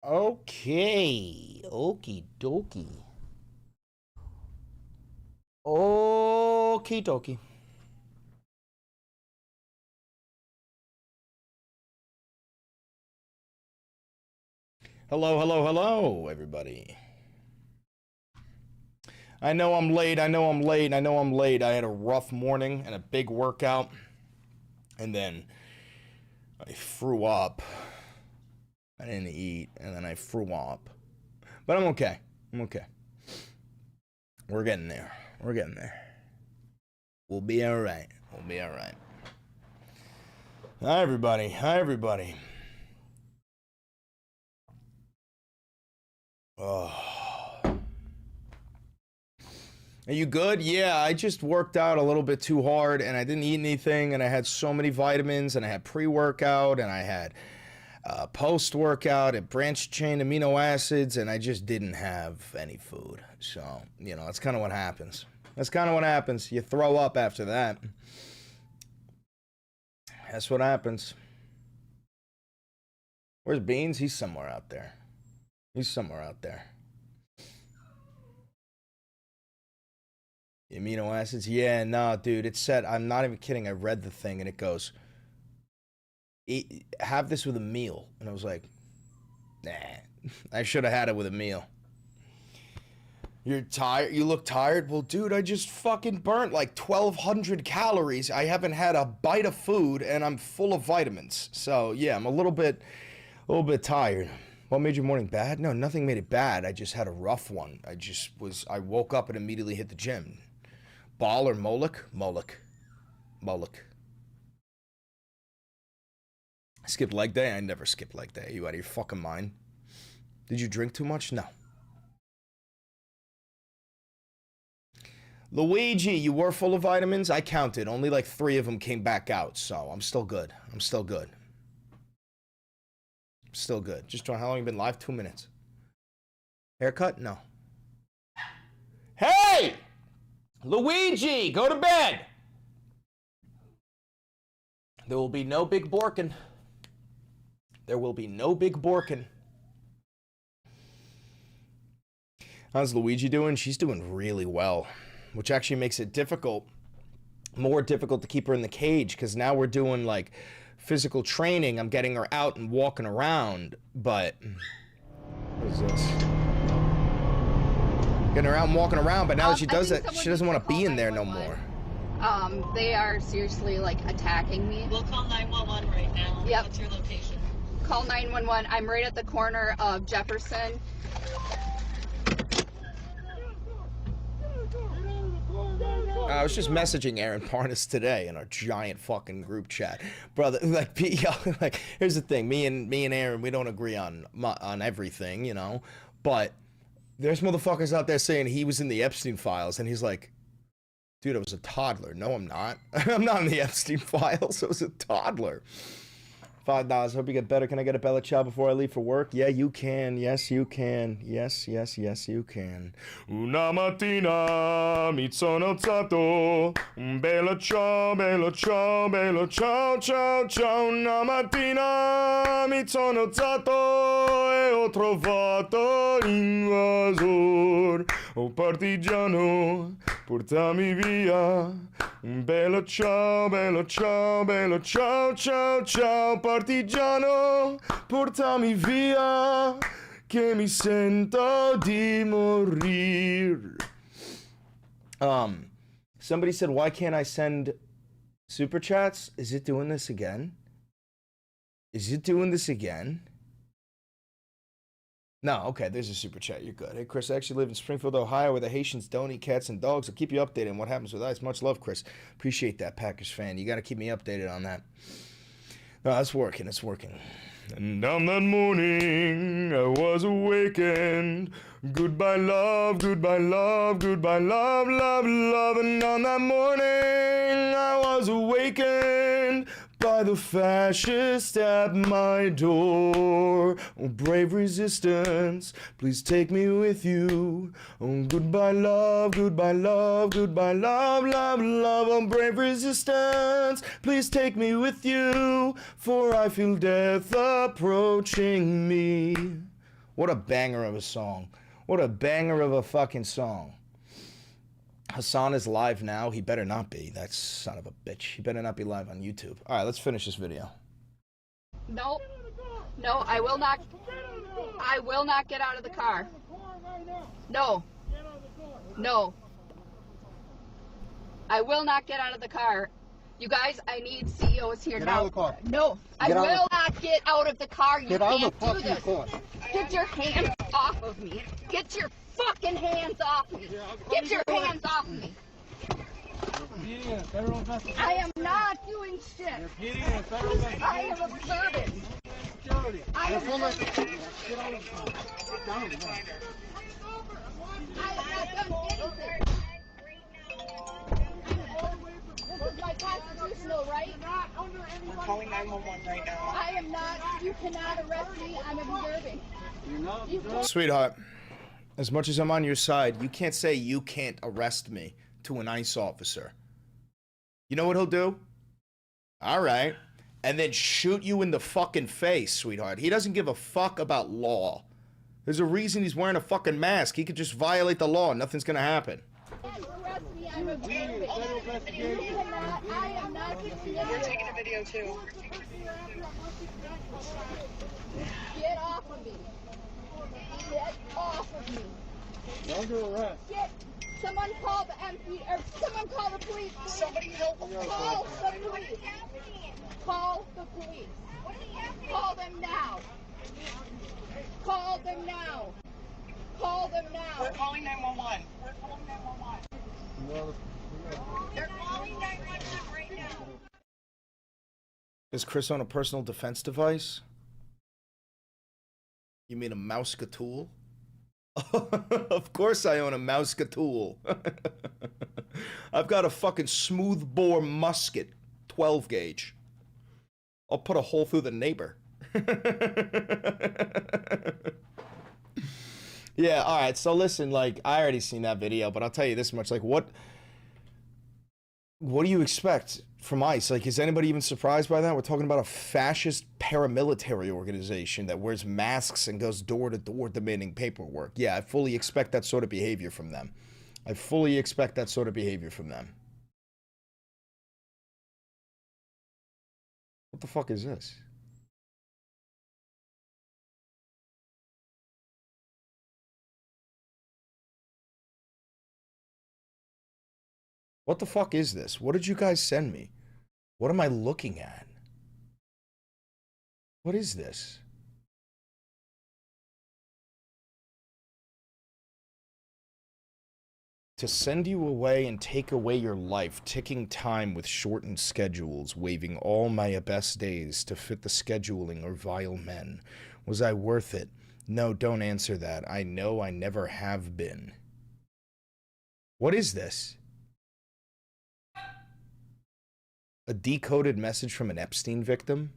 Okay. Okie dokie. Okie dokie. Hello, hello, hello, everybody. I know I'm late. I know I'm late. I know I'm late. I had a rough morning and a big workout. And then I threw up. I didn't eat. And then I threw up. But I'm okay. I'm okay. We're getting there. We're getting there. We'll be alright. We'll be alright. Hi, everybody. Hi, everybody. Oh. Are you good? Yeah, I just worked out a little bit too hard and I didn't eat anything and I had so many vitamins and I had pre-workout and I had post-workout and branched-chain amino acids and I just didn't have any food. So, you know, that's kind of what happens. That's kind of what happens. You throw up after that. That's what happens. Where's Beans? He's somewhere out there. He's somewhere out there. Amino acids? Yeah, no, dude. It said, I'm not even kidding. I read the thing and it goes, have this with a meal. And I was like, nah, I should have had it with a meal. You're tired? You look tired? Well, dude, I just fucking burnt like 1,200 calories. I haven't had a bite of food and I'm full of vitamins. So, yeah, I'm a little bit tired. What made your morning bad? No, nothing made it bad. I just had a rough one. I woke up and immediately hit the gym. Ball or Moloch? Moloch. Moloch. Skip leg day? I never skip leg day. Are you out of your fucking mind? Did you drink too much? No. Luigi, you were full of vitamins? I counted. Only like 3 of them came back out, so I'm still good. I'm still good. Still good. Just how long you been live? 2 minutes. Haircut? No. Hey! Luigi, go to bed! There will be no big Borkin. There will be no big Borkin. How's Luigi doing? She's doing really well, which actually makes it more difficult to keep her in the cage, because now we're doing like physical training. I'm getting her out and walking around, but what is this? Getting her out and walking around, but now that she does that, she doesn't want to be in there no more. They are seriously like attacking me. We'll call 911 right now. Yep. What's your location? Call 911. I'm right at the corner of Jefferson. I was just messaging Aaron Parnas today in our giant fucking group chat, brother. Like, here's the thing: me and Aaron, we don't agree on everything, you know. But there's motherfuckers out there saying he was in the Epstein files, and he's like, dude, I was a toddler. No, I'm not. I'm not in the Epstein files. I was a toddler. $5. Hope you get better. Can I get a bella ciao before I leave for work? Yeah, you can. Yes, you can. Yes, yes, yes, you can. Una mattina mi sono alzato. Un bella ciao, bella ciao, bella ciao, ciao, ciao. Una mattina mi sono alzato e ho trovato l'invasor. Oh partigiano, portami via. Un bella ciao, bella ciao, bella ciao, ciao, ciao. Partigiano, portami via, che mi sento di morir. Somebody said, why can't I send super chats? Is it doing this again? Is it doing this again? No, okay, there's a super chat. You're good. Hey, Chris, I actually live in Springfield, Ohio, where the Haitians don't eat cats and dogs. I'll keep you updated on what happens with ice. Much love, Chris. Appreciate that, Packers fan. You got to keep me updated on that. No, it's working. It's working. And on that morning, I was awakened. Goodbye, love, goodbye, love, goodbye, love, love, love. And on that morning, I was awakened by the fascist at my door. Oh, brave resistance, please take me with you. Oh, goodbye, love, goodbye, love, goodbye, love, love, love. Oh, brave resistance, please take me with you, for I feel death approaching me. What a banger of a song. What a banger of a fucking song. Hassan is live now. He better not be. That son of a bitch. He better not be live on YouTube. All right, let's finish this video. No, no, I will not. I will not get out of the car. No, no. I will not get out of the car. You guys, I need CEOs here now. Get out of the car. No, I will not get out of the car. You Get out of the can't do fucking this. car. Get your hands off of me. Get your fucking hands off me. Get your hands off me. I am not doing shit. I am observing. I am observing. I have not done anything. This is my constitutional right. We're calling 911 right now. I am not. You cannot arrest me. I'm observing. Sweetheart, as much as I'm on your side, you can't say you can't arrest me to an ICE officer. You know what he'll do? All right. And then shoot you in the fucking face, sweetheart. He doesn't give a fuck about law. There's a reason he's wearing a fucking mask. He could just violate the law and nothing's gonna happen. Arrest me. I'm observing. You cannot. I am not doing We're anything. taking a video too. Get off of me. Get off of me. Under arrest. Get. Someone call the MP or someone call the police. Somebody help me. Call the police. Call the police. Call them now. Call them now. Call them now. We're calling 911. We're calling 911. They're calling 911 right now. Is Chris on a personal defense device? You mean a mouse-tool? Of course I own a mouse-tool. I've got a fucking smoothbore musket, 12 gauge. I'll put a hole through the neighbor. Yeah, all right. So listen, like, I already seen that video, but I'll tell you this much. Like, what do you expect from ICE? Like, is anybody even surprised by that? We're talking about a fascist paramilitary organization that wears masks and goes door to door demanding paperwork. Yeah, I fully expect that sort of behavior from them. I fully expect that sort of behavior from them. What the fuck is this? What the fuck is this? What did you guys send me? What am I looking at? What is this? To send you away and take away your life, ticking time with shortened schedules, waving all my best days to fit the scheduling of vile men. Was I worth it? No, don't answer that. I know I never have been. What is this? A decoded message from an Epstein victim?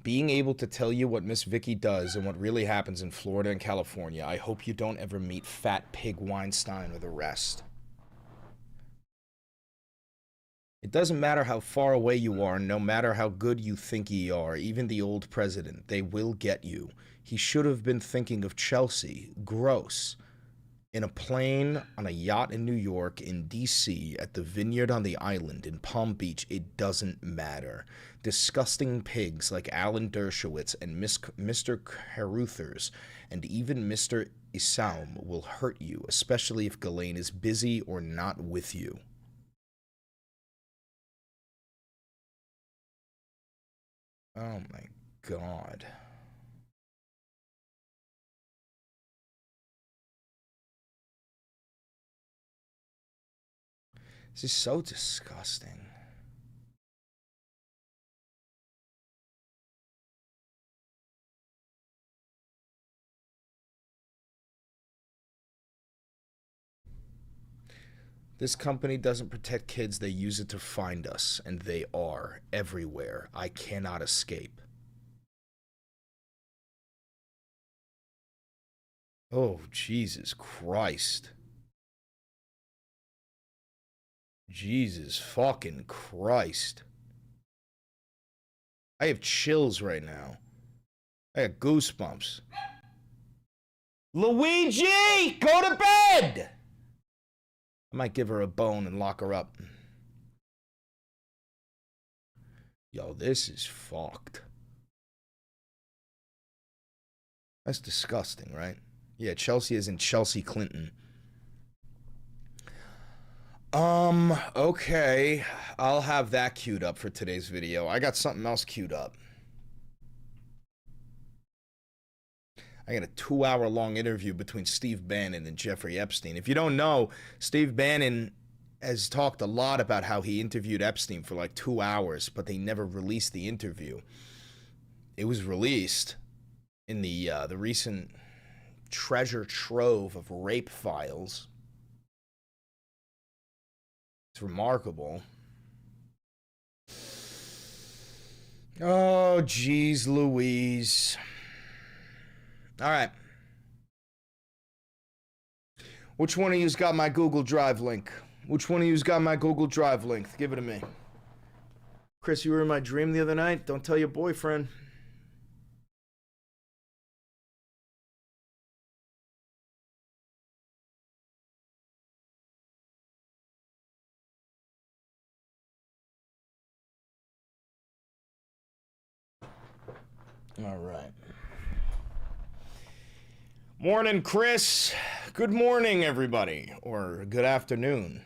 Being able to tell you what Miss Vicky does and what really happens in Florida and California. I hope you don't ever meet Fat Pig Weinstein or the rest. It doesn't matter how far away you are, no matter how good you think you are, even the old president, they will get you. He should have been thinking of Chelsea. Gross. In a plane, on a yacht in New York, in D.C., at the vineyard on the island, in Palm Beach, it doesn't matter. Disgusting pigs like Alan Dershowitz and Mr. Caruthers and even Mr. Isaum will hurt you, especially if Ghislaine is busy or not with you. Oh my God. This is so disgusting. This company doesn't protect kids, they use it to find us, and they are everywhere. I cannot escape. Oh, Jesus Christ. Jesus fucking Christ. I have chills right now. I got goosebumps. Luigi, go to bed! I might give her a bone and lock her up. Yo, this is fucked. That's disgusting, right? Yeah, Chelsea isn't Chelsea Clinton. Okay. I'll have that queued up for today's video. I got something else queued up. I got a 2-hour-long interview between Steve Bannon and Jeffrey Epstein. If you don't know, Steve Bannon has talked a lot about how he interviewed Epstein for like 2 hours, but they never released the interview. It was released in the recent treasure trove of rape files. It's remarkable. Oh, geez Louise. All right. Which one of you's got my Google Drive link? Which one of you's got my Google Drive link? Give it to me. Chris, you were in my dream the other night. Don't tell your boyfriend. All right. Morning, Chris. Good morning, everybody. Or good afternoon.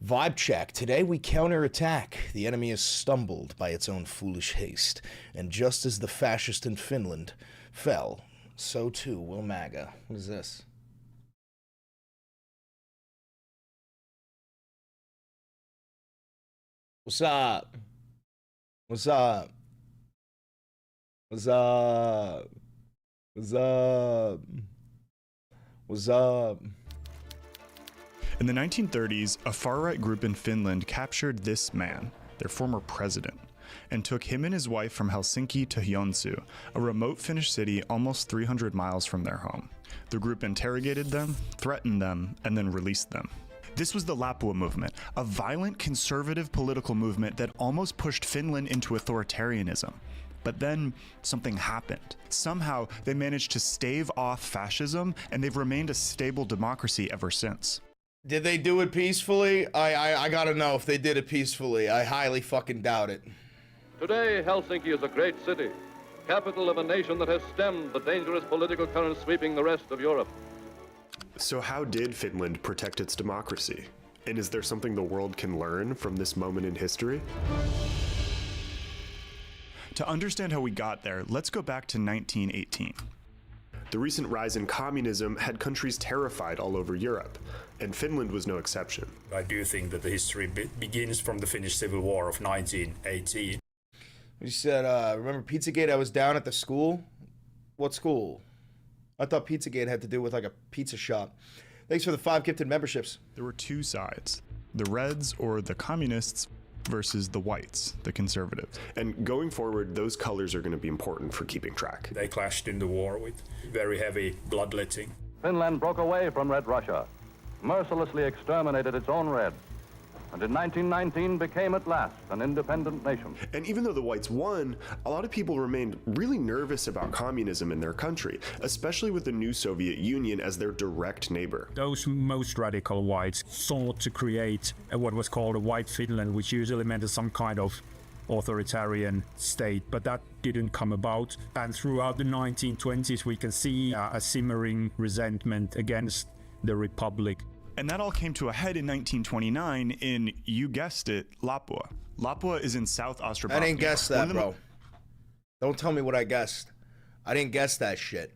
Vibe check. Today we counterattack. The enemy is stumbled by its own foolish haste. And just as the fascist in Finland fell, so too will MAGA. What is this? What's up? What's up? What's up? What's up? What's up? In the 1930s, a far-right group in Finland captured this man, their former president, and took him and his wife from Helsinki to Joensuu, a remote Finnish city almost 300 miles from their home. The group interrogated them, threatened them, and then released them. This was the Lapua movement, a violent conservative political movement that almost pushed Finland into authoritarianism. But then something happened. Somehow they managed to stave off fascism, and they've remained a stable democracy ever since. Did they do it peacefully? I gotta know if they did it peacefully. I highly fucking doubt it. Today, Helsinki is a great city, capital of a nation that has stemmed the dangerous political current sweeping the rest of Europe. So how did Finland protect its democracy? And is there something the world can learn from this moment in history? To understand how we got there, let's go back to 1918. The recent rise in communism had countries terrified all over Europe, and Finland was no exception. I do think that the history begins from the Finnish Civil War of 1918. You said, remember Pizzagate? I was down at the school. What school? I thought Pizzagate had to do with like a pizza shop. Thanks for the 5 gifted memberships. There were two sides, the Reds, or the communists, versus the whites, the conservatives. And going forward, those colors are going to be important for keeping track. They clashed in the war with very heavy bloodletting. Finland broke away from Red Russia, mercilessly exterminated its own Reds, and in 1919 became at last an independent nation. And even though the whites won, a lot of people remained really nervous about communism in their country, especially with the new Soviet Union as their direct neighbor. Those most radical whites sought to create what was called a white Finland, which usually meant some kind of authoritarian state, but that didn't come about. And throughout the 1920s, we can see a simmering resentment against the republic. And that all came to a head in 1929 in, you guessed it, Lapua. Lapua is in South Ostrobothnia. I didn't guess that, bro. Don't tell me what I guessed. I didn't guess that shit.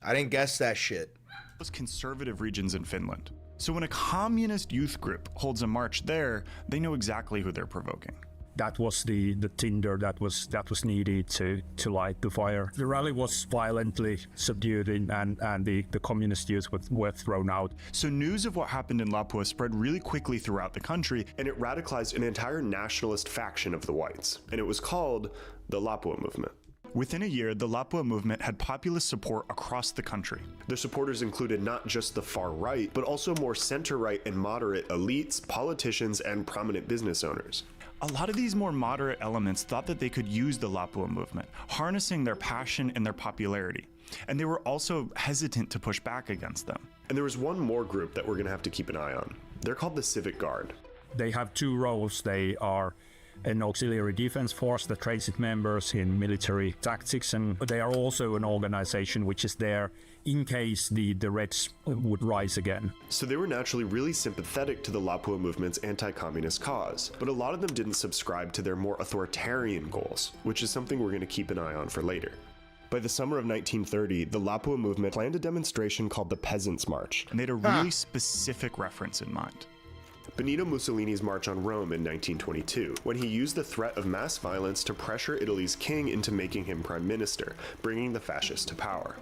I didn't guess that shit. Those conservative regions in Finland. So when a communist youth group holds a march there, they know exactly who they're provoking. That was the tinder that was needed to light the fire. The rally was violently subdued and the communist youth were thrown out. So news of what happened in Lapua spread really quickly throughout the country, And it radicalized an entire nationalist faction of the whites, and it was called the Lapua movement. Within a year, the Lapua movement had populist support across the country. Their supporters included not just the far right, but also more center-right and moderate elites, politicians, and prominent business owners. A lot of these more moderate elements thought that they could use the Lapua movement, harnessing their passion and their popularity. And they were also hesitant to push back against them. And there was one more group that we're going to have to keep an eye on. They're called the Civic Guard. They have two roles. They are an auxiliary defense force that trains its members in military tactics, and they are also an organization which is there in case the Reds would rise again. So they were naturally really sympathetic to the Lapua movement's anti-communist cause, but a lot of them didn't subscribe to their more authoritarian goals, which is something we're going to keep an eye on for later. By the summer of 1930, the Lapua movement planned a demonstration called the Peasants' March. And they had a really specific reference in mind. Benito Mussolini's March on Rome in 1922, when he used the threat of mass violence to pressure Italy's king into making him prime minister, bringing the fascists to power.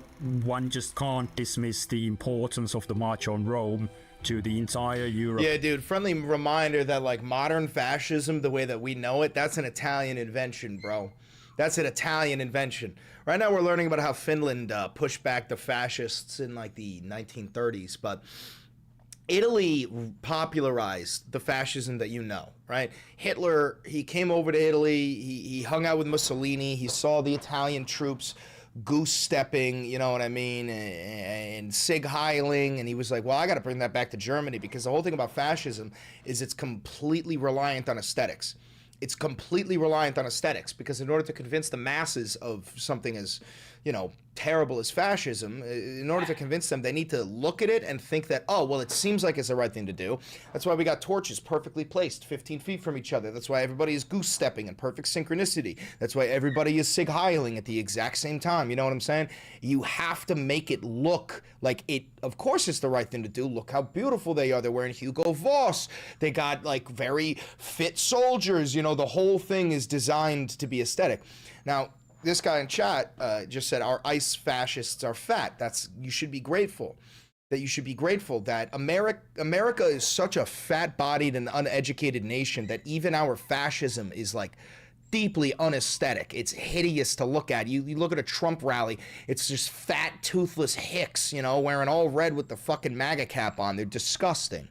One just can't dismiss the importance of the March on Rome to the entire Europe. Yeah, dude, friendly reminder that like modern fascism, the way that we know it, that's an Italian invention, bro. That's an Italian invention. Right now we're learning about how Finland pushed back the fascists in like the 1930s, but Italy popularized the fascism that you know, right? Hitler, he came over to Italy, he hung out with Mussolini, he saw the Italian troops goose-stepping, you know what I mean, and Sig Heiling, and he was like, well, I got to bring that back to Germany, because the whole thing about fascism is it's completely reliant on aesthetics. It's completely reliant on aesthetics, because in order to convince the masses of something as, you know, terrible as fascism, in order to convince them, they need to look at it and think that, oh, well, it seems like it's the right thing to do. That's why we got torches perfectly placed 15 feet from each other. That's why everybody is goose-stepping in perfect synchronicity. That's why everybody is Sig Heiling at the exact same time. You know what I'm saying? You have to make it look like it, of course it's the right thing to do. Look how beautiful they are. They're wearing Hugo Boss. They got, like, very fit soldiers. You know, the whole thing is designed to be aesthetic. Now, this guy in chat just said our ICE fascists are fat. You should be grateful. That you should be grateful that America is such a fat-bodied and uneducated nation that even our fascism is like deeply unaesthetic. It's hideous to look at. You look at a Trump rally, it's just fat, toothless hicks, you know, wearing all red with the fucking MAGA cap on. They're disgusting.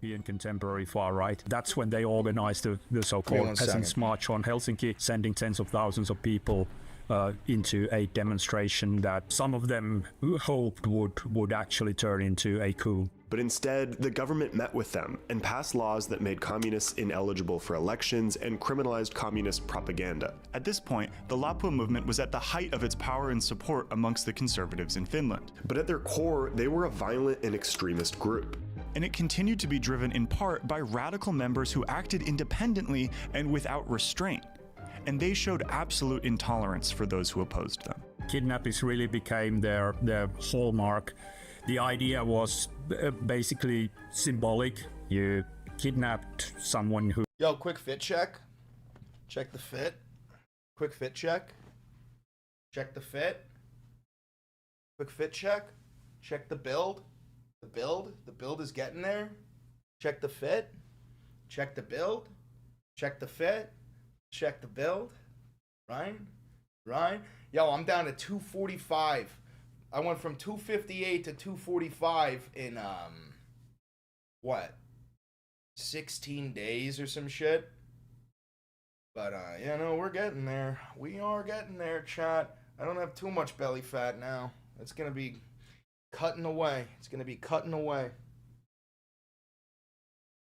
In contemporary far right. That's when they organized the so-called Peasants' March on Helsinki, sending tens of thousands of people into a demonstration that some of them hoped would actually turn into a coup. But instead, the government met with them and passed laws that made communists ineligible for elections and criminalized communist propaganda. At this point, the Lapua movement was at the height of its power and support amongst the conservatives in Finland. But at their core, they were a violent and extremist group. And it continued to be driven in part by radical members who acted independently and without restraint. And they showed absolute intolerance for those who opposed them. Kidnappings really became their hallmark. The idea was basically symbolic. You kidnapped someone who... Yo, quick fit check. Check the fit. Quick fit check. Check the fit. Quick fit check. Check the build. The build is getting there. Check the fit. Check the build. Check the fit. Check the build. Ryan. Yo, I'm down to 245. I went from 258 to 245 in, 16 days or some shit? But, yeah, no, we're getting there. We are getting there, chat. I don't have too much belly fat now. It's gonna be cutting away. It's gonna be cutting away.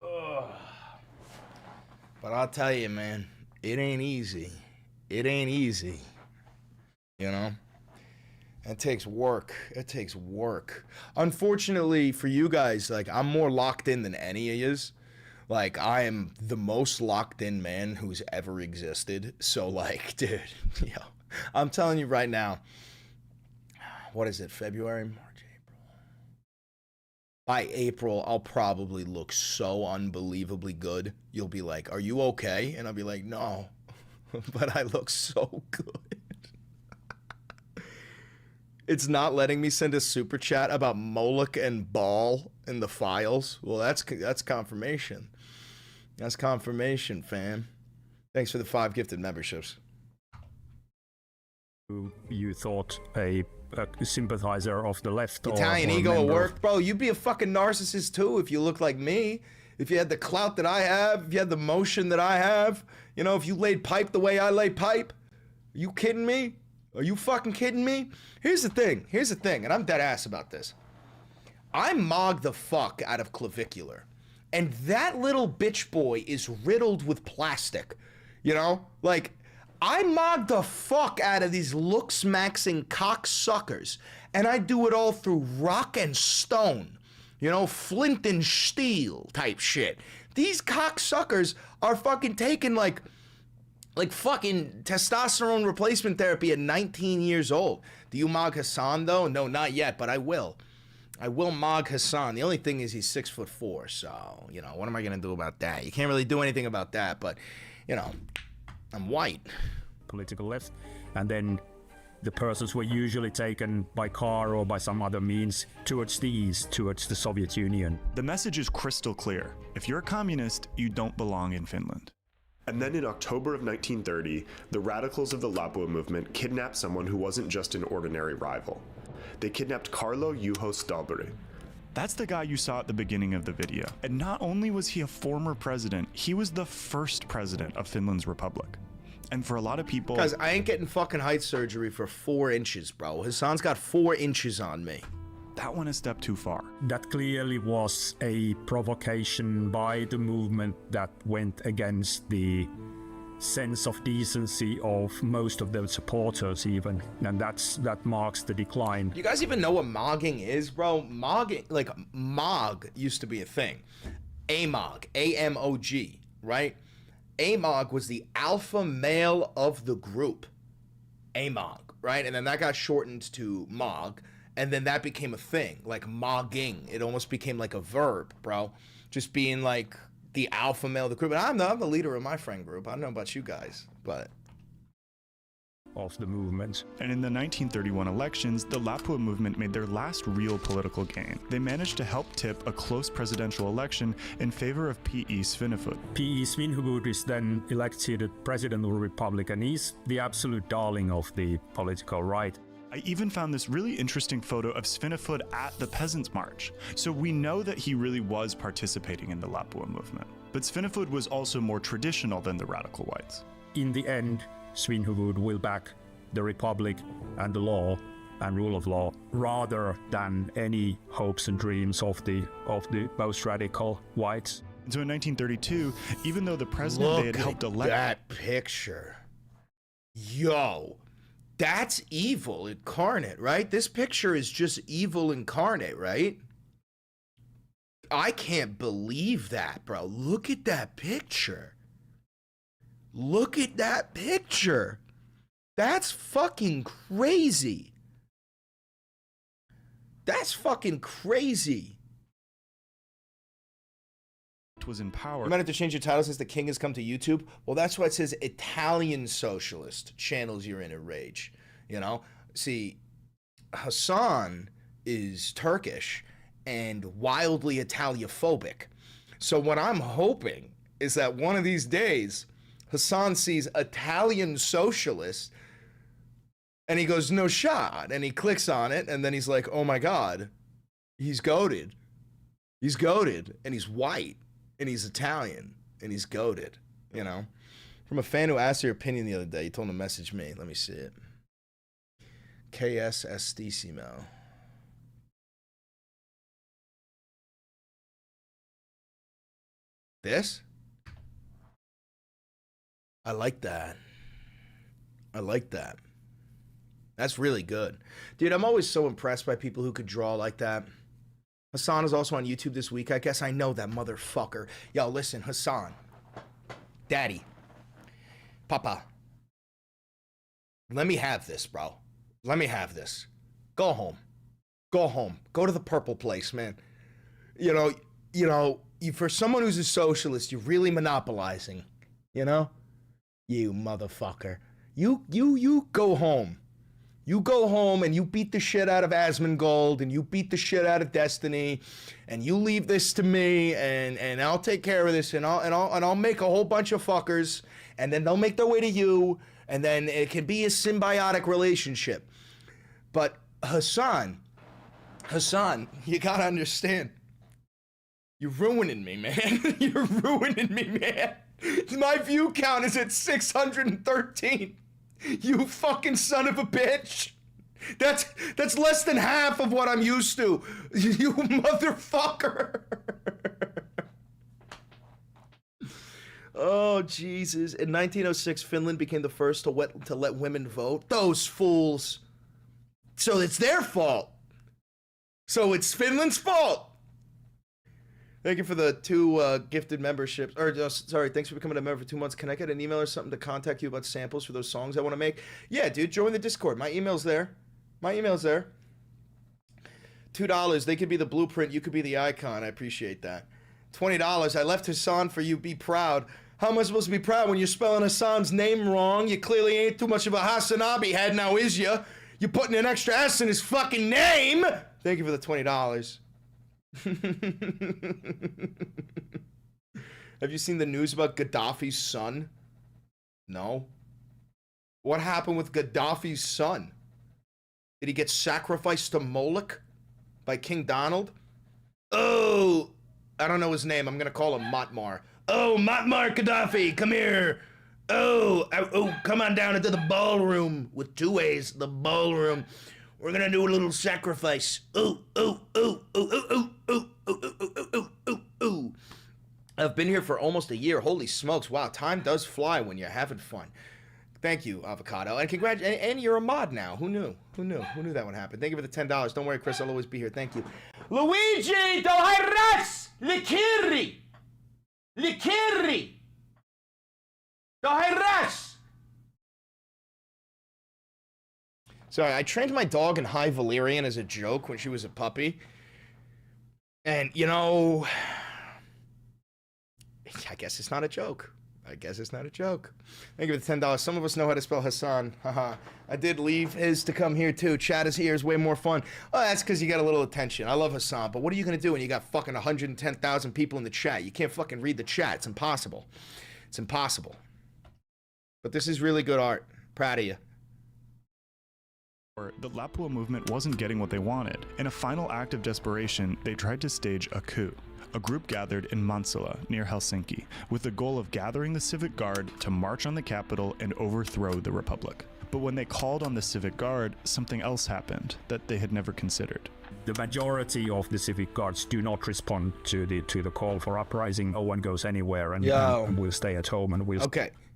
Ugh. But I'll tell you, man, it ain't easy. It ain't easy. You know? It takes work. It takes work. Unfortunately for you guys, like, I'm more locked in than any of yous. Like, I am the most locked in man who's ever existed. So, like, dude, yo, I'm telling you right now, what is it, February, March, April? By April, I'll probably look so unbelievably good. You'll be like, are you okay? And I'll be like, no, but I look so good. It's not letting me send a super chat about Moloch and Baal in the files. Well, that's confirmation. That's confirmation, fam. Thanks for the 5 gifted memberships. You thought a sympathizer of the left, Italian or ego at work, bro. You'd be a fucking narcissist too if you look like me. if you had the clout that I have, if you had the motion that I have, you know, if you laid pipe the way I lay pipe, are you kidding me? Are you fucking kidding me? Here's the thing, and I'm dead ass about this. I mog the fuck out of clavicular, and that little bitch boy is riddled with plastic, you know? Like, I mog the fuck out of these looks-maxing cocksuckers, and I do it all through rock and stone, you know, flint and steel type shit. These cocksuckers are fucking taking like fucking testosterone replacement therapy at 19 years old. Do you mog Hassan though? No, not yet, but I will. I will mog Hassan. The only thing is he's 6'4", so, you know, what am I gonna do about that? You can't really do anything about that, but, you know, I'm white. Political left, and then the persons were usually taken by car or by some other means towards the east, towards the Soviet Union. The message is crystal clear. If you're a communist, you don't belong in Finland. And then in October of 1930, the radicals of the Lapua movement kidnapped someone who wasn't just an ordinary rival. They kidnapped Carlo Juho Stolberi. That's the guy you saw at the beginning of the video. And not only was he a former president, he was the first president of Finland's republic. And for a lot of people... Guys, I ain't getting fucking height surgery for 4 inches, bro. Hassan's got 4 inches on me. That went a step too far. That clearly was a provocation by the movement that went against the sense of decency of most of their supporters even, and that marks the decline. You guys even know what mogging is, bro? Mogging, like, mog used to be a thing. AMOG, A-M-O-G, right? AMOG was the alpha male of the group. AMOG, right? And then that got shortened to MOG, and then that became a thing, like mogging. It almost became like a verb, bro. Just being like the alpha male of the group. And I'm the leader of my friend group. I don't know about you guys, but... of the movement. And in the 1931 elections, the Lapua movement made their last real political gain. They managed to help tip a close presidential election in favor of P.E. Svinhufvud. P.E. Svinhufvud is then elected president of the republic, and he's the absolute darling of the political right. I even found this really interesting photo of Svinhufvud at the Peasants' March, so we know that he really was participating in the Lapua movement. But Svinhufvud was also more traditional than the radical whites. In the end, Svinhufvud will back the republic and the law and rule of law rather than any hopes and dreams of the most radical whites. And so in 1932, even though the president they had helped elect... that picture. Yo. That's evil incarnate, right? This picture is just evil incarnate, right? I can't believe that, bro. Look at that picture. Look at that picture. That's fucking crazy. That's fucking crazy. Was in power. You might have to change your title since the king has come to YouTube. Well, that's why it says Italian Socialist. Channels you're in a rage. You know? See, Hassan is Turkish and wildly Italiophobic. So what I'm hoping is that one of these days, Hassan sees Italian Socialist and he goes, no shot. And he clicks on it and then he's like, oh my God, he's goated. He's goated and he's white. And he's Italian, and he's goated, you know? From a fan who asked your opinion the other day, he told him to message me. Let me see it. KSSDCMO. This? I like that. I like that. That's really good. Dude, I'm always so impressed by people who could draw like that. Hassan is also on YouTube this week. I guess I know that motherfucker. Yo, listen, Hassan. Daddy. Papa. Let me have this, bro. Let me have this. Go home. Go home. Go to the purple place, man. You know, for someone who's a socialist, you're really monopolizing. You know? You motherfucker. You go home. You go home and you beat the shit out of Asmongold and you beat the shit out of Destiny and you leave this to me and I'll take care of this and I'll make a whole bunch of fuckers and then they'll make their way to you and then it can be a symbiotic relationship. But Hassan, you gotta understand. You're ruining me, man. You're ruining me, man. My view count is at 613. You fucking son of a bitch. That's less than half of what I'm used to. You motherfucker. Oh, Jesus. In 1906, Finland became the first to let women vote. Those fools. So it's their fault. So it's Finland's fault. Thank you for the 2 gifted memberships. Sorry, thanks for becoming a member for 2 months. Can I get an email or something to contact you about samples for those songs I want to make? Yeah, dude, join the Discord. My email's there. $2. They could be the blueprint. You could be the icon. I appreciate that. $20. I left Hassan for you. Be proud. How am I supposed to be proud when you're spelling Hassan's name wrong? You clearly ain't too much of a Hassanabi head, now is ya? You're putting an extra S in his fucking name! Thank you for the $20. Have you seen the news about Gaddafi's son? No. What happened with Gaddafi's son? Did he get sacrificed to Moloch by King Donald? Oh, I don't know his name. I'm gonna call him Matmar. Oh, Matmar Gaddafi, come here. Oh, come on down into the ballroom with 2 A's, the ballroom. We're gonna do a little sacrifice. Ooh, ooh, ooh, ooh, ooh, ooh, ooh, ooh, ooh, ooh, ooh, ooh. I've been here for almost a year. Holy smokes. Wow, time does fly when you're having fun. Thank you, Avocado. And and you're a mod now. Who knew? Who knew that would happen? Thank you for the $10. Don't worry, Chris. I'll always be here. Thank you. Luigi Dohairas Likiri. Likiri. Dohairas. Sorry, I trained my dog in High Valyrian as a joke when she was a puppy. And, you know, I guess it's not a joke. Thank you for the $10. Some of us know how to spell Hassan. Haha. I did leave his to come here too. Chat is here is way more fun. Oh, that's because you got a little attention. I love Hassan, but what are you gonna do when you got fucking 110,000 people in the chat? You can't fucking read the chat. It's impossible. It's impossible. But this is really good art. Proud of you. The Lapua movement wasn't getting what they wanted. In a final act of desperation, they tried to stage a coup. A group gathered in Mansala, near Helsinki, with the goal of gathering the Civic Guard to march on the capital and overthrow the Republic. But when they called on the Civic Guard, something else happened that they had never considered. The majority of the Civic Guards do not respond to the call for uprising. No one goes anywhere and will stay at home and will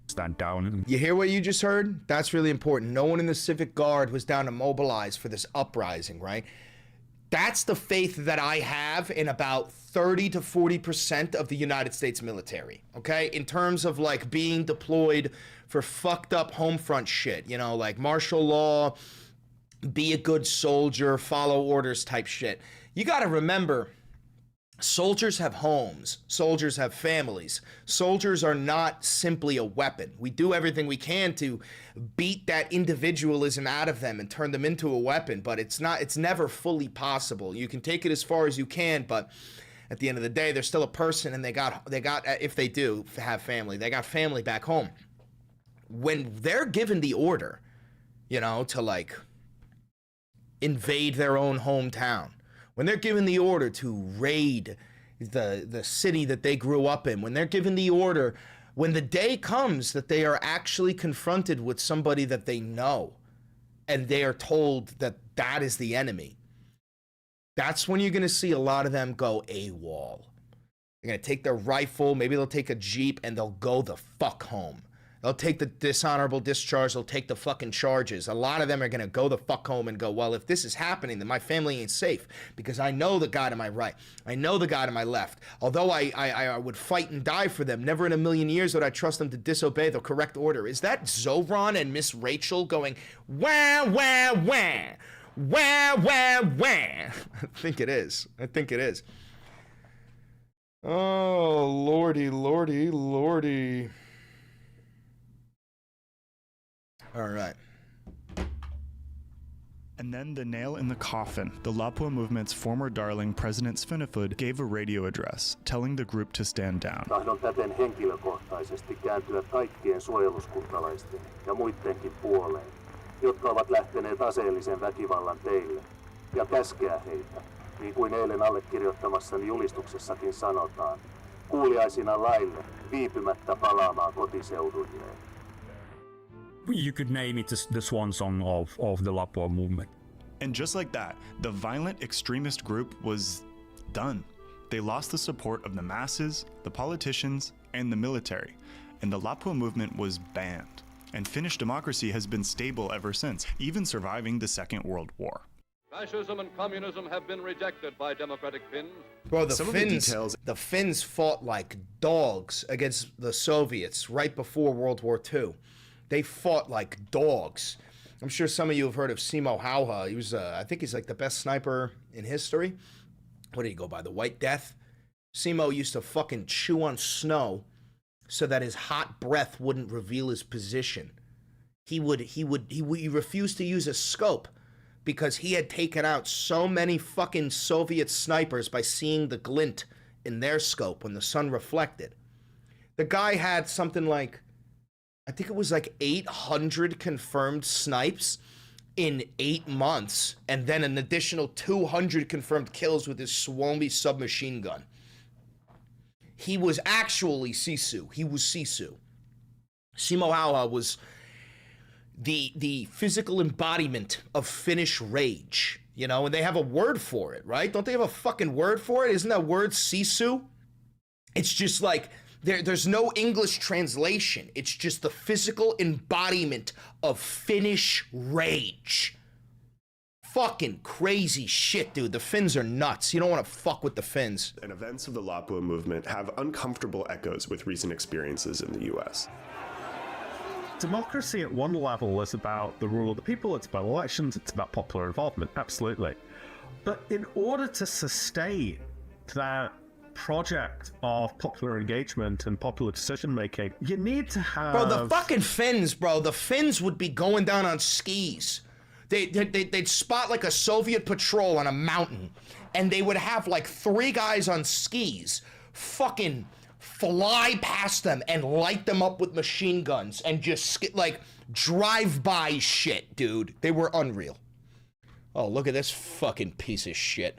stand down. You hear what you just heard? That's really important. No one in the Civic Guard was down to mobilize for this uprising, right? That's the faith that I have in about 30 to 40% of the United States military, okay? In terms of like being deployed for fucked up home front shit, you know, like martial law, be a good soldier, follow orders type shit. You gotta remember, soldiers have homes, soldiers have families. Soldiers are not simply a weapon. We do everything we can to beat that individualism out of them and turn them into a weapon, but it's never fully possible. You can take it as far as you can, but at the end of the day, they're still a person, and they got if they do have family, they got family back home. When they're given the order, you know, to like invade their own hometown, when they're given the order to raid the city that they grew up in, when they're given the order, when the day comes that they are actually confronted with somebody that they know and they are told that that is the enemy, that's when you're going to see a lot of them go AWOL. They're going to take their rifle, maybe they'll take a Jeep, and they'll go the fuck home. They'll take the dishonorable discharge, they'll take the fucking charges. A lot of them are going to go the fuck home and go, well, if this is happening, then my family ain't safe because I know the guy to my right. I know the guy to my left. Although I would fight and die for them, never in a million years would I trust them to disobey the correct order. Is that Zoran and Miss Rachel going, wah, wah, wah, wah, wah, wah? I think it is. Oh, lordy, lordy, lordy. All right. And then the nail in the coffin. The Lapua movement's former darling, President Svinefud, gave a radio address, telling the group to stand down. Tahdon täten henkilökohtaisesti kääntyä kaikkien suojeluskuntalaisten ja muidenkin puoleen, jotka ovat lähteneet aseellisen väkivallan teille, ja käskeä heitä, niin kuin eilen allekirjoittamassani julistuksessakin sanotaan, kuuliaisina laille, viipymättä palaamaan kotiseudulleen. You could name it the swan song of the Lapua movement. And just like that, the violent extremist group was done. They lost the support of the masses, the politicians, and the military, and the Lapua movement was banned. And Finnish democracy has been stable ever since, even surviving the Second World War. Fascism and communism have been rejected by democratic Finns. Bro, the Finns fought like dogs against the Soviets right before World War II. They fought like dogs. I'm sure some of you have heard of Simo Hauha. He was, I think he's like the best sniper in history. What did he go by? The White Death? Simo used to fucking chew on snow so that his hot breath wouldn't reveal his position. He refused to use a scope because he had taken out so many fucking Soviet snipers by seeing the glint in their scope when the sun reflected. The guy had something like, I think it was like 800 confirmed snipes in 8 months, and then an additional 200 confirmed kills with his Suomi submachine gun. He was actually Sisu. He was Sisu. Simo Hauha was the physical embodiment of Finnish rage, you know, and they have a word for it, right? Don't they have a fucking word for it? Isn't that word Sisu? It's just like, there's no English translation. It's just the physical embodiment of Finnish rage. Fucking crazy shit, dude. The Finns are nuts. You don't want to fuck with the Finns. And events of the Lapua movement have uncomfortable echoes with recent experiences in the US. Democracy at one level is about the rule of the people, it's about elections, it's about popular involvement, absolutely. But in order to sustain that project of popular engagement and popular decision making, you need to have... Bro, the fucking Finns, bro. The Finns would be going down on skis. They'd spot like a Soviet patrol on a mountain, and they would have like 3 guys on skis fucking fly past them and light them up with machine guns and just like drive-by shit, dude. They were unreal. Oh, look at this fucking piece of shit.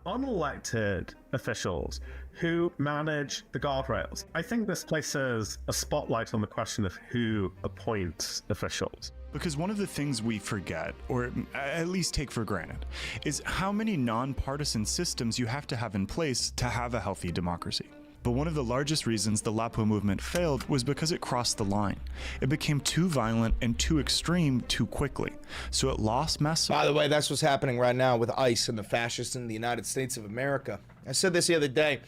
Unelected officials who manage the guardrails. I think this places a spotlight on the question of who appoints officials. Because one of the things we forget, or at least take for granted, is how many nonpartisan systems you have to have in place to have a healthy democracy. But one of the largest reasons the Lapua movement failed was because it crossed the line. It became too violent and too extreme too quickly. So it lost mass. By the way, that's what's happening right now with ICE and the fascists in the United States of America. I said this the other day.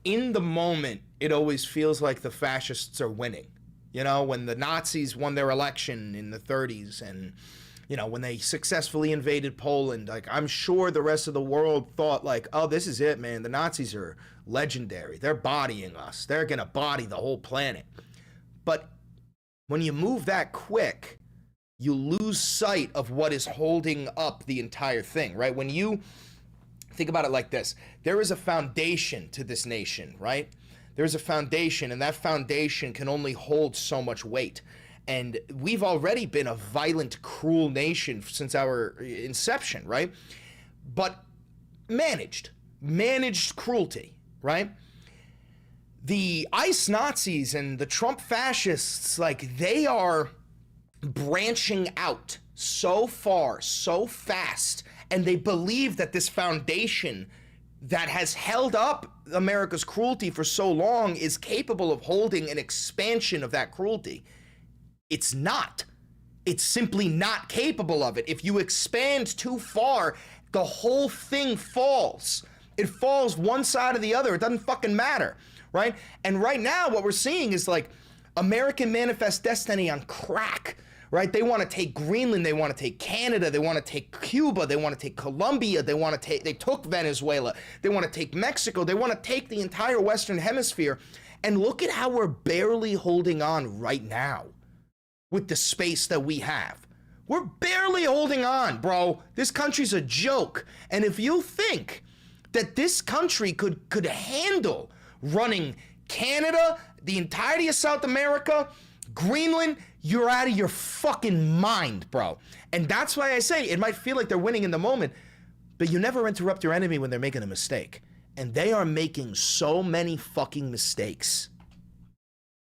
In the moment, it always feels like the fascists are winning. You know, when the Nazis won their election in the 30s and, you know, when they successfully invaded Poland, like, I'm sure the rest of the world thought like, oh, this is it, man. The Nazis are legendary. They're bodying us. They're going to body the whole planet. But when you move that quick, you lose sight of what is holding up the entire thing, right? When you think about it like this, there is a foundation to this nation, right? There's a foundation, and that foundation can only hold so much weight. And we've already been a violent, cruel nation since our inception, right? But managed cruelty, right? The ICE Nazis and the Trump fascists, like, they are branching out so far, so fast, and they believe that this foundation that has held up America's cruelty for so long is capable of holding an expansion of that cruelty. It's not. It's simply not capable of it. If you expand too far, the whole thing falls. It falls one side or the other. It doesn't fucking matter, right? And right now, what we're seeing is like American Manifest Destiny on crack, right? They want to take Greenland, they want to take Canada, they want to take Cuba, they want to take Colombia, they took Venezuela, they want to take Mexico, they want to take the entire Western Hemisphere. And look at how we're barely holding on right now with the space that we have. We're barely holding on, bro. This country's a joke. And if you think that this country could handle running Canada, the entirety of South America, Greenland, you're out of your fucking mind, bro. And that's why I say it might feel like they're winning in the moment, But you never interrupt your enemy when they're making a mistake. And they are making so many fucking mistakes.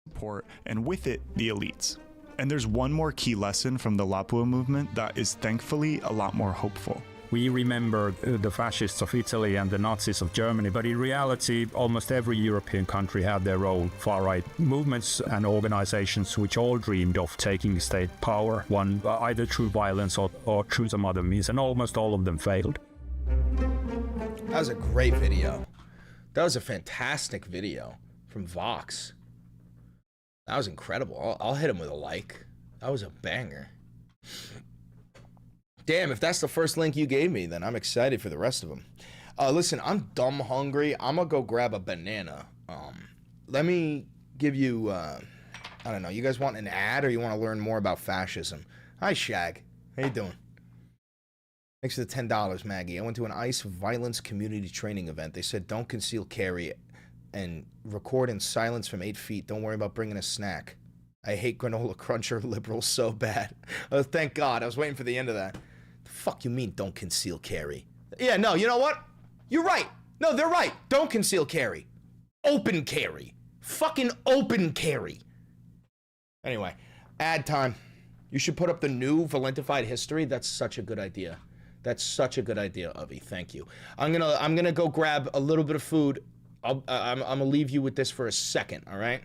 Support, and with it, the elites. And there's one more key lesson from the Lapua movement that is thankfully a lot more hopeful. We remember the fascists of Italy and the Nazis of Germany, but in reality, almost every European country had their own far-right movements and organizations which all dreamed of taking state power, one either through violence or through some other means, and almost all of them failed. That was a great video. That was a fantastic video from Vox. That was incredible. I'll hit him with a like. That was a banger. Damn, if that's the first link you gave me, then I'm excited for the rest of them. Listen, I'm dumb hungry. I'm gonna go grab a banana. Let me give you, I don't know, you guys want an ad or you want to learn more about fascism? Hi, Shag. How you doing? Thanks for the $10, Maggie. I went to an ICE violence community training event. They said don't conceal carry and record in silence from 8 feet. Don't worry about bringing a snack. I hate granola cruncher liberals so bad. Oh, thank God. I was waiting for the end of that. The fuck you mean don't conceal carry? Yeah, no, you know what? You're right. No, they're right. Don't conceal carry. Open carry. Fucking open carry. Anyway, ad time. You should put up the new Valentified history. That's such a good idea. That's such a good idea, Avi. Thank you. I'm gonna go grab a little bit of food. I'm gonna leave you with this for a second, all right?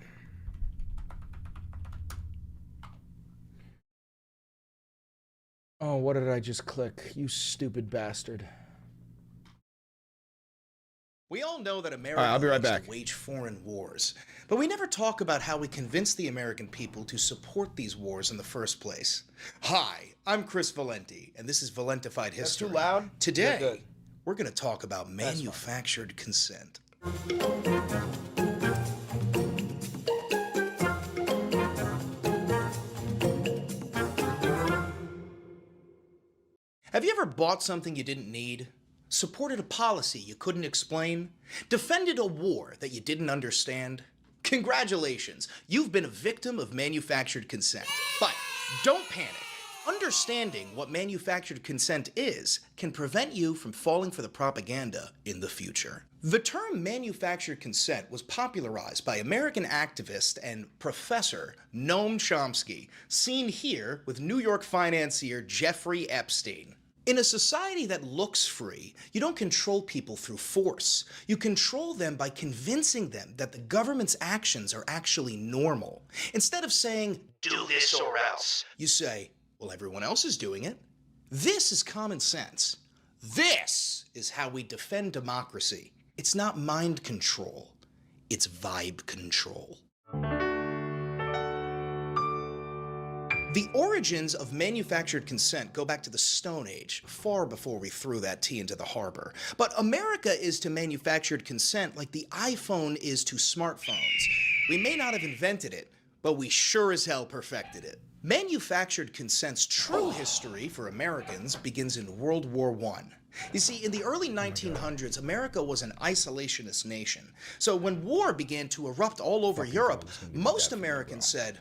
Oh, what did I just click? You stupid bastard. We all know that America I'll be right likes back. to wage foreign wars, but we never talk about how we convince the American people to support these wars in the first place. Hi, I'm Chris Valenti, and this is Valentified History. Too loud? Today, we're going to talk about manufactured consent. Have you ever bought something you didn't need? Supported a policy you couldn't explain? Defended a war that you didn't understand? Congratulations, you've been a victim of manufactured consent. But don't panic. Understanding what manufactured consent is can prevent you from falling for the propaganda in the future. The term manufactured consent was popularized by American activist and professor Noam Chomsky, seen here with New York financier Jeffrey Epstein. In a society that looks free, you don't control people through force. You control them by convincing them that the government's actions are actually normal. Instead of saying, do this or else, you say, well, everyone else is doing it. This is common sense. This is how we defend democracy. It's not mind control, it's vibe control. The origins of manufactured consent go back to the Stone Age, far before we threw that tea into the harbor. But America is to manufactured consent like the iPhone is to smartphones. We may not have invented it, but we sure as hell perfected it. Manufactured consent's true history for Americans begins in World War I. You see, in the early 1900s, America was an isolationist nation. So when war began to erupt all over Europe, most Americans said,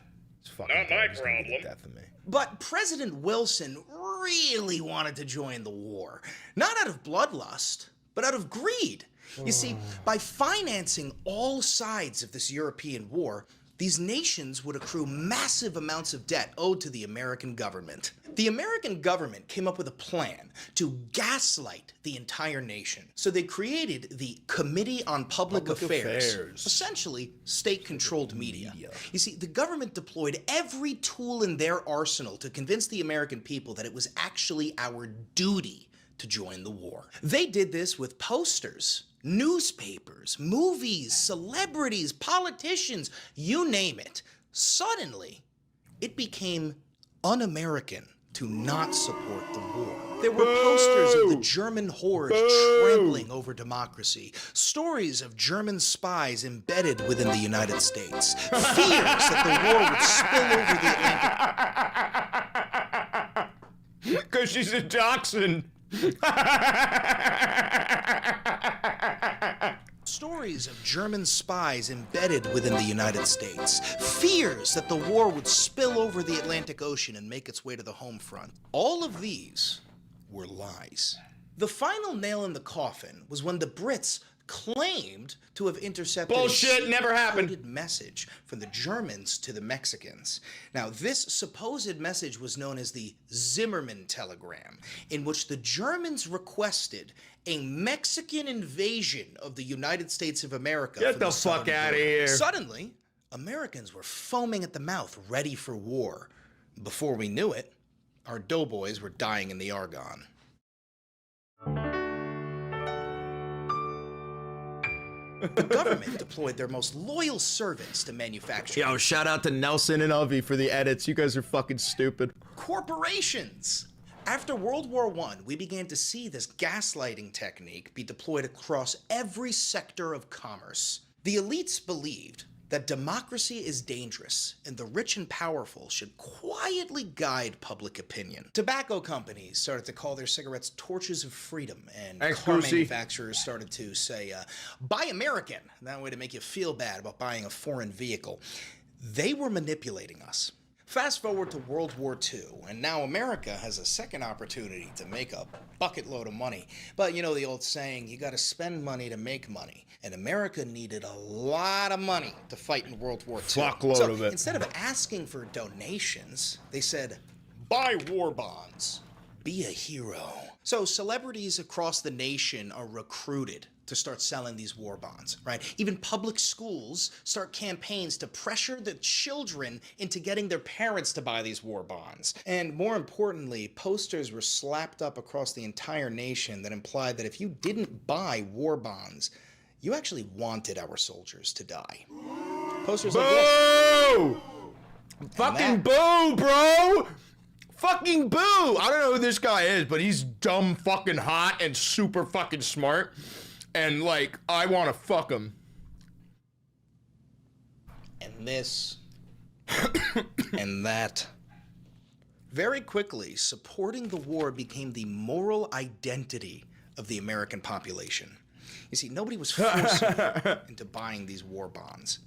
not my problem. But President Wilson really wanted to join the war. Not out of bloodlust, but out of greed. You see, by financing all sides of this European war, these nations would accrue massive amounts of debt owed to the American government. The American government came up with a plan to gaslight the entire nation. So they created the Committee on Public Affairs, essentially state-controlled media. You see, the government deployed every tool in their arsenal to convince the American people that it was actually our duty to join the war. They did this with posters, newspapers, movies, celebrities, politicians, you name it. Suddenly, it became un-American to not support the war. There were posters of the German horde trampling over democracy, stories of German spies embedded within the United States, fears that the war would spill over the Atlantic. Because she's a dachshund. Stories of German spies embedded within the United States. Fears that the war would spill over the Atlantic Ocean and make its way to the home front. All of these were lies. The final nail in the coffin was when the Brits claimed to have intercepted Bullshit, a never happened. secret message from the Germans to the Mexicans. Now, this supposed message was known as the Zimmerman telegram, in which the Germans requested a Mexican invasion of the United States of America. Get from the southern fuck outta border. here. Suddenly, Americans were foaming at the mouth, ready for war. Before we knew it, our doughboys were dying in the Argonne. The government deployed their most loyal servants to manufacture. Yo, shout out to Nelson and Avi for the edits. You guys are fucking stupid. Corporations. After World War I, we began to see this gaslighting technique be deployed across every sector of commerce. The elites believed that democracy is dangerous and the rich and powerful should quietly guide public opinion. Tobacco companies started to call their cigarettes torches of freedom, and car manufacturers started to say, buy American, that way to make you feel bad about buying a foreign vehicle. They were manipulating us. Fast forward to World War II, and now America has a second opportunity to make a bucket load of money. But you know the old saying, you gotta spend money to make money. And America needed a lot of money to fight in World War II. Fuckload of it. Instead of asking for donations, they said, buy war bonds, be a hero. So celebrities across the nation are recruited to start selling these war bonds, right? Even public schools start campaigns to pressure the children into getting their parents to buy these war bonds. And more importantly, posters were slapped up across the entire nation that implied that if you didn't buy war bonds, you actually wanted our soldiers to die. Posters like this. Boo! Fucking boo, bro! Fucking boo! I don't know who this guy is, but he's dumb fucking hot and super fucking smart. And like, I want to fuck him. And this. And that. Very quickly, supporting the war became the moral identity of the American population. You see, nobody was forcing you into buying these war bonds,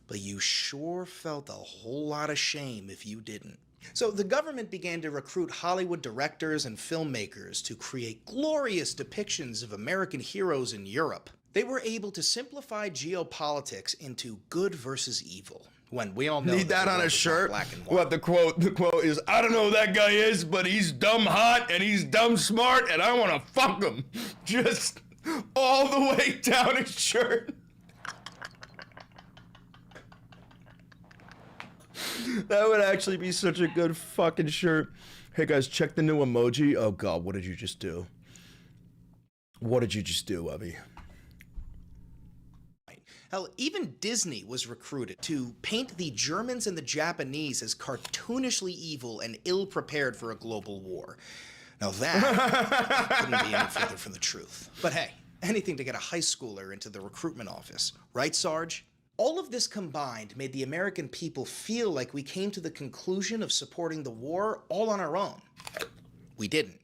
but you sure felt a whole lot of shame if you didn't. So the government began to recruit Hollywood directors and filmmakers to create glorious depictions of American heroes in Europe. They were able to simplify geopolitics into good versus evil, when we all know Need that on a shirt? Black and white. What the quote is, I don't know who that guy is, but he's dumb hot and he's dumb smart and I want to fuck him. Just all the way down his shirt. That would actually be such a good fucking shirt. Hey guys, check the new emoji. Oh god, what did you just do? What did you just do, Avi? Hell, even Disney was recruited to paint the Germans and the Japanese as cartoonishly evil and ill-prepared for a global war. Now that couldn't be any further from the truth. But hey, anything to get a high schooler into the recruitment office, right, Sarge? All of this combined made the American people feel like we came to the conclusion of supporting the war all on our own. We didn't.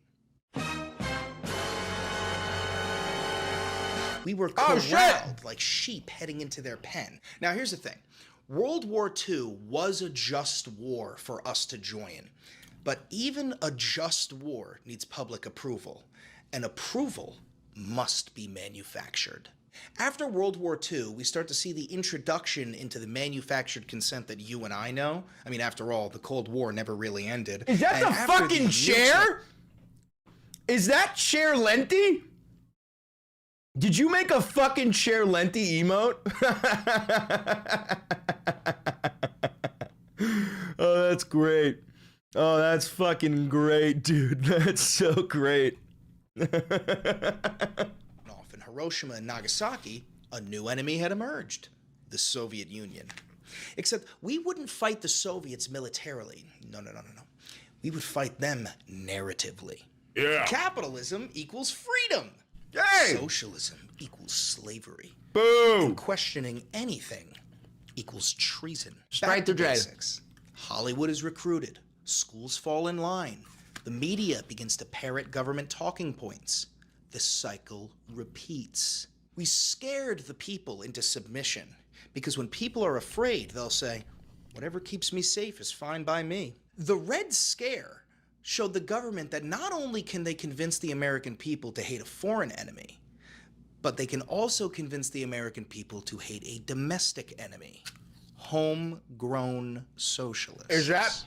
We were corralled like sheep heading into their pen. Now here's the thing. World War II was a just war for us to join. But even a just war needs public approval. And approval must be manufactured. After World War II, we start to see the introduction into the manufactured consent that you and I know. I mean, after all, the Cold War never really ended. Is that the fucking chair? Is that chair lengthy? Did you make a fucking chair lengthy emote? Oh, that's great. Oh, that's fucking great, dude. That's so great. In Hiroshima and Nagasaki, a new enemy had emerged, the Soviet Union. Except we wouldn't fight the Soviets militarily. No. We would fight them narratively. Yeah. Capitalism equals freedom. Hey! Socialism equals slavery. Boom! And questioning anything equals treason. Straight to jail. Basics. Hollywood is recruited. Schools fall in line. The media begins to parrot government talking points. The cycle repeats. We scared the people into submission because when people are afraid, they'll say, whatever keeps me safe is fine by me. The Red Scare showed the government that not only can they convince the American people to hate a foreign enemy, but they can also convince the American people to hate a domestic enemy. Homegrown socialists. Is that...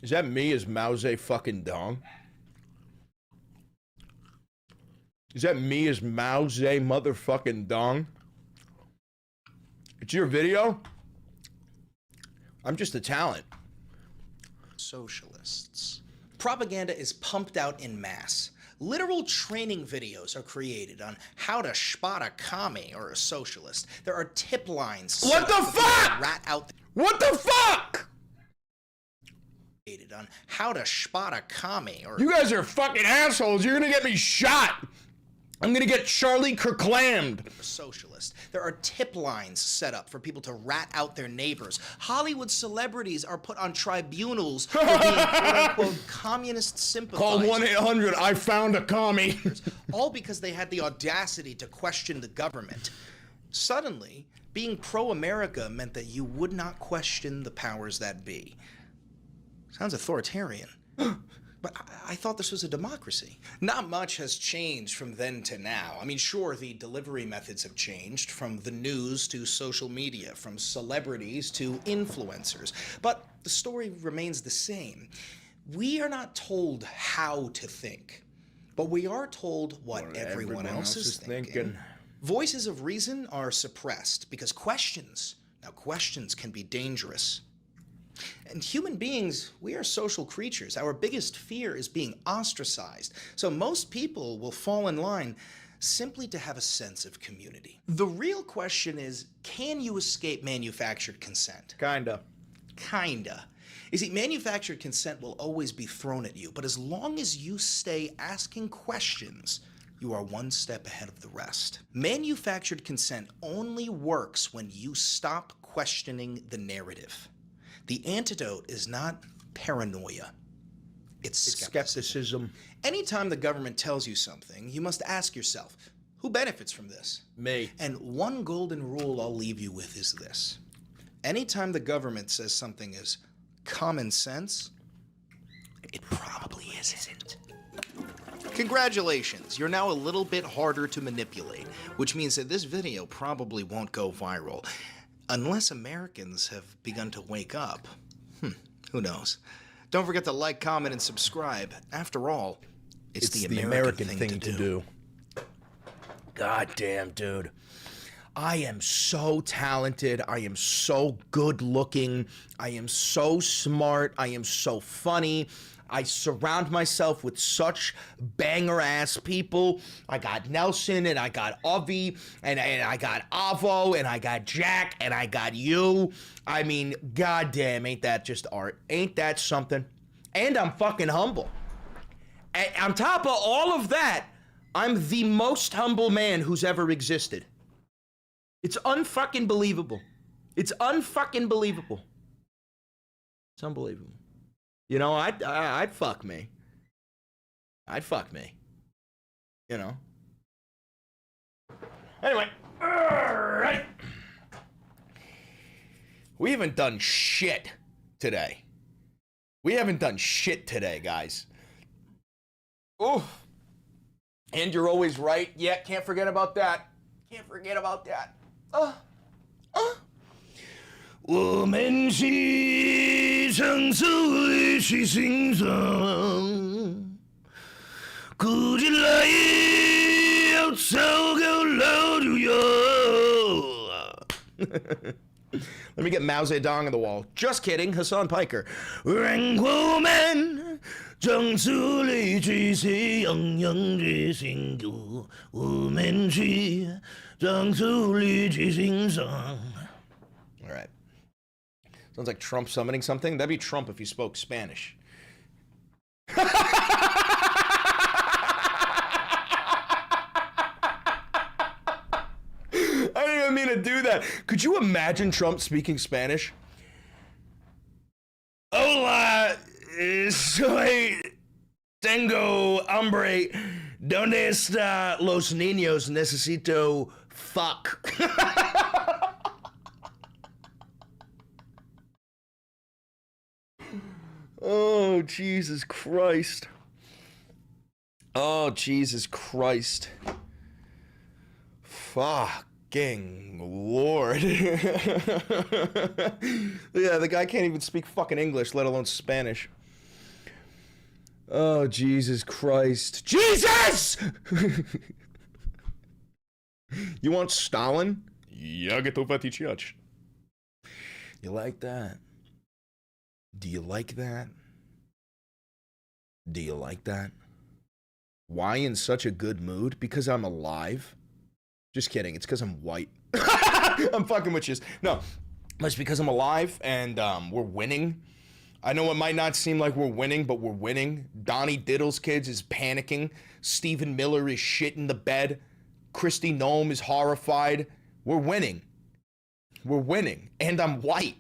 Is that me as Mao Zedong fucking Dong? Is that me as Mao Zedong motherfucking Dong? It's your video? I'm just a talent. Socialists. Propaganda is pumped out in mass. Literal training videos are created on how to spot a commie or a socialist. There are tip lines. What the fuck? Rat out. What the fuck? On how to spot a commie or. You guys are fucking assholes. You're gonna get me shot. I'm gonna get Charlie Kirkland. Socialist. There are tip lines set up for people to rat out their neighbors. Hollywood celebrities are put on tribunals for being quote-unquote communist sympathizers. Call 1-800, I found a commie. All because they had the audacity to question the government. Suddenly, being pro-America meant that you would not question the powers that be. Sounds authoritarian. But I thought this was a democracy. Not much has changed from then to now. I mean, sure, the delivery methods have changed, from the news to social media, from celebrities to influencers. But the story remains the same. We are not told how to think, but we are told what everyone else is thinking. Voices of reason are suppressed because questions can be dangerous. And human beings, we are social creatures. Our biggest fear is being ostracized. So most people will fall in line simply to have a sense of community. The real question is, can you escape manufactured consent? Kinda. You see, manufactured consent will always be thrown at you, but as long as you stay asking questions, you are one step ahead of the rest. Manufactured consent only works when you stop questioning the narrative. The antidote is not paranoia. It's skepticism. Anytime the government tells you something, you must ask yourself, who benefits from this? Me. And one golden rule I'll leave you with is this. Anytime the government says something is common sense, it probably isn't. Congratulations, you're now a little bit harder to manipulate, which means that this video probably won't go viral. Unless Americans have begun to wake up. Who knows? Don't forget to like, comment, and subscribe. After all, it's the American thing to do. God damn, dude. I am so talented. I am so good looking. I am so smart. I am so funny. I surround myself with such banger-ass people. I got Nelson, and I got Avi, and I got Avo, and I got Jack, and I got you. I mean, goddamn, ain't that just art? Ain't that something? And I'm fucking humble. And on top of all of that, I'm the most humble man who's ever existed. It's unfucking believable. It's unfucking believable. It's unbelievable. You know, I'd fuck me. I'd fuck me. You know. Anyway, all right. We haven't done shit today. We haven't done shit today, guys. Oh. And you're always right. Yeah, can't forget about that. Can't forget about that. 我们是城市里是欣赏，哭起来要超过老就有。Let me get Mao Zedong on the wall. Just kidding, Hassan Piker. 让我们城市里去是洋洋的辛苦，我们是城市里去欣赏。All right. Sounds like Trump summoning something. That'd be Trump if he spoke Spanish. I didn't even mean to do that. Could you imagine Trump speaking Spanish? Hola, soy tengo hambre. ¿Dónde está los niños? Necesito fuck. Oh, Jesus Christ. Oh, Jesus Christ. Fucking Lord. Yeah, the guy can't even speak fucking English, let alone Spanish. Oh, Jesus Christ. Jesus! You want Stalin? Я готов отвечать. You like that? Do you like that? Do you like that? Why in such a good mood? Because I'm alive? Just kidding. It's because I'm white. I'm fucking with you. No, it's because I'm alive and we're winning. I know it might not seem like we're winning, but we're winning. Donnie Diddle's kids is panicking. Stephen Miller is shit in the bed. Christy Nome is horrified. We're winning. We're winning. And I'm white.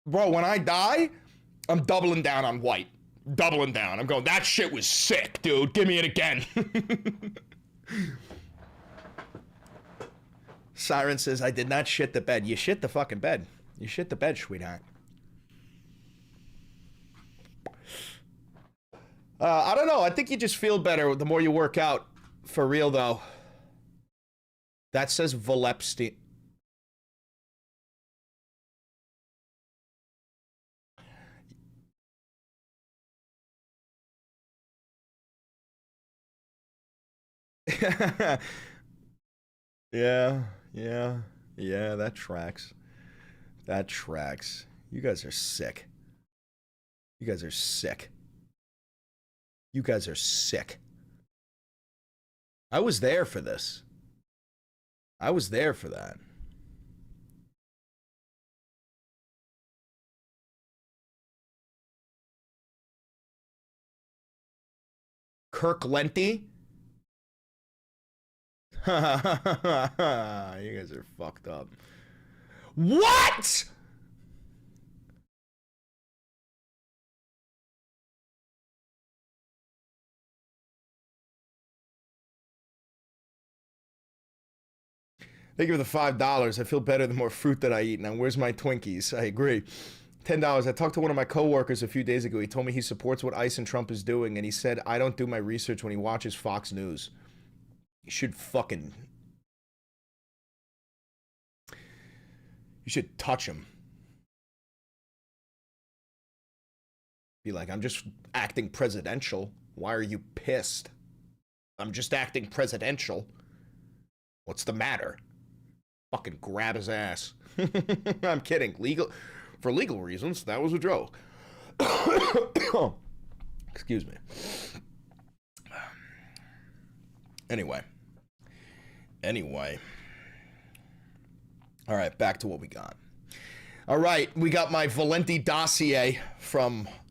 Bro, when I die, I'm doubling down on white. Doubling down. I'm going, that shit was sick, dude. Give me it again. Siren says, I did not shit the bed. You shit the fucking bed. You shit the bed, sweetheart. I don't know. I think you just feel better the more you work out. For real, though. That says Volepstein. Yeah, that tracks. That tracks. You guys are sick. You guys are sick. You guys are sick. I was there for this. I was there for that. Kirk Lenty? You guys are fucked up. What? Thank you for the $5. I feel better the more fruit that I eat. Now, where's my Twinkies? I agree. $10. I talked to one of my coworkers a few days ago. He told me he supports what ICE and Trump is doing, and he said, I don't do my research when he watches Fox News. You should fucking... You should touch him. Be like, I'm just acting presidential. Why are you pissed? I'm just acting presidential. What's the matter? Fucking grab his ass. I'm kidding. For legal reasons, that was a joke. Excuse me. Anyway. All right, back to what we got. All right, we got my Valenti dossier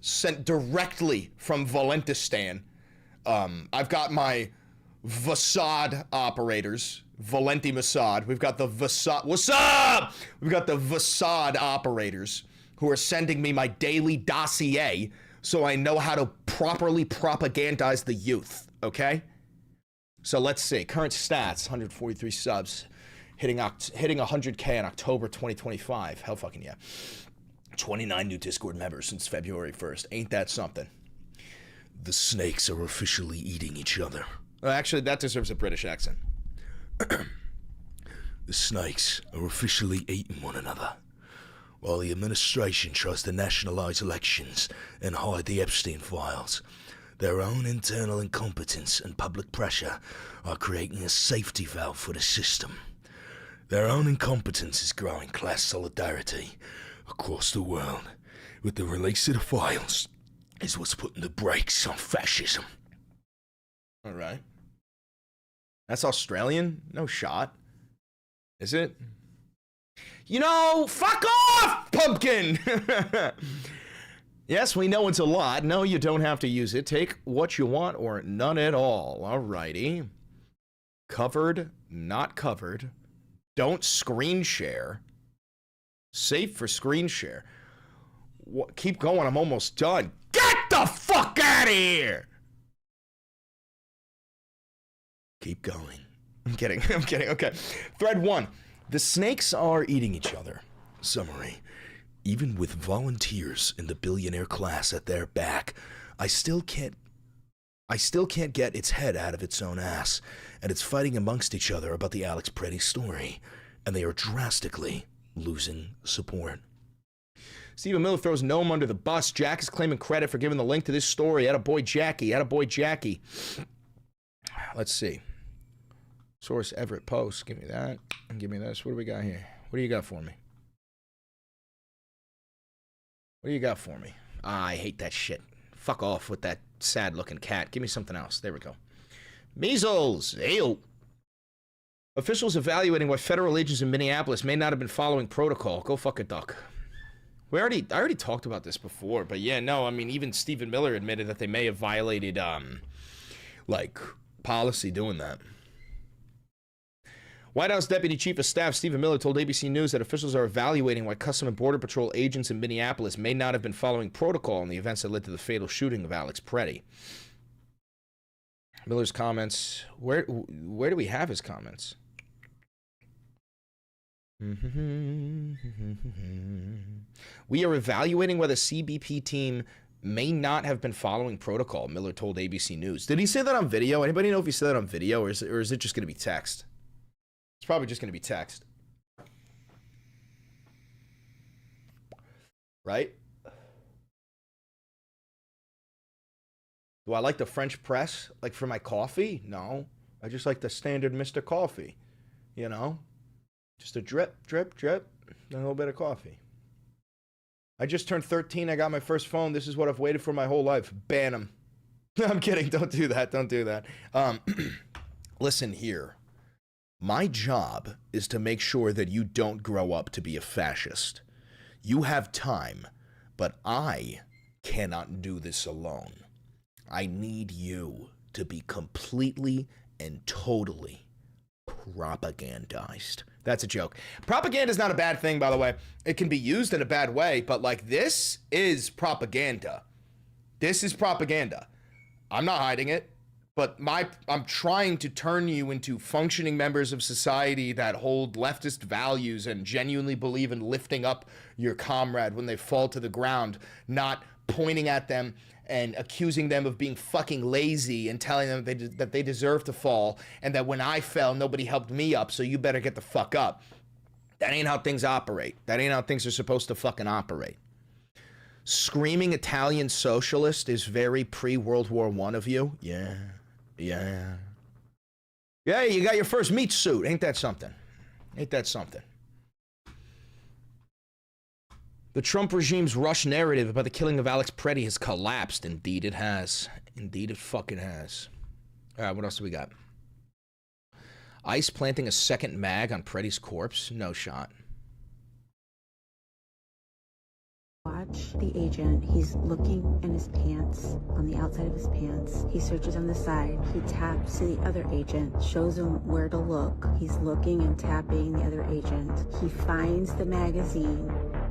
sent directly from Valentistan. I've got my Vassad operators, Valenti Mossad. We've got the Vassad. What's up? We've got the Vassad operators who are sending me my daily dossier so I know how to properly propagandize the youth. Okay. So let's see. Current stats: 143 subs, hitting 100K in October 2025. Hell fucking yeah. 29 new Discord members since February 1st. Ain't that something? The snakes are officially eating each other. Actually, that deserves a British accent. The snakes are officially eating one another, while the administration tries to nationalize elections and hide the Epstein files. Their own internal incompetence and public pressure are creating a safety valve for the system. Their own incompetence is growing class solidarity across the world, with the release of the files is what's putting the brakes on fascism. All right. That's Australian? No shot. Is it? You know, fuck off, pumpkin! Yes, we know it's a lot. No, you don't have to use it. Take what you want or none at all. Alrighty. Covered, not covered. Don't screen share. Safe for screen share. Keep going. I'm almost done. Get the fuck out of here. Keep going. I'm kidding. I'm kidding. Okay. Thread 1. The snakes are eating each other. Summary. Even with volunteers in the billionaire class at their back, I still can't get its head out of its own ass, and it's fighting amongst each other about the Alex Preddy story, and they are drastically losing support. Stephen Miller throws Gnome under the bus. Jack is claiming credit for giving the link to this story. Attaboy Jackie. Attaboy Jackie. Let's see. Source Everett Post. Give me that. And give me this. What do we got here? What do you got for me? What do you got for me? Ah, I hate that shit. Fuck off with that sad-looking cat. Give me something else. There we go. Measles. Ew. Officials evaluating why federal agents in Minneapolis may not have been following protocol. Go fuck a duck. I already talked about this before, but yeah, no, I mean, even Stephen Miller admitted that they may have violated, like, policy doing that. White House Deputy Chief of Staff Stephen Miller told ABC News that officials are evaluating why Custom and Border Patrol agents in Minneapolis may not have been following protocol in the events that led to the fatal shooting of Alex Preddy. Miller's comments, where do we have his comments? We are evaluating whether CBP team may not have been following protocol, Miller told ABC News. Did he say that on video? Anybody know if he said that on video, or is it just going to be text? It's probably just going to be text. Right? Do I like the French press, like for my coffee? No. I just like the standard Mr. Coffee, you know? Just a drip, drip, drip, and a little bit of coffee. I just turned 13. I got my first phone. This is what I've waited for my whole life. Ban them. I'm kidding. Don't do that. Don't do that. Listen here. My job is to make sure that you don't grow up to be a fascist. You have time, but I cannot do this alone. I need you to be completely and totally propagandized. That's a joke. Propaganda is not a bad thing, by the way. It can be used in a bad way, but like this is propaganda. This is propaganda. I'm not hiding it, but I'm trying to turn you into functioning members of society that hold leftist values and genuinely believe in lifting up your comrade when they fall to the ground, not pointing at them and accusing them of being fucking lazy and telling them that they deserve to fall, and that when I fell, nobody helped me up, so you better get the fuck up. That ain't how things operate. That ain't how things are supposed to fucking operate. Screaming Italian Socialist is very pre-World War I of you. Yeah. Yeah. Yeah, you got your first meat suit. Ain't that something? Ain't that something? The Trump regime's rush narrative about the killing of Alex Preddy has collapsed. Indeed it has. Indeed it fucking has. All right, what else do we got? ICE planting a second mag on Preddy's corpse? No shot. Watch the agent. He's looking in his pants, on the outside of his pants. He searches on the side. He taps to the other agent, shows him where to look. He's looking and tapping the other agent. He finds the magazine.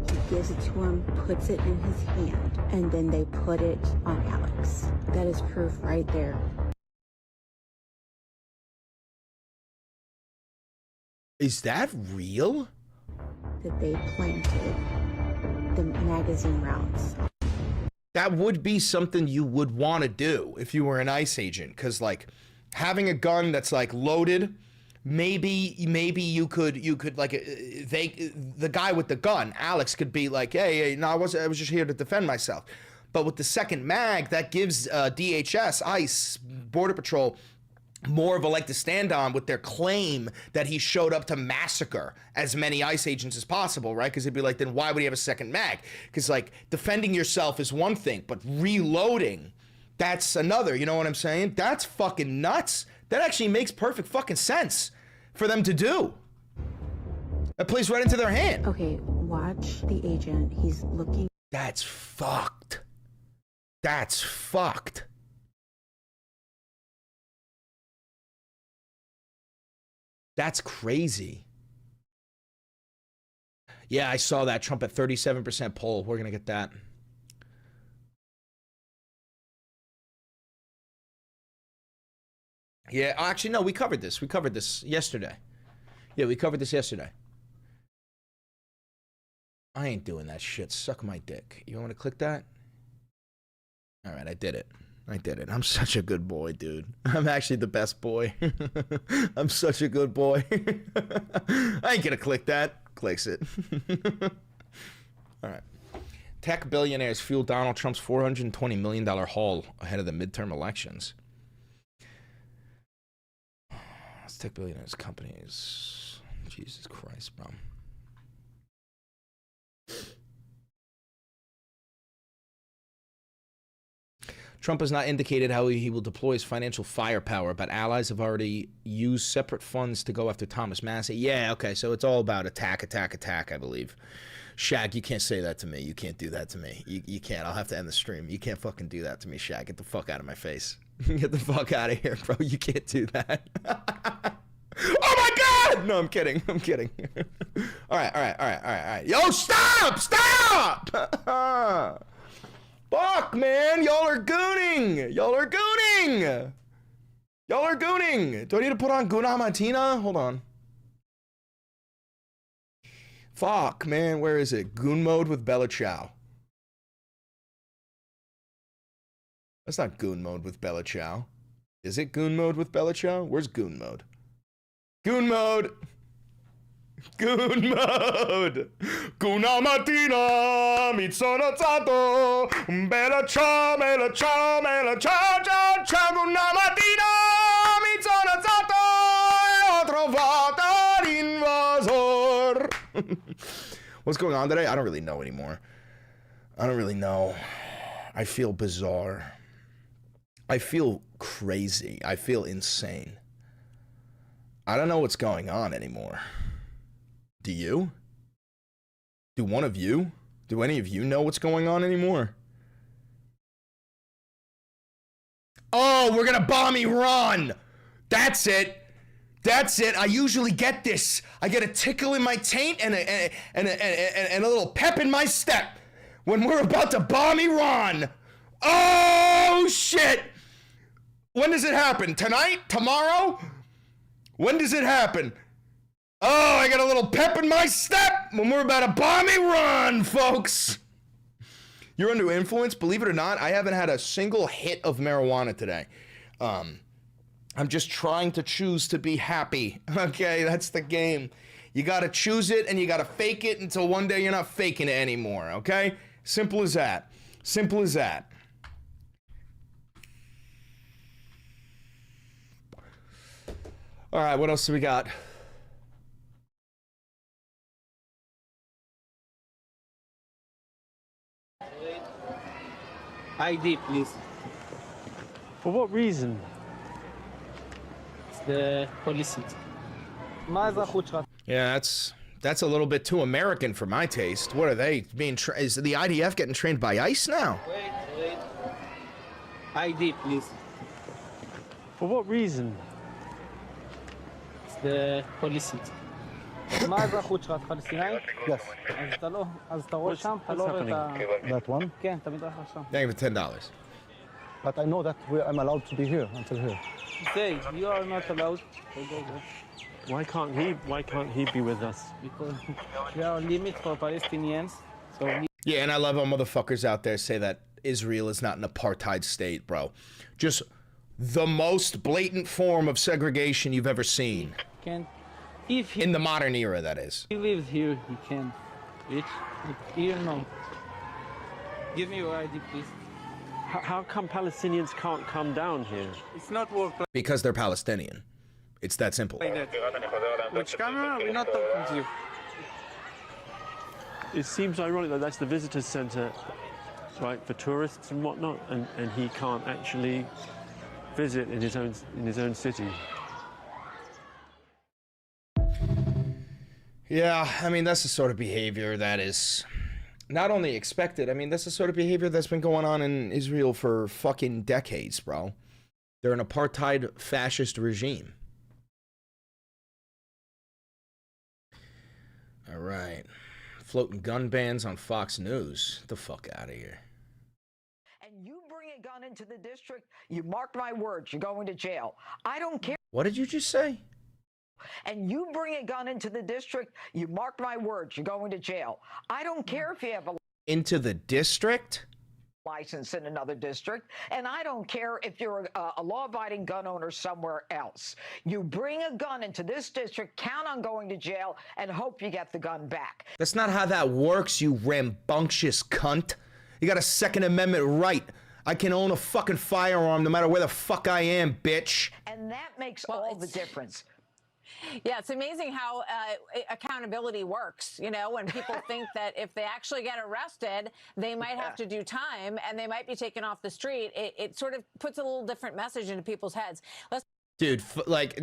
He gives it to him, puts it in his hand, and then they put it on Alex. That is proof right there. Is that real? That they planted the magazine rounds. That would be something you would want to do if you were an ICE agent, because like having a gun that's like loaded, maybe you could like the guy with the gun, Alex, could be like, hey, no, I was just here to defend myself. But with the second mag, that gives DHS, ICE, Border Patrol more of a leg to stand on with their claim that he showed up to massacre as many ICE agents as possible, right? Because it'd be like, then why would he have a second mag? Because like defending yourself is one thing, but reloading, that's another. You know what I'm saying? That's fucking nuts. That actually makes perfect fucking sense for them to do. That plays right into their hand. Okay, watch the agent. He's looking. That's fucked. That's fucked. That's crazy. Yeah, I saw that. Trump at 37% poll. We're going to get that. Yeah, actually, no, we covered this. We covered this yesterday. Yeah, we covered this yesterday. I ain't doing that shit. Suck my dick. You want me to click that? All right, I did it. I did it. I'm such a good boy, dude. I'm actually the best boy. I'm such a good boy. I ain't gonna click that. Clicks it. All right. Tech billionaires fuel Donald Trump's $420 million haul ahead of the midterm elections. Tech billionaires companies. Jesus Christ, bro. Trump has not indicated how he will deploy his financial firepower, but allies have already used separate funds to go after Thomas Massie. Yeah, okay, so it's all about attack, I believe. Shaq, you can't say that to me. You can't do that to me. You can't. I'll have to end the stream. You can't fucking do that to me, Shaq. Get the fuck out of my face. Get the fuck out of here, bro. You can't do that. Oh my God! No, I'm kidding. I'm kidding. All right. Yo, stop! Fuck, man. Y'all are gooning. Do I need to put on Guna Matina? Hold on. Fuck, man. Where is it? Goon mode with Bella Ciao. That's not goon mode with Bella Ciao. Is it goon mode with Bella Ciao? Where's goon mode? Goon mode! Guna mattina, mi sono alzato, bella ciao, guna mattina, mi sono alzato, e ho trovato l'invasor. What's going on today? I don't really know anymore. I don't really know. I feel bizarre. I feel crazy. I feel insane. I don't know what's going on anymore. Do you? Do one of you? Do any of you know what's going on anymore? Oh, we're gonna bomb Iran! That's it! That's it. I usually get this. I get a tickle in my taint and a little pep in my step when we're about to bomb Iran. Oh, shit! When does it happen? Tonight? Tomorrow? When does it happen? Oh, I got a little pep in my step when we're about to bomb Iran, folks. You're under influence? Believe it or not, I haven't had a single hit of marijuana today. I'm just trying to choose to be happy. Okay, that's the game. You gotta choose it and you gotta fake it until one day you're not faking it anymore, okay? Simple as that. Simple as that. All right, what else do we got? ID, please. For what reason? It's the policy. Yeah, that's a little bit too American for my taste. What are they being? Is the IDF getting trained by ICE now? Wait. ID, please. For what reason? It's the policy. Yes. What's happening? That one? Thank you for $10. But I know that I'm allowed to be here until here. Say, you are not allowed to go there. Why can't he be with us? Because there are limits for Palestinians. So Yeah, and I love how motherfuckers out there say that Israel is not an apartheid state, bro. Just the most blatant form of segregation you've ever seen. In the modern era, that is. He lives here, he can. Which? Here, no. Give me your ID, please. How come Palestinians can't come down here? It's not work like Because they're Palestinian. It's that simple. that. Which camera? We're not talking to you. It seems ironic that that's the visitor center, right, for tourists and whatnot, and he can't actually visit in his own city. Yeah, I mean, that's the sort of behavior that is not only expected, I mean, that's the sort of behavior that's been going on in Israel for fucking decades, bro. They're an apartheid fascist regime. All right. Floating gun bans on Fox News. Get the fuck out of here. And you bring a gun into the district, you mark my words, you're going to jail. I don't care. What did you just say? And you bring a gun into the district, you mark my words, you're going to jail. I don't care if you have a Into the district? license in another district, and I don't care if you're a law-abiding gun owner somewhere else. You bring a gun into this district, count on going to jail, and hope you get the gun back. That's not how that works, you rambunctious cunt. You got a Second Amendment right. I can own a fucking firearm no matter where the fuck I am, bitch. And that makes all the difference. Yeah, it's amazing how accountability works, you know, when people think that if they actually get arrested, they might have to do time and they might be taken off the street. It sort of puts a little different message into people's heads. Dude,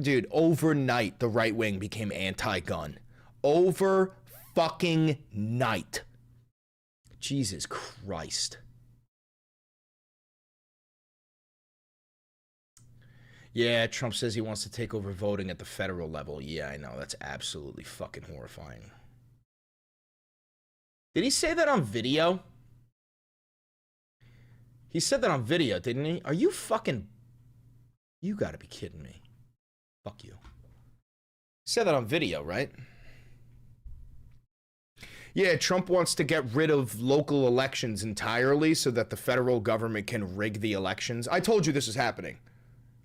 dude, overnight, the right wing became anti-gun. Over fucking night. Jesus Christ. Yeah, Trump says he wants to take over voting at the federal level. Yeah, I know. That's absolutely fucking horrifying. Did he say that on video? He said that on video, didn't he? Are you fucking... You gotta be kidding me. Fuck you. He said that on video, right? Yeah, Trump wants to get rid of local elections entirely so that the federal government can rig the elections. I told you this is happening.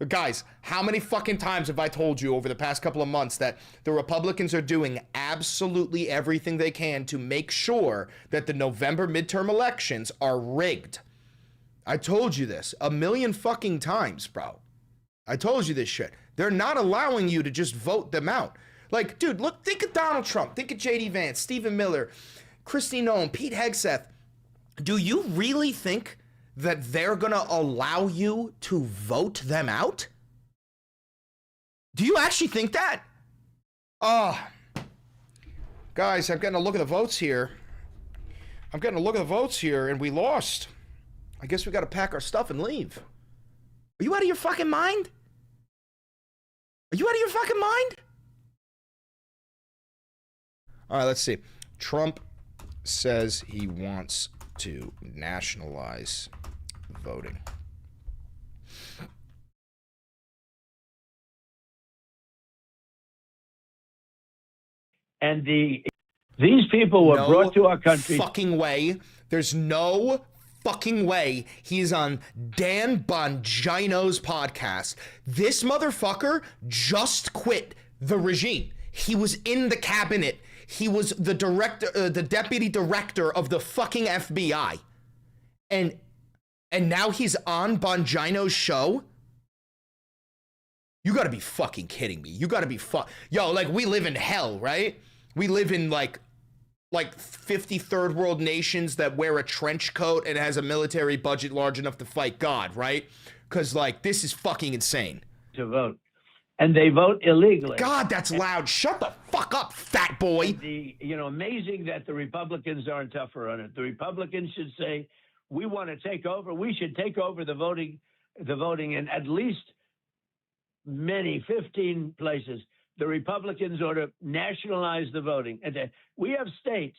Guys, how many fucking times have I told you over the past couple of months that the Republicans are doing absolutely everything they can to make sure that the November midterm elections are rigged? I told you this a million fucking times, bro. I told you this shit. They're not allowing you to just vote them out. Like, dude, look, think of Donald Trump. Think of J.D. Vance, Stephen Miller, Kristi Noem, Pete Hegseth. Do you really think that they're gonna allow you to vote them out? Do you actually think that? Guys, I'm getting a look at the votes here. And we lost. I guess we gotta pack our stuff and leave. Are you out of your fucking mind? All right, let's see. Trump says he wants to nationalize voting. And these people were brought to our country. Fucking way. There's no fucking way he's on Dan Bongino's podcast. This motherfucker just quit the regime. He was in the cabinet. He was the director, the deputy director of the fucking FBI. And now he's on Bongino's show? You gotta be fucking kidding me. You gotta be Yo, like, we live in hell, right? We live in like 50 third world nations that wear a trench coat and has a military budget large enough to fight God, right? Because, like, this is fucking insane. To vote. And they vote illegally. God, that's loud. Shut the fuck up, fat boy. Amazing that the Republicans aren't tougher on it. The Republicans should say, we want to take over. We should take over the voting in at least 15 places. The Republicans ought to nationalize the voting. And we have states.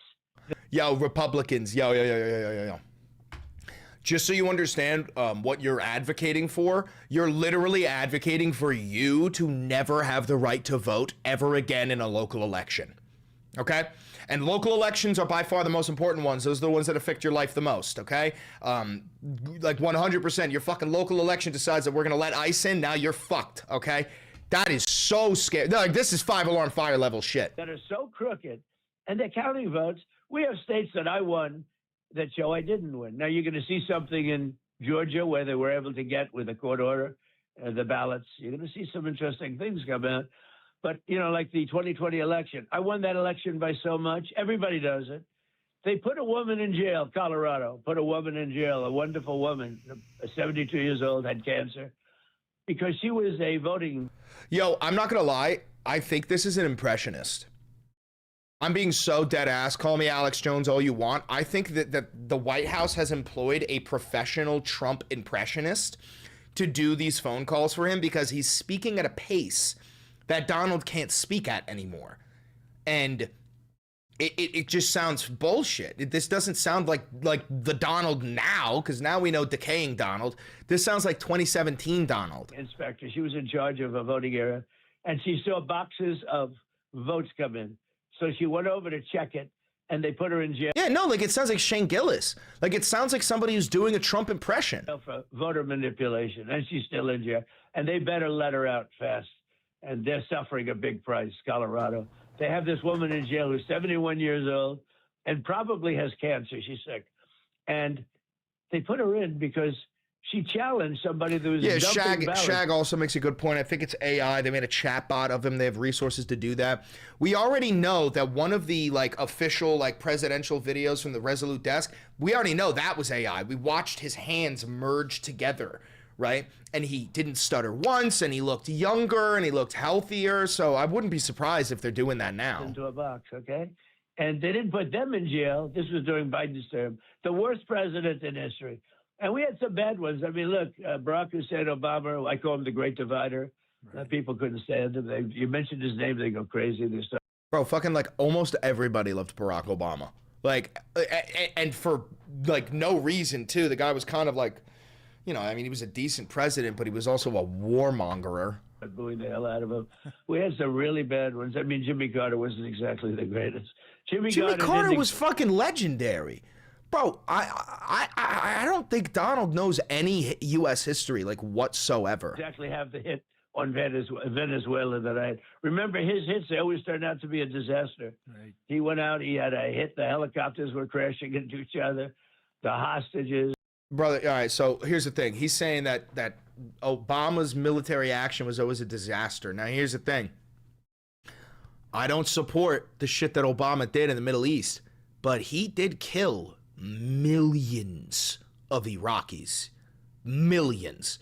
Yo, Republicans. Yo. Just so you understand what you're advocating for, you're literally advocating for you to never have the right to vote ever again in a local election. Okay? And local elections are by far the most important ones. Those are the ones that affect your life the most, okay? Like 100%, your fucking local election decides that we're gonna let ICE in, now you're fucked, okay? That is so scary. Like, this is 5-alarm fire level shit. That are so crooked, and they're counting votes. We have states that I won that show I didn't win. Now you're going to see something in Georgia where they were able to get, with a court order, the ballots. You're going to see some interesting things come out. But, like the 2020 election, I won that election by so much. Everybody does it. They put a woman in jail, Colorado, put a woman in jail, a wonderful woman, 72 years old, had cancer, because she was a voting. Yo, I'm not going to lie. I think this is an impressionist. I'm being so dead ass. Call me Alex Jones all you want. I think that the White House has employed a professional Trump impressionist to do these phone calls for him because he's speaking at a pace that Donald can't speak at anymore. And it just sounds bullshit. This doesn't sound like the Donald now, because now we know decaying Donald. This sounds like 2017 Donald. Inspector. She was in charge of a voting area, and she saw boxes of votes come in. So she went over to check it, and they put her in jail. Yeah, no, like it sounds like Shane Gillis. Like it sounds like somebody who's doing a Trump impression. For voter manipulation, and she's still in jail. And they better let her out fast. And they're suffering a big price, Colorado. They have this woman in jail who's 71 years old and probably has cancer. She's sick. And they put her in because she challenged somebody that was dumping ballots. Shag also makes a good point. I think it's AI. They made a chatbot of him. They have resources to do that. We already know that one of the official presidential videos from the Resolute desk, we already know that was AI. We watched his hands merge together, right? And he didn't stutter once, and he looked younger, and he looked healthier. So I wouldn't be surprised if they're doing that now. Into a box, okay? And they didn't put them in jail. This was during Biden's term. The worst president in history. And we had some bad ones. I mean, look, Barack Hussein Obama, I call him the Great Divider. Right. People couldn't stand him. You mentioned his name, they go crazy. They start. Bro, fucking almost everybody loved Barack Obama. And for no reason, too. The guy was kind of he was a decent president, but he was also a warmongerer. Booing the hell out of him. We had some really bad ones. I mean, Jimmy Carter wasn't exactly the greatest. Jimmy Carter was fucking legendary. Bro, I don't think Donald knows any U.S. history, whatsoever. Exactly have the hit on Venezuela that I had. Remember, his hits, they always turned out to be a disaster. Right. He went out, he had a hit, the helicopters were crashing into each other, the hostages. Brother, all right, so here's the thing. He's saying that Obama's military action was always a disaster. Now, here's the thing. I don't support the shit that Obama did in the Middle East, but he did kill millions of Iraqis. Millions.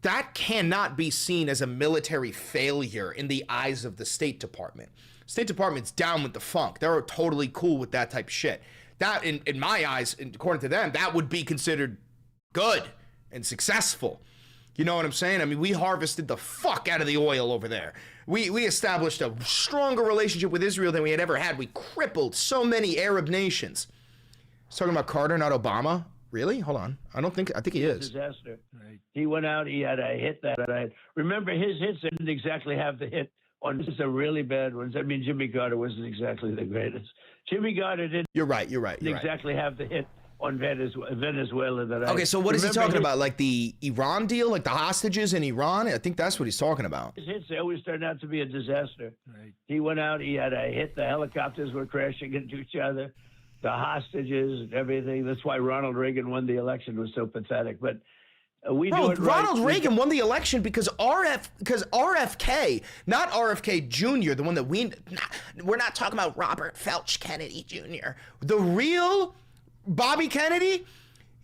That cannot be seen as a military failure in the eyes of the State Department. State Department's down with the funk. They're totally cool with that type of shit. That, in my eyes, according to them, that would be considered good and successful. You know what I'm saying? I mean, we harvested the fuck out of the oil over there. We established a stronger relationship with Israel than we had ever had. We crippled so many Arab nations. He's talking about Carter, not Obama? Really? Hold on. I think he is. Disaster. Right. He went out, he had a hit that I had. Remember, his hits didn't exactly have the hit on some really bad ones. I mean, Jimmy Carter wasn't exactly the greatest. Jimmy Carter didn't. You're right. Exactly have the hit on Venezuela that I. Okay, so what is he talking about? Like the Iran deal, like the hostages in Iran? I think that's what he's talking about. His hits, they always turned out to be a disaster. Right. He went out, he had a hit, the helicopters were crashing into each other, the hostages and everything. That's why Ronald Reagan won the election. It was so pathetic. But Ronald Reagan won the election because RFK, not RFK Jr., the one that we're not talking about Robert Felch Kennedy Jr. The real Bobby Kennedy,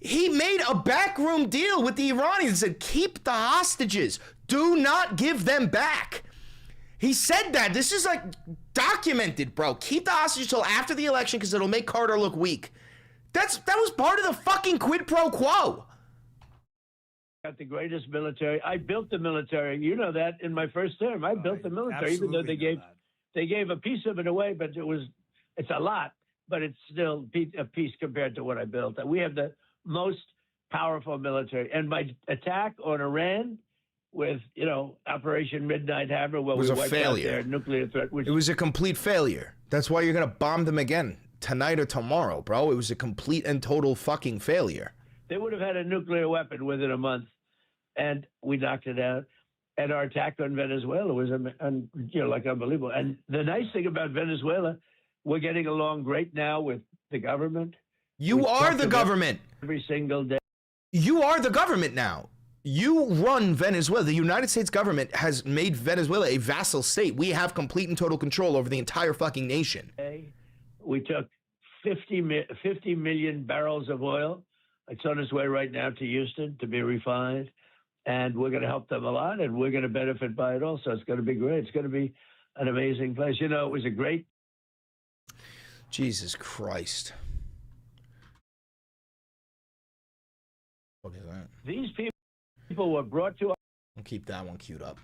he made a backroom deal with the Iranians and said, keep the hostages. Do not give them back. He said that. This is documented, bro. Keep the hostages till after the election because it'll make Carter look weak. That was part of the fucking quid pro quo. Got the greatest military. I built the military. You know that in my first term. I built the military, even though they gave a piece of it away, but it's a lot, but it's still a piece compared to what I built. We have the most powerful military. And my attack on Iran with, Operation Midnight Hammer, where we wiped out their nuclear threat. It was a complete failure. That's why you're going to bomb them again tonight or tomorrow, bro. It was a complete and total fucking failure. They would have had a nuclear weapon within a month, and we knocked it out. And our attack on Venezuela was, unbelievable. And the nice thing about Venezuela, we're getting along great now with the government. You are the government. Every single day. You are the government now. You run Venezuela. The United States government has made Venezuela a vassal state. We have complete and total control over the entire fucking nation. We took 50 million barrels of oil. It's on its way right now to Houston to be refined. And we're going to help them a lot, and we're going to benefit by it also. It's going to be great. It's going to be an amazing place. It was a great... Jesus Christ. What is that? These people were brought to... I'll keep that one queued up.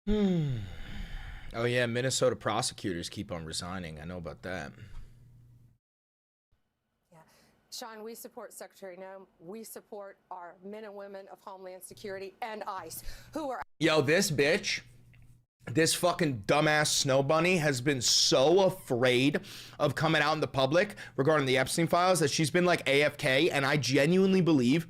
Oh yeah, Minnesota prosecutors keep on resigning. I know about that. Sean, we support Secretary Noem. We support our men and women of Homeland Security and ICE, who are... Yo, this bitch, this fucking dumbass snow bunny has been so afraid of coming out in the public regarding the Epstein files that she's been like AFK, and I genuinely believe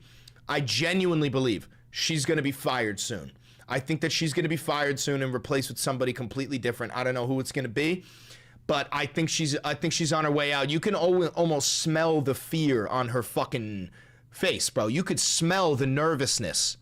she's gonna be fired soon. I think that she's gonna be fired soon and replaced with somebody completely different. I don't know who it's gonna be, but I think she's on her way out. You can almost smell the fear on her fucking face, bro. You could smell the nervousness.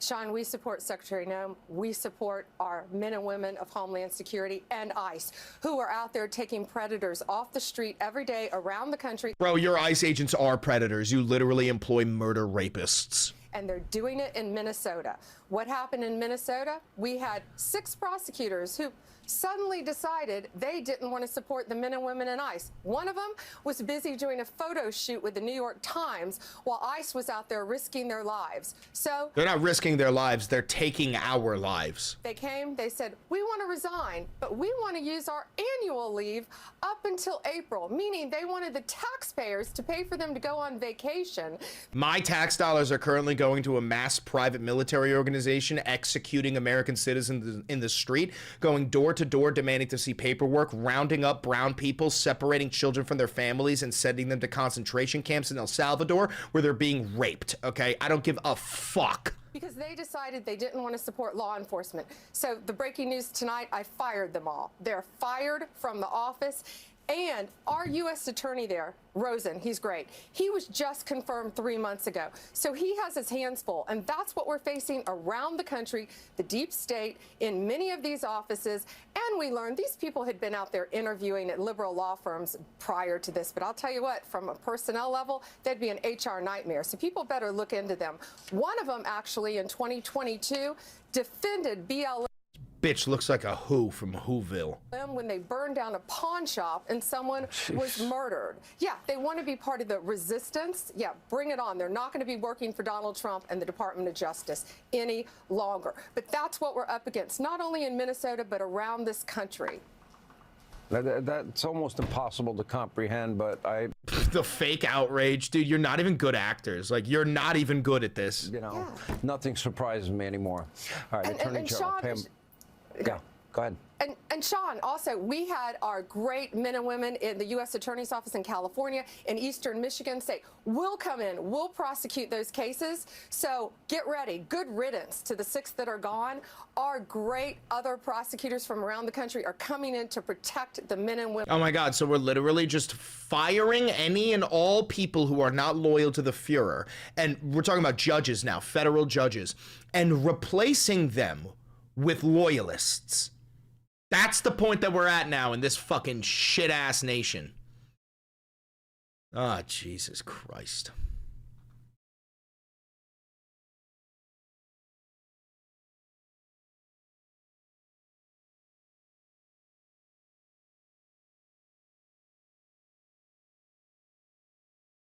Sean, we support Secretary Noem. We support our men and women of Homeland Security and ICE, who are out there taking predators off the street every day around the country. Bro, your ICE agents are predators. You literally employ murder rapists. And they're doing it in Minnesota. What happened in Minnesota? We had 6 prosecutors who suddenly decided they didn't want to support the men and women in ICE. One of them was busy doing a photo shoot with the New York Times while ICE was out there risking their lives. So they're not risking their lives, they're taking our lives. They came, they said, we want to resign, but we want to use our annual leave up until April, meaning they wanted the taxpayers to pay for them to go on vacation. My tax dollars are currently going to a mass private military organization executing American citizens in the street, going door to door demanding to see paperwork, rounding up brown people, separating children from their families, and sending them to concentration camps in El Salvador where they're being raped, okay? I don't give a fuck. Because they decided they didn't want to support law enforcement. So the breaking news tonight, I fired them all. They're fired from the office. And our U.S. attorney there, Rosen, he's great. He was just confirmed 3 months ago. So he has his hands full. And that's what we're facing around the country, the deep state, in many of these offices. And we learned these people had been out there interviewing at liberal law firms prior to this. But I'll tell you what, from a personnel level, they'd be an HR nightmare. So people better look into them. One of them, actually, in 2022, defended BLM. Bitch looks like a Who from Whoville. When they burned down a pawn shop and someone was murdered. Yeah, they want to be part of the resistance. Yeah, bring it on. They're not going to be working for Donald Trump and the Department of Justice any longer. But that's what we're up against, not only in Minnesota, but around this country. That's almost impossible to comprehend, but the fake outrage, dude, you're not even good actors. Like, you're not even good at this. You know, nothing surprises me anymore. All right, Attorney General Pam. Yeah, go ahead. And Sean, also, we had our great men and women in the U.S. Attorney's Office in California, in Eastern Michigan say, we'll come in, we'll prosecute those cases. So get ready. Good riddance to the 6 that are gone. Our great other prosecutors from around the country are coming in to protect the men and women. Oh my God, so we're literally just firing any and all people who are not loyal to the Fuhrer. And we're talking about judges now, federal judges, and replacing them with loyalists. That's the point that we're at now in this fucking shit-ass nation. Ah, Jesus Christ.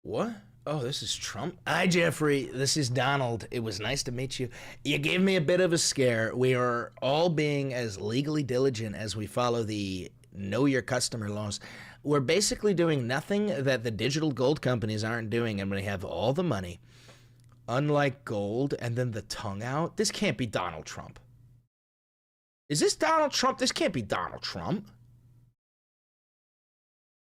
What? Oh, this is Trump? Hi, Jeffrey. This is Donald. It was nice to meet you. You gave me a bit of a scare. We are all being as legally diligent as we follow the know your customer laws. We're basically doing nothing that the digital gold companies aren't doing, and we have all the money. Unlike gold, and then the tongue out. This can't be Donald Trump. Is this Donald Trump? This can't be Donald Trump.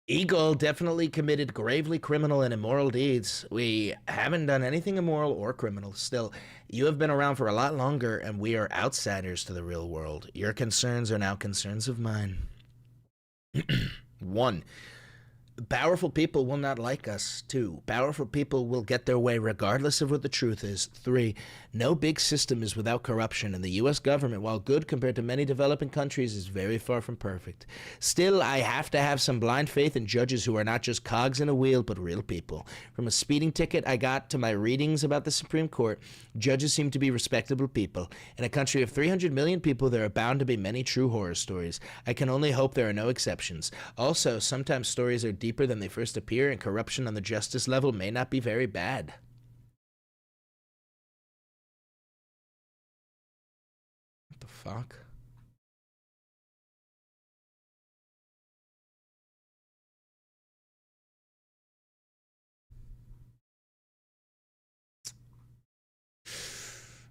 Eagle definitely committed gravely criminal and immoral deeds. We haven't done anything immoral or criminal. Still, you have been around for a lot longer, and we are outsiders to the real world. Your concerns are now concerns of mine. 1. Powerful people will not like us. 2. Powerful people will get their way regardless of what the truth is. 3. No big system is without corruption, and the U.S. government, while good compared to many developing countries, is very far from perfect. Still, I have to have some blind faith in judges who are not just cogs in a wheel, but real people. From a speeding ticket I got to my readings about the Supreme Court, judges seem to be respectable people. In a country of 300 million people, there are bound to be many true horror stories. I can only hope there are no exceptions. Also, sometimes stories are deeper than they first appear, and corruption on the justice level may not be very bad. What the fuck?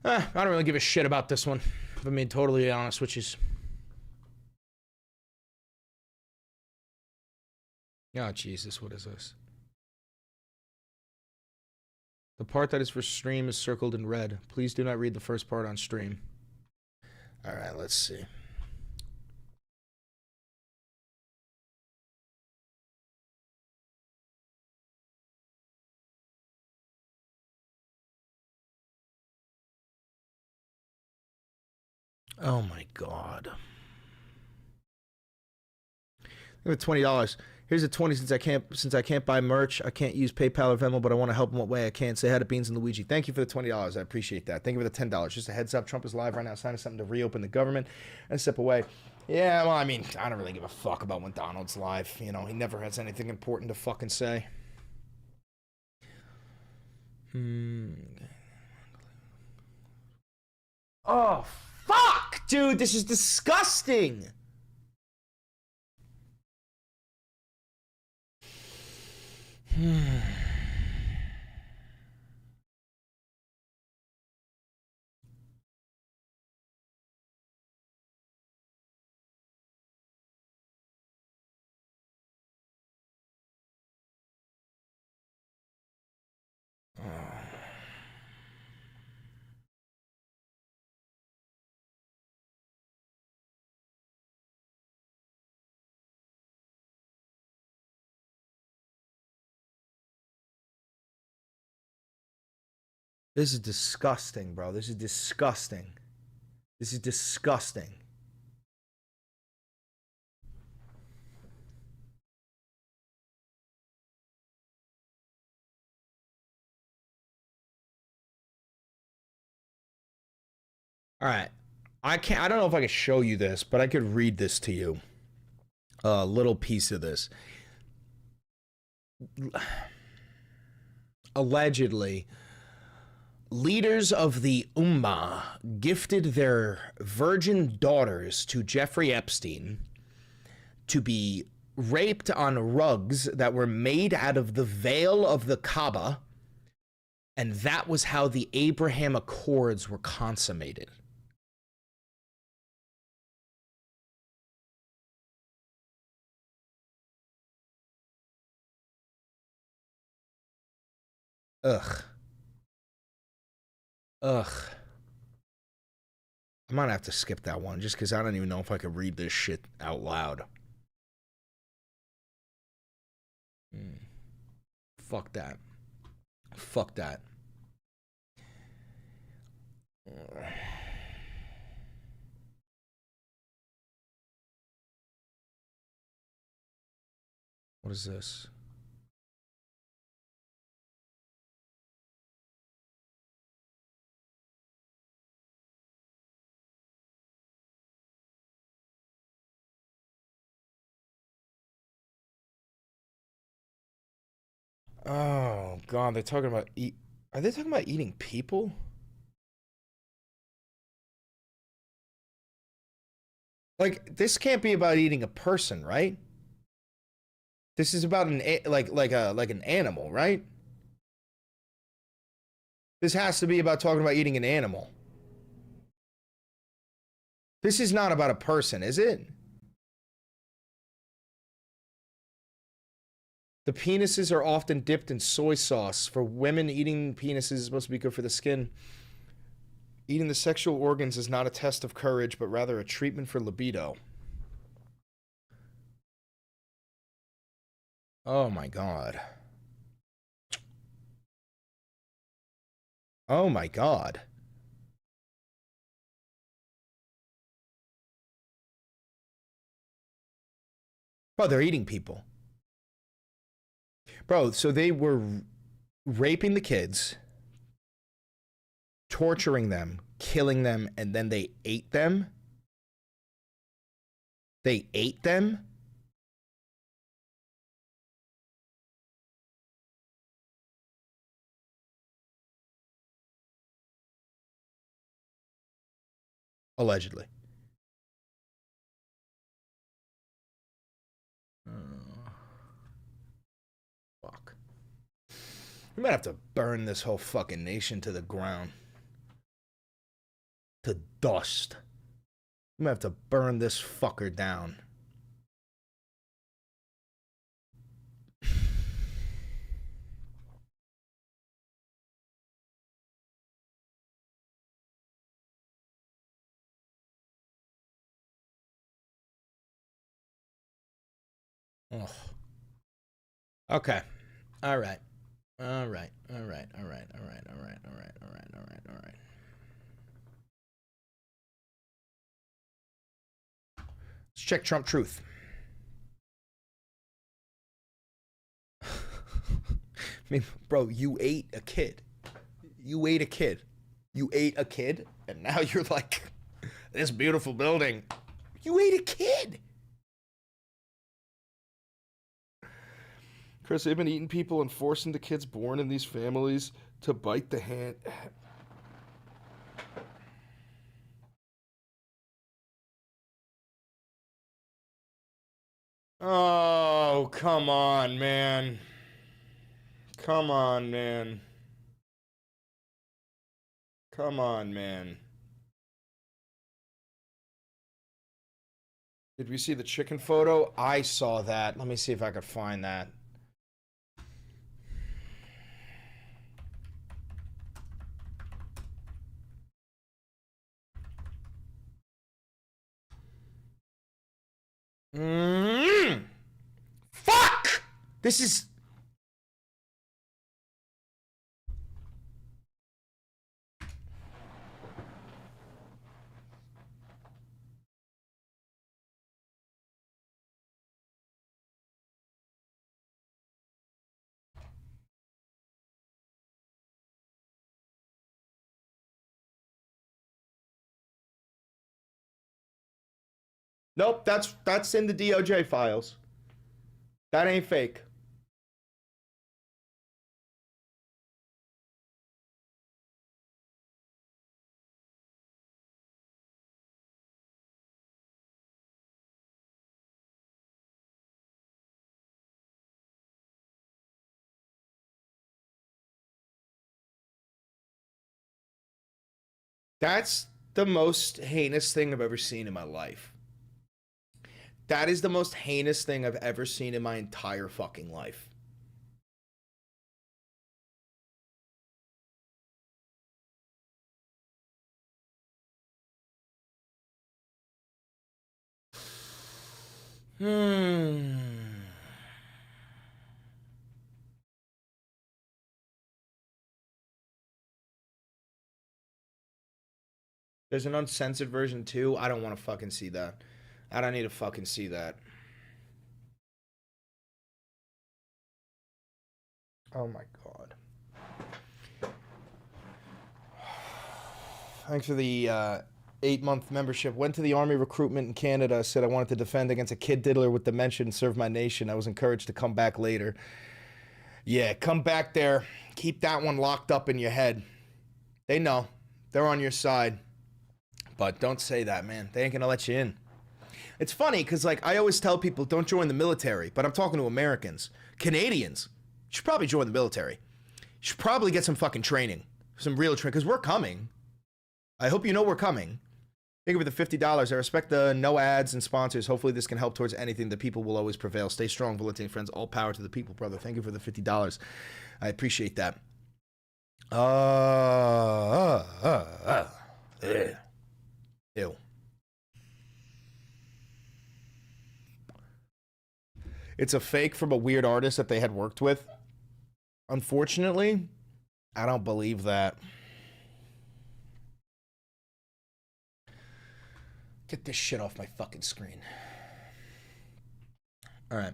I don't really give a shit about this one, if I'm being totally honest with you. Oh, Jesus, what is this? The part that is for stream is circled in red. Please do not read the first part on stream. All right, let's see. Oh my God. Give it $20. Here's a 20 since I can't buy merch. I can't use PayPal or Venmo, but I want to help in what way I can. Say hi to Beans and Luigi. Thank you for the $20. I appreciate that. Thank you for the $10. Just a heads up, Trump is live right now, signing something to reopen the government and step away. Yeah, well, I mean, I don't really give a fuck about when Donald's live. You know, he never has anything important to fucking say. Oh, fuck, dude, this is disgusting. This is disgusting, bro. This is disgusting. This is disgusting. All right. I don't know if I can show you this, but I could read this to you. A little piece of this. Allegedly, leaders of the Ummah gifted their virgin daughters to Jeffrey Epstein to be raped on rugs that were made out of the veil of the Kaaba, and that was how the Abraham Accords were consummated. Ugh. Ugh. I might have to skip that one just because I don't even know if I could read this shit out loud. Fuck that. Fuck that. What is this? Oh God, they're talking about Are they talking about eating people? Like, this can't be about eating a person, right? This is about an an animal, right? This has to be about talking about eating an animal. This is not about a person, is it? The penises are often dipped in soy sauce. For women, eating penises is supposed to be good for the skin. Eating the sexual organs is not a test of courage, but rather a treatment for libido. Oh my God. Oh my God. Bro, they're eating people. Bro, so they were raping the kids, torturing them, killing them, and then they ate them? They ate them? Allegedly. We might have to burn this whole fucking nation to the ground. To dust. We might have to burn this fucker down. Ugh. Okay. All right. All right. All right. All right. All right. All right. All right. All right. All right. All right. Let's check Trump truth. I mean, bro, you ate a kid. You ate a kid. You ate a kid, and now you're like, this beautiful building. You ate a kid. Chris, they've been eating people and forcing the kids born in these families to bite the hand. Oh, come on, man. Come on, man. Come on, man. Did we see the chicken photo? I saw that. Let me see if I could find that. Fuck! This is... Nope, that's in the DOJ files. That ain't fake. That's the most heinous thing I've ever seen in my life. That is the most heinous thing I've ever seen in my entire fucking life. There's an uncensored version too. I don't want to fucking see that. I don't need to fucking see that. Oh my god. Thanks for the 8-month membership. Went to the Army recruitment in Canada. Said I wanted to defend against a kid diddler with dementia and serve my nation. I was encouraged to come back later. Yeah, come back there. Keep that one locked up in your head. They know. They're on your side. But don't say that, man. They ain't gonna let you in. It's funny, because, like, I always tell people, don't join the military. But I'm talking to Americans. Canadians. You should probably join the military. You should probably get some fucking training. Some real training, because we're coming. I hope you know we're coming. Thank you for the $50. I respect the no ads and sponsors. Hopefully this can help towards anything. The people will always prevail. Stay strong, Valentine friends. All power to the people, brother. Thank you for the $50. I appreciate that. Ew. It's a fake from a weird artist that they had worked with. Unfortunately, I don't believe that. Get this shit off my fucking screen. All right.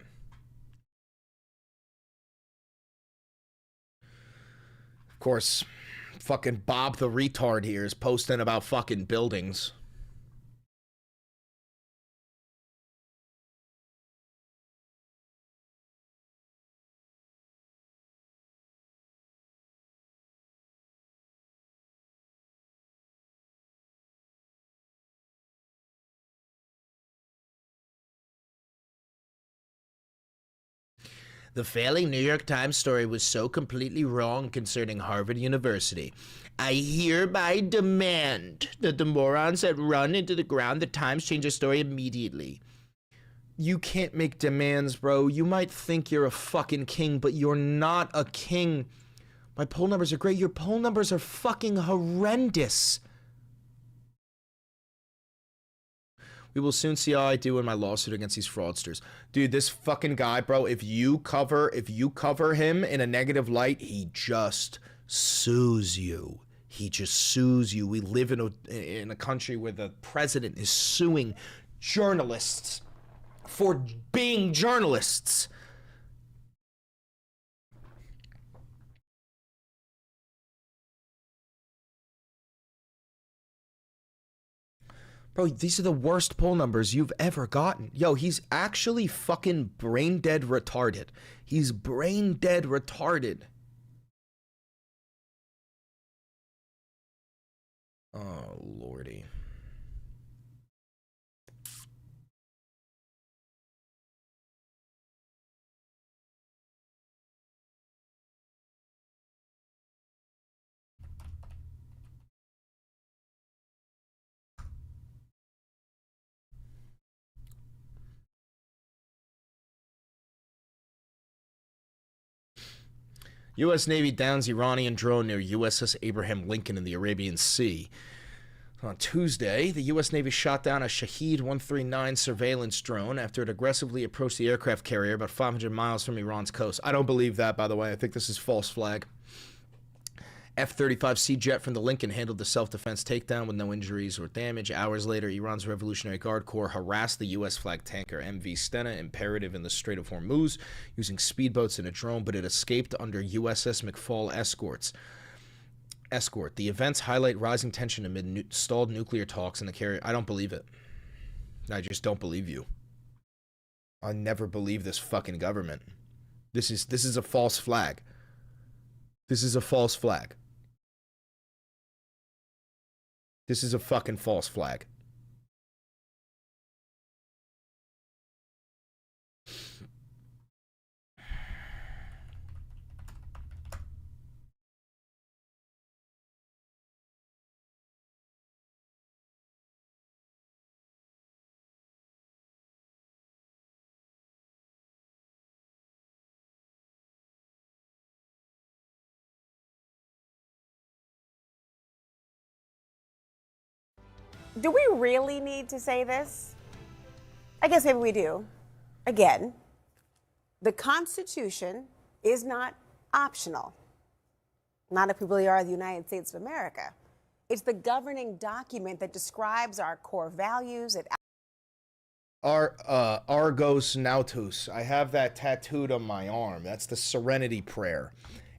Of course, fucking Bob the retard here is posting about fucking buildings. The failing New York Times story was so completely wrong concerning Harvard University. I hereby demand that the morons that run into the ground the Times change the story immediately. You can't make demands, bro. You might think you're a fucking king, but you're not a king. My poll numbers are great. Your poll numbers are fucking horrendous. We will soon see how I do in my lawsuit against these fraudsters. Dude, this fucking guy, bro, if you cover him in a negative light, he just sues you. He just sues you. We live in a country where the president is suing journalists for being journalists. Bro, these are the worst poll numbers you've ever gotten. Yo, he's actually fucking brain dead retarded. He's brain dead retarded. Oh, lordy. U.S. Navy downs Iranian drone near USS Abraham Lincoln in the Arabian Sea. On Tuesday, the U.S. Navy shot down a Shahed 139 surveillance drone after it aggressively approached the aircraft carrier about 500 miles from Iran's coast. I don't believe that, by the way. I think this is false flag. F-35C jet from the Lincoln handled the self-defense takedown with no injuries or damage. Hours later, Iran's Revolutionary Guard Corps harassed the U.S. flag tanker MV Stena Imperative in the Strait of Hormuz using speedboats and a drone, but it escaped under USS McFall escort. The events highlight rising tension amid stalled nuclear talks in the carrier. I don't believe it. I just don't believe you. I never believe this fucking government. This is a false flag. This is a false flag. This is a fucking false flag. Do we really need to say this? I guess maybe we do. Again, the Constitution is not optional. Not if we really are the United States of America. It's the governing document that describes our core values. Argos Nautus. I have that tattooed on my arm. That's the Serenity Prayer.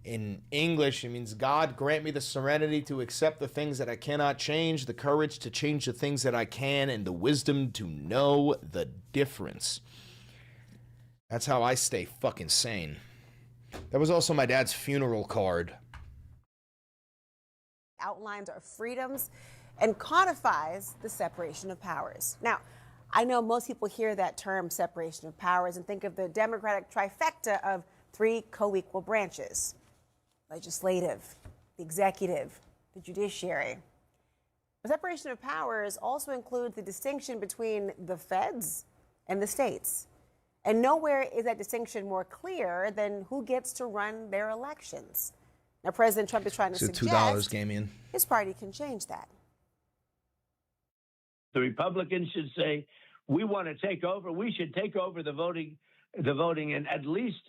In English, it means, God, grant me the serenity to accept the things that I cannot change, the courage to change the things that I can, and the wisdom to know the difference. That's how I stay fucking sane. That was also my dad's funeral card. Outlines our freedoms and codifies the separation of powers. Now, I know most people hear that term, separation of powers, and think of the democratic trifecta of three co-equal branches: legislative, the executive, the judiciary. The separation of powers also includes the distinction between the feds and the states. And nowhere is that distinction more clear than who gets to run their elections. Now, President Trump is trying to suggest $2, Gamian. His party can change that. The Republicans should say, we want to take over. We should take over the voting in at least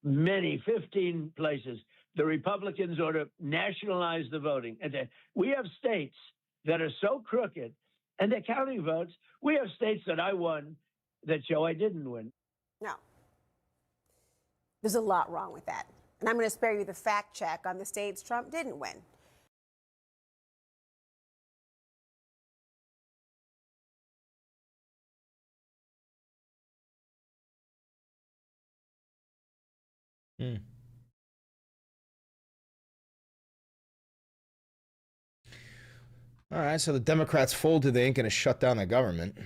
15 places. The Republicans ought to nationalize the voting. And we have states that are so crooked, and they're counting votes. We have states that I won that show I didn't win. No. There's a lot wrong with that. And I'm going to spare you the fact check on the states Trump didn't win. All right, so the Democrats folded. They ain't going to shut down the government.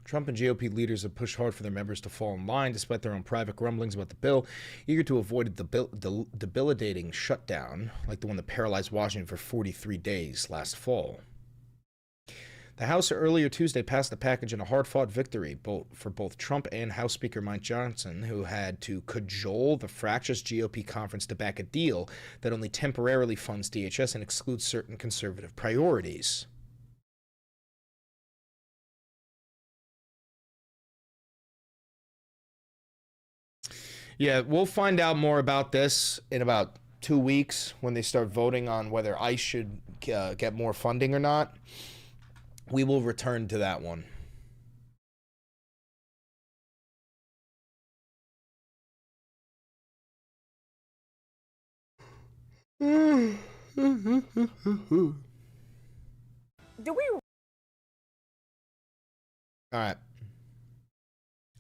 Trump and GOP leaders have pushed hard for their members to fall in line despite their own private grumblings about the bill, eager to avoid a debilitating shutdown like the one that paralyzed Washington for 43 days last fall. The House earlier Tuesday passed the package in a hard-fought victory for both Trump and House Speaker Mike Johnson, who had to cajole the fractious GOP conference to back a deal that only temporarily funds DHS and excludes certain conservative priorities. Yeah, we'll find out more about this in about 2 weeks when they start voting on whether ICE should get more funding or not. We will return to that one. Do we? All right.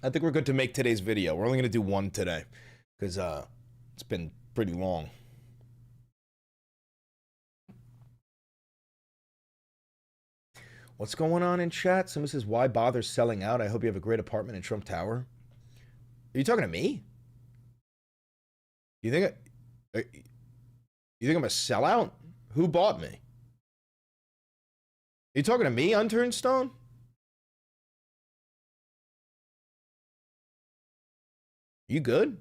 I think we're good to make today's video. We're only going to do one today because it's been pretty long. What's going on in chat? Someone says, why bother selling out? I hope you have a great apartment in Trump Tower. Are you talking to me? You think I'm a sellout? Who bought me? Are you talking to me, Unturned Stone? You good?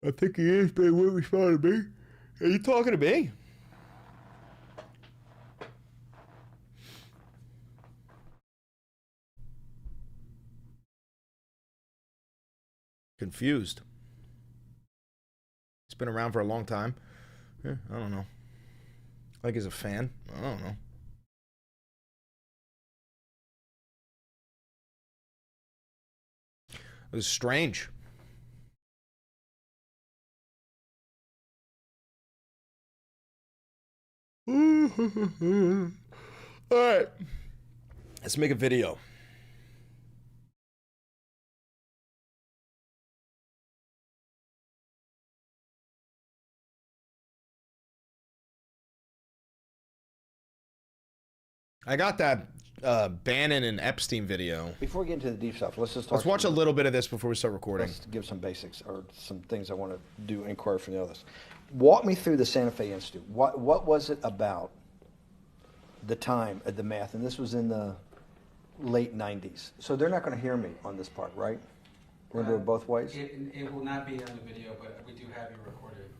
I think he is, but he won't respond to me. Are you talking to me? Confused. He's been around for a long time. Yeah, I don't know. Like he's a fan. I don't know. It was strange. All right. Let's make a video. I got that Bannon and Epstein video. Before we get into the deep stuff, let's just talk. Let's watch a little bit of this before we start recording. Let's give some basics or some things I want to do, inquire from the others. Walk me through the Santa Fe Institute. What was it about the time of the math? And this was in the late 90s. So they're not going to hear me on this part, right? We're going to do it both ways? It will not be on the video, but we do have you recorded.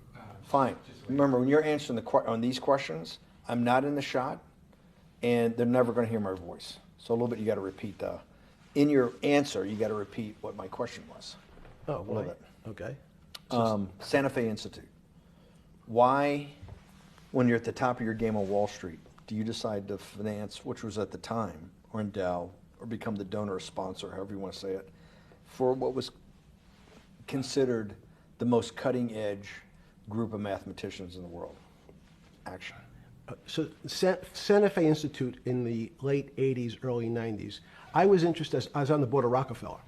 Fine. Remember, when you're answering on these questions, I'm not in the shot, and they're never going to hear my voice. So a little bit you got to repeat. In your answer, you got to repeat what my question was. Oh, a little bit. Okay. Santa Fe Institute. Why, when you're at the top of your game on Wall Street, do you decide to finance, which was at the time, or endow, or become the donor or sponsor, however you want to say it, for what was considered the most cutting-edge group of mathematicians in the world? Action. So Santa Fe Institute in the late 80s, early 90s, I was interested, I was on the board of Rockefeller.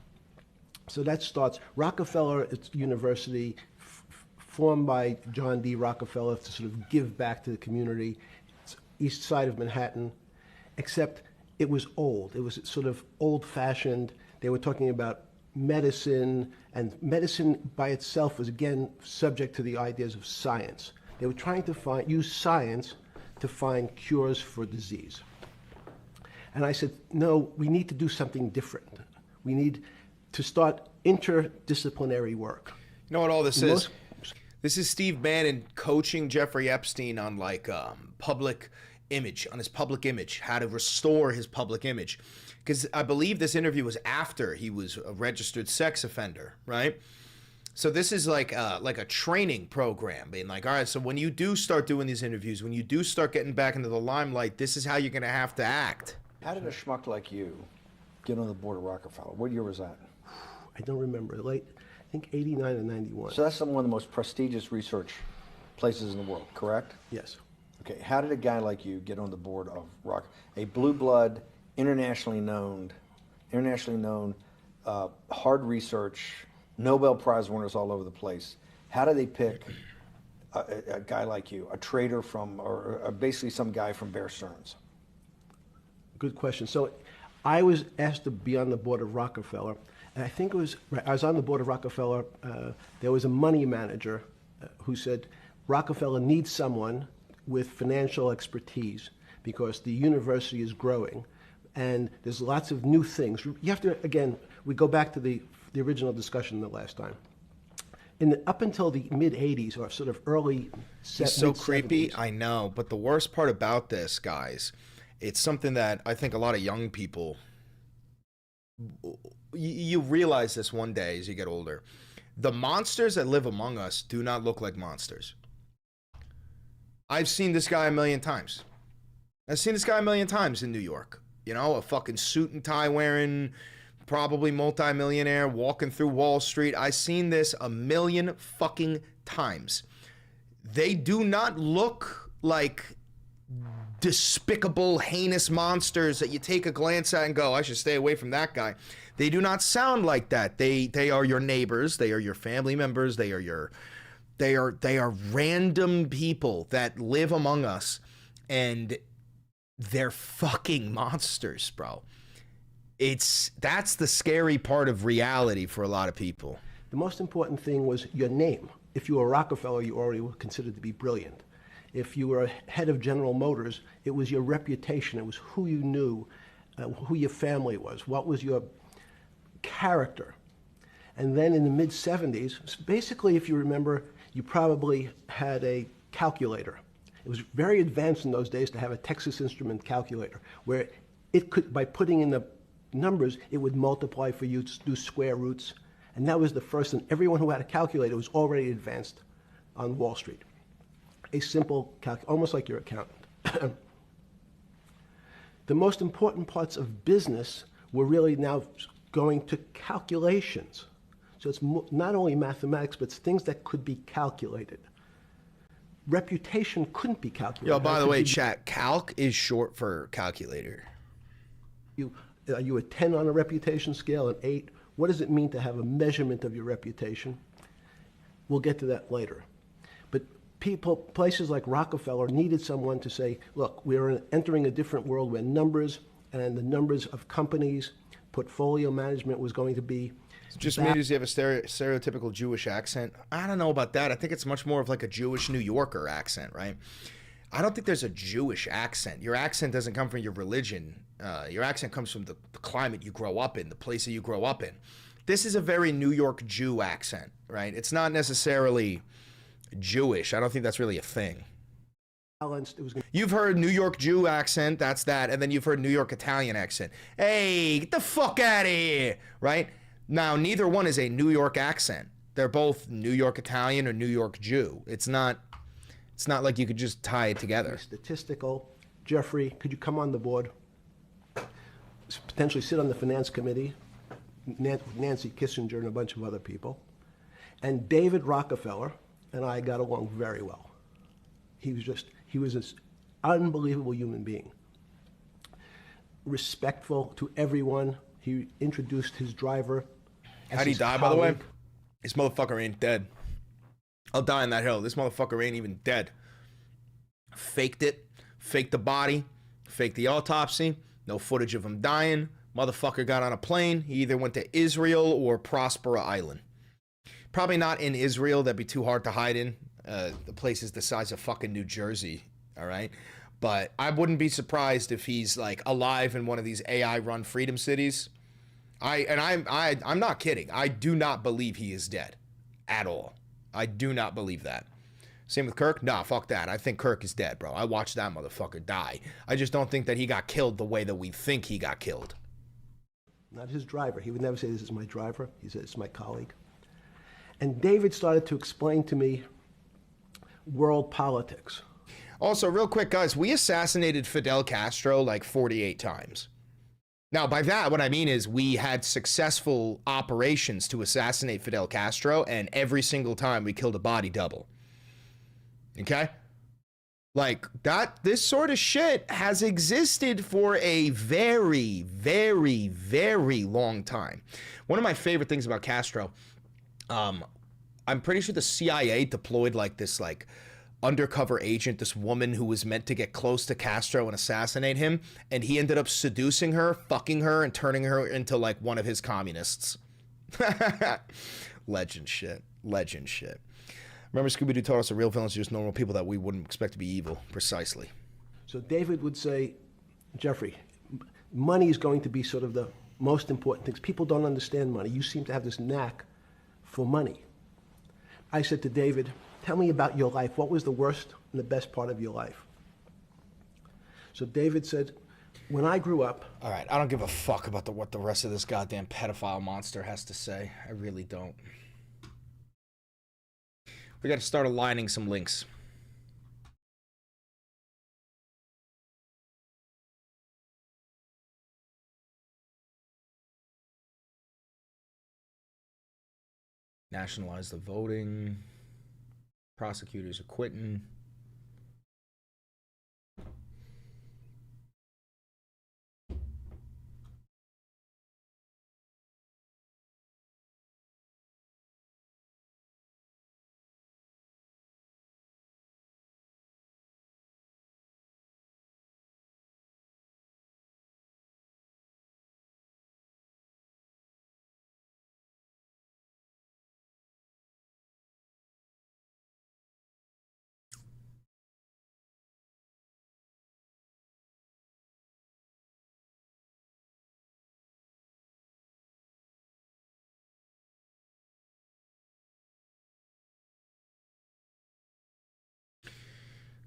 So that starts, Rockefeller, it's university formed by John D. Rockefeller to sort of give back to the community. It's east side of Manhattan, except it was old. It was sort of old-fashioned. They were talking about medicine, and medicine by itself was, again, subject to the ideas of science. They were trying to use science to find cures for disease. And I said, no, we need to do something different. We need to start interdisciplinary work. You know what all this is? This is Steve Bannon coaching Jeffrey Epstein on like public image, on his public image, how to restore his public image. Because I believe this interview was after he was a registered sex offender, right? So this is like a training program, being like, all right, so when you do start doing these interviews, when you do start getting back into the limelight, this is how you're going to have to act. How did a schmuck like you get on the board of Rockefeller? What year was that? I don't remember. Late, I think 89 and 91. So that's one of the most prestigious research places in the world, correct? Yes. Okay, how did a guy like you get on the board of a blue blood, internationally known, hard research, Nobel Prize winners all over the place? How do they pick a guy like you, a trader from, or basically some guy from Bear Stearns? Good question. So I was asked to be on the board of Rockefeller. And I think it was, I was on the board of Rockefeller. There was a money manager who said, Rockefeller needs someone with financial expertise because the university is growing and there's lots of new things. You have to, again, we go back to the original discussion the last time. Up until the mid-'80s or sort of early 70s. It's so creepy, I know. But the worst part about this, guys, it's something that I think a lot of young people, you realize this one day as you get older. The monsters that live among us do not look like monsters. I've seen this guy a million times. I've seen this guy a million times in New York. You know, a fucking suit and tie wearing, probably multimillionaire walking through Wall Street. I've seen this a million fucking times. They do not look like despicable, heinous monsters that you take a glance at and go, I should stay away from that guy. They do not sound like that. They are your neighbors. They are your family members. They are random people that live among us, and they're fucking monsters, bro. That's the scary part of reality for a lot of people. The most important thing was your name. If you were Rockefeller, you already were considered to be brilliant. If you were head of General Motors, it was your reputation. It was who you knew, who your family was, what was your character. And then in the mid-'70s, basically, if you remember, you probably had a calculator. It was very advanced in those days to have a Texas Instrument calculator, where it could, by putting in the numbers, it would multiply for you to do square roots. And that was the first, and everyone who had a calculator was already advanced on Wall Street. A simple almost like your accountant. The most important parts of business were really now going to calculations. So it's not only mathematics, but it's things that could be calculated. Reputation couldn't be calculated. Yo, by the way, chat, calc is short for calculator. Are you a 10 on a reputation scale, an 8? What does it mean to have a measurement of your reputation? We'll get to that later. But places like Rockefeller needed someone to say, look, we're entering a different world where numbers and the numbers of companies, portfolio management was going to be. Just me, does he have a stereotypical Jewish accent? I don't know about that. I think it's much more of like a Jewish New Yorker accent, right? I don't think there's a Jewish accent. Your accent doesn't come from your religion. Your accent comes from the climate you grow up in, the place that you grow up in. This is a very New York Jew accent, right? It's not necessarily Jewish. I don't think that's really a thing. You've heard New York Jew accent, that's that, and then you've heard New York Italian accent. Hey, get the fuck out of here, right? Now, neither one is a New York accent. They're both New York Italian or New York Jew. It's not like you could just tie it together. Statistical. Jeffrey, could you come on the board? Potentially sit on the finance committee. Nancy Kissinger and a bunch of other people. And David Rockefeller and I got along very well. He was an unbelievable human being. Respectful to everyone. He introduced his driver. How'd he die, by the way? This motherfucker ain't dead. I'll die on that hill. This motherfucker ain't even dead. Faked it. Faked the body. Faked the autopsy. No footage of him dying. Motherfucker got on a plane. He either went to Israel or Prospera Island. Probably not in Israel. That'd be too hard to hide in. The place is the size of fucking New Jersey. All right? But I wouldn't be surprised if he's like alive in one of these AI-run freedom cities. I'm not kidding. I do not believe he is dead at all. I do not believe that. Same with Kirk? Nah, fuck that. I think Kirk is dead, bro. I watched that motherfucker die. I just don't think that he got killed the way that we think he got killed. Not his driver. He would never say, this is my driver. He said, it's my colleague. And David started to explain to me world politics. Also, real quick, guys, we assassinated Fidel Castro like 48 times. Now, by that, what I mean is we had successful operations to assassinate Fidel Castro, and every single time we killed a body double. Okay? Like, this sort of shit has existed for a very, very, very long time. One of my favorite things about Castro, I'm pretty sure the CIA deployed like this, like, undercover agent, this woman who was meant to get close to Castro and assassinate him, and he ended up seducing her, fucking her, and turning her into like one of his communists. Legend shit. Legend shit. Remember Scooby-Doo taught us the real villains are just normal people that we wouldn't expect to be evil. Precisely. So David would say, Jeffrey, money is going to be sort of the most important things. People don't understand money. You seem to have this knack for money. I said to David, tell me about your life. What was the worst and the best part of your life? So David said, when I grew up... All right, I don't give a fuck about what the rest of this goddamn pedophile monster has to say. I really don't. We got to start aligning some links. Nationalize the voting. Prosecutors acquitting.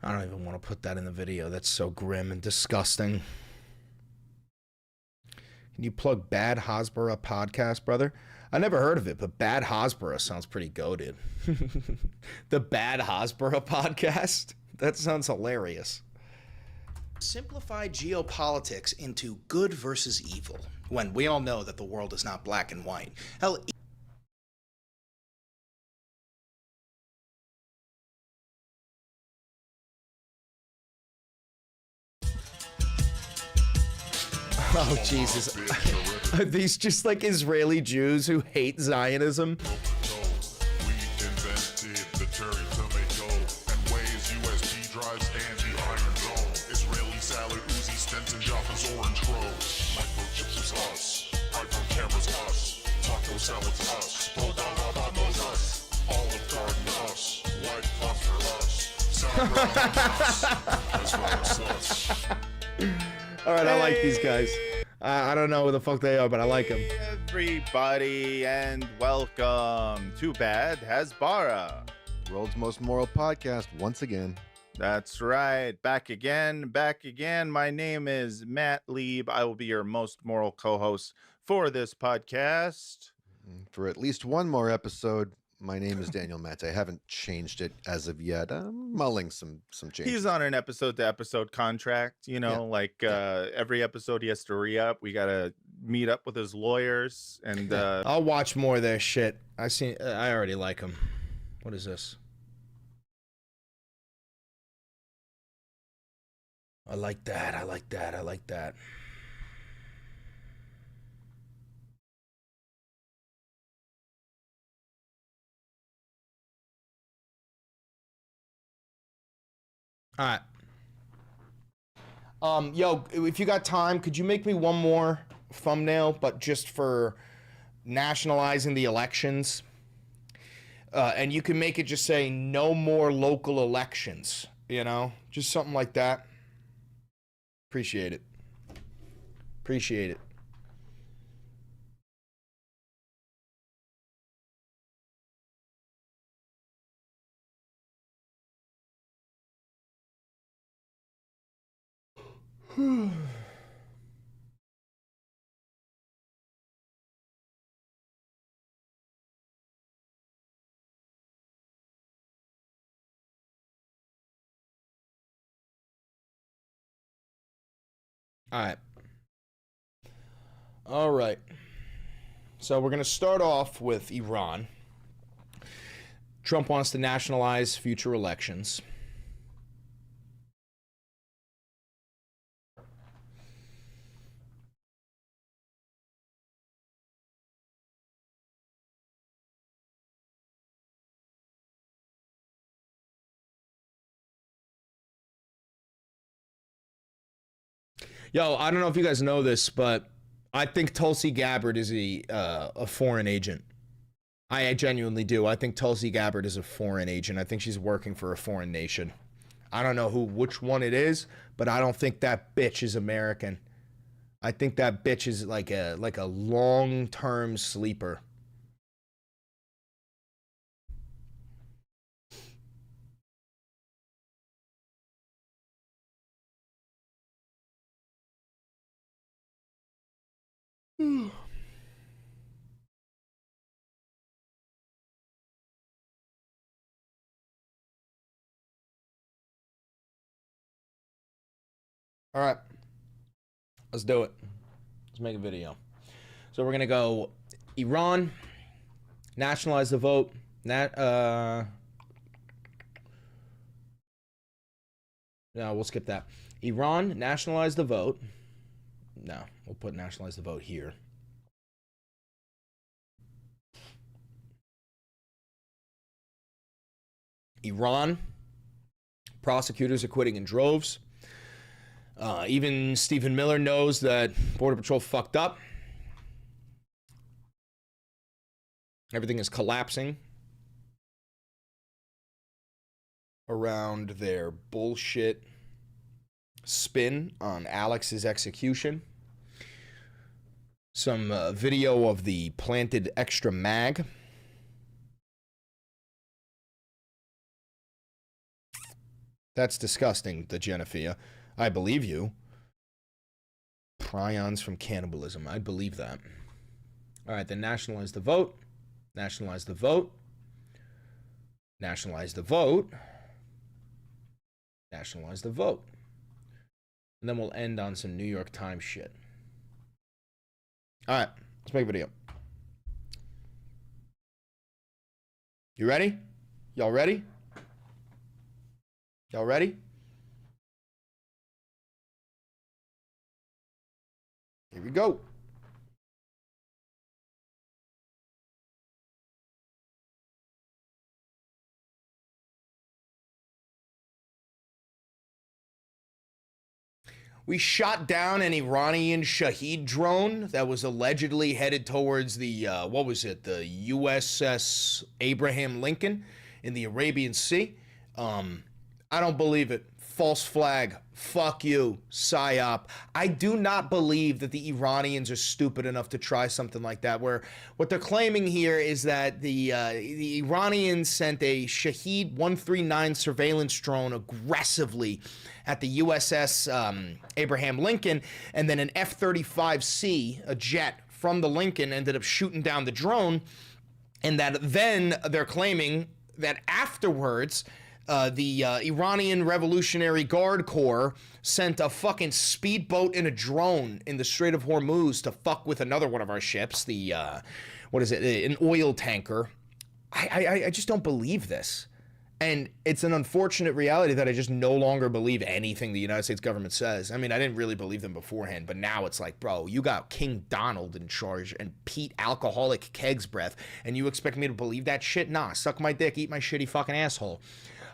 I don't even want to put that in the video. That's so grim and disgusting. Can you plug Bad Hasbara podcast, brother? I never heard of it, but Bad Hasbara sounds pretty goated. The Bad Hasbara podcast? That sounds hilarious. Simplify geopolitics into good versus evil, when we all know that the world is not black and white. Hell, Oh, Jesus. Are these just like Israeli Jews who hate Zionism? All right, I like these guys. I don't know who the fuck they are, but I like them. Everybody, and welcome to Bad Hasbara, world's most moral podcast once again. That's right, back again. My name is Matt Lieb. I will be your most moral co-host for this podcast. For at least one more episode, my name is Daniel Matt. I haven't changed it as of yet. I'm mulling some changes. He's on an episode-to-episode contract, you know, every episode he has to re-up. We got to meet up with his lawyers, and I'll watch more of their shit. I already like them. What is this? I like that. I like that. I like that. All right. Yo, if you got time, could you make me one more thumbnail, but just for nationalizing the elections? And you can make it just say no more local elections, you know? Just something like that. Appreciate it. Appreciate it. All right. All right. So we're going to start off with Iran. Trump wants to nationalize future elections. Yo, I don't know if you guys know this, but I think Tulsi Gabbard is a foreign agent. I genuinely do. I think Tulsi Gabbard is a foreign agent. I think she's working for a foreign nation. I don't know which one it is, but I don't think that bitch is American. I think that bitch is like a long-term sleeper. All right, let's do it. Let's make a video. So we're gonna go Iran, nationalize the vote. No, we'll skip that. Iran, nationalize the vote. No, we'll put nationalize the vote here. Iran, prosecutors are quitting in droves. Even Stephen Miller knows that Border Patrol fucked up. Everything is collapsing around their bullshit spin on Alex's execution. Some video of the planted extra mag. That's disgusting, the Genefia. I believe you. Prions from cannibalism. I believe that. All right, then nationalize the vote. Nationalize the vote. Nationalize the vote. Nationalize the vote. And then we'll end on some New York Times shit. All right, let's make a video. You ready? Y'all ready? Y'all ready? Here we go. We shot down an Iranian Shahed drone that was allegedly headed towards the, what was it? The USS Abraham Lincoln in the Arabian Sea. I don't believe it. False flag. Fuck you, PSYOP. I do not believe that the Iranians are stupid enough to try something like that, where what they're claiming here is that the Iranians sent a Shahed 139 surveillance drone aggressively at the USS Abraham Lincoln, and then an F-35C, a jet from the Lincoln, ended up shooting down the drone, and that then they're claiming that afterwards the Iranian Revolutionary Guard Corps sent a fucking speedboat and a drone in the Strait of Hormuz to fuck with another one of our ships, the, what is it, an oil tanker. I just don't believe this. And it's an unfortunate reality that I just no longer believe anything the United States government says. I mean, I didn't really believe them beforehand, but now it's like, bro, you got King Donald in charge and Pete Alcoholic Keg's breath, and you expect me to believe that shit? Nah, suck my dick, eat my shitty fucking asshole.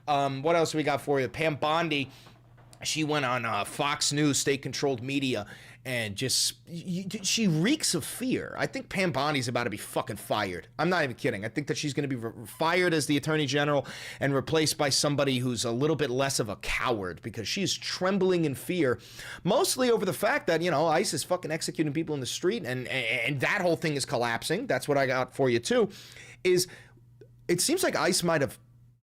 What else we got for you? Pam Bondi, she went on Fox News, state-controlled media, and just, she reeks of fear. I think Pam Bondi's about to be fucking fired. I'm not even kidding. I think that she's going to be fired as the Attorney General and replaced by somebody who's a little bit less of a coward, because she's trembling in fear, mostly over the fact that, you know, ICE is fucking executing people in the street, and that whole thing is collapsing. That's what I got for you, too, is it seems like ICE might have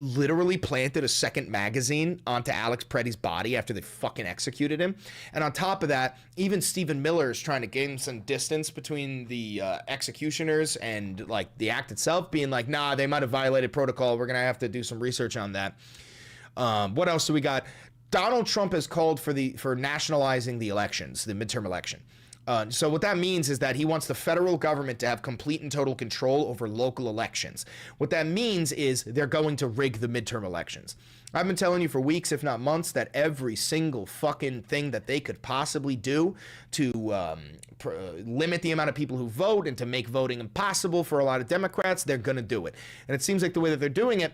literally planted a second magazine onto Alex Preddy's body after they fucking executed him. And on top of that, even Stephen Miller is trying to gain some distance between the executioners and like the act itself, being like, nah, they might have violated protocol. We're going to have to do some research on that. What else do we got? Donald Trump has called for nationalizing the elections, the midterm election. So what that means is that he wants the federal government to have complete and total control over local elections. What that means is they're going to rig the midterm elections. I've been telling you for weeks, if not months, that every single fucking thing that they could possibly do to limit the amount of people who vote and to make voting impossible for a lot of Democrats, they're going to do it. And it seems like the way that they're doing it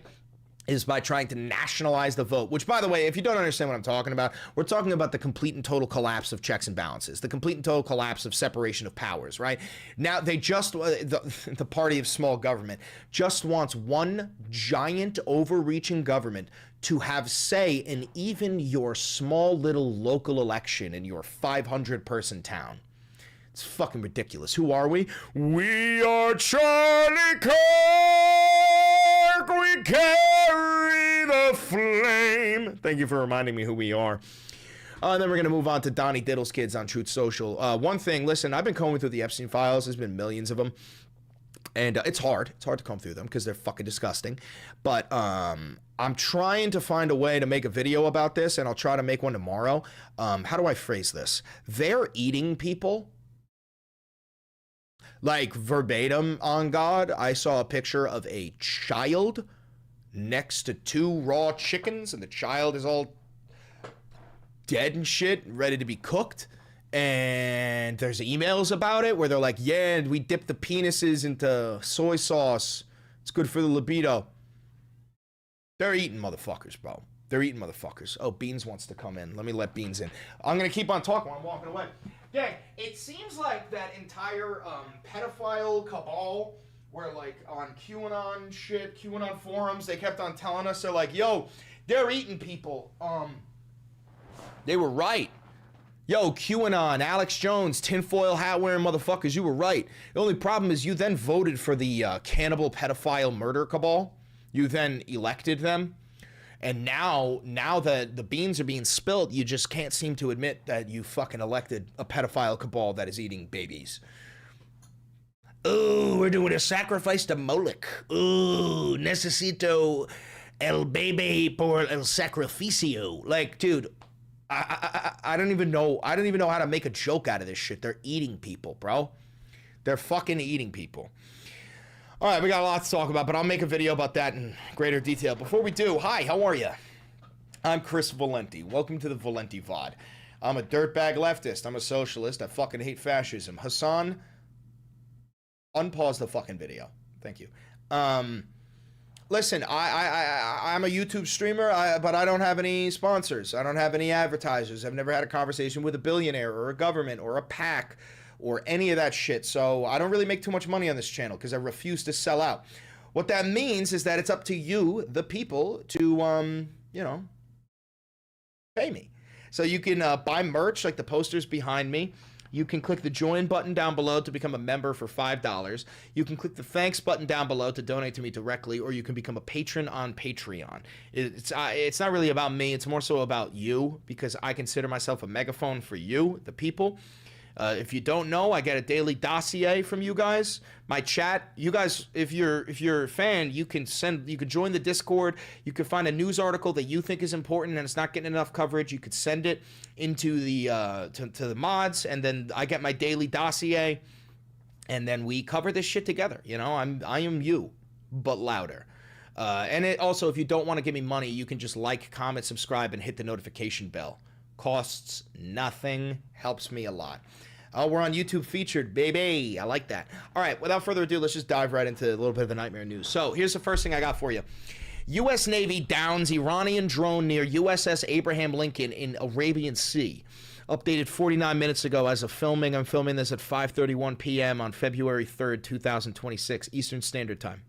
is by trying to nationalize the vote, which, by the way, if you don't understand what I'm talking about, we're talking about the complete and total collapse of checks and balances, the complete and total collapse of separation of powers, right? Now, they just, the party of small government, just wants one giant overreaching government to have say in even your small little local election in your 500-person town. It's fucking ridiculous. Who are we? We are Charlie Kirk. We carry the flame. Thank you for reminding me who we are. And then we're going to move on to Donnie Diddle's kids on Truth Social. One thing, listen, I've been combing through the Epstein files. There's been millions of them. And it's hard. It's hard to comb through them because they're fucking disgusting. But I'm trying to find a way to make a video about this, and I'll try to make one tomorrow. How do I phrase this? They're eating people. Like verbatim, on God, I saw a picture of a child next to 2 raw chickens, and the child is all dead and shit, ready to be cooked. And there's emails about it where they're like, yeah, we dip the penises into soy sauce. It's good for the libido. They're eating motherfuckers, bro. They're eating motherfuckers. Oh, Beans wants to come in. Let me let Beans in. I'm going to keep on talking while I'm walking away. Yeah, it seems like that entire pedophile cabal where, like, on QAnon shit, QAnon forums, they kept on telling us, they're like, yo, they're eating people. They were right. Yo, QAnon, Alex Jones, tinfoil hat wearing motherfuckers, you were right. The only problem is you then voted for the cannibal pedophile murder cabal. You then elected them. And now that the beans are being spilled, you just can't seem to admit that you fucking elected a pedophile cabal that is eating babies. Ooh, we're doing a sacrifice to Moloch. Ooh, necesito el bebe por el sacrificio. Like, dude, I don't even know. I don't even know how to make a joke out of this shit. They're eating people, bro. They're fucking eating people. All right, we got a lot to talk about, but I'll make a video about that in greater detail. Before we do, hi, how are you? I'm Chris Valenti. Welcome to the Valenti VOD. I'm a dirtbag leftist. I'm a socialist. I fucking hate fascism. Hassan, unpause the fucking video. Thank you. Listen, I'm a YouTube streamer, but I don't have any sponsors. I don't have any advertisers. I've never had a conversation with a billionaire or a government or a PAC or any of that shit. So I don't really make too much money on this channel because I refuse to sell out. What that means is that it's up to you, the people, to, you know, pay me. So you can buy merch like the posters behind me. You can click the join button down below to become a member for $5. You can click the thanks button down below to donate to me directly, or you can become a patron on Patreon. It's not really about me. It's more so about you, because I consider myself a megaphone for you, the people. If you don't know, I get a daily dossier from you guys. My chat, you guys, if you're a fan, you can join the Discord. You can find a news article that you think is important and it's not getting enough coverage. You could send it into the to the mods, and then I get my daily dossier, and then we cover this shit together. You know, I am you, but louder. And it also, if you don't want to give me money, you can just like, comment, subscribe, and hit the notification bell. Costs nothing, helps me a lot. We're on YouTube featured, baby. I like that. All right, without further ado, let's just dive right into a little bit of the nightmare news. So here's the first thing I got for you. U.S. Navy downs Iranian drone near USS Abraham Lincoln in Arabian Sea. Updated 49 minutes ago as of filming. I'm filming this at 5:31 p.m. on February 3rd, 2026, Eastern Standard Time.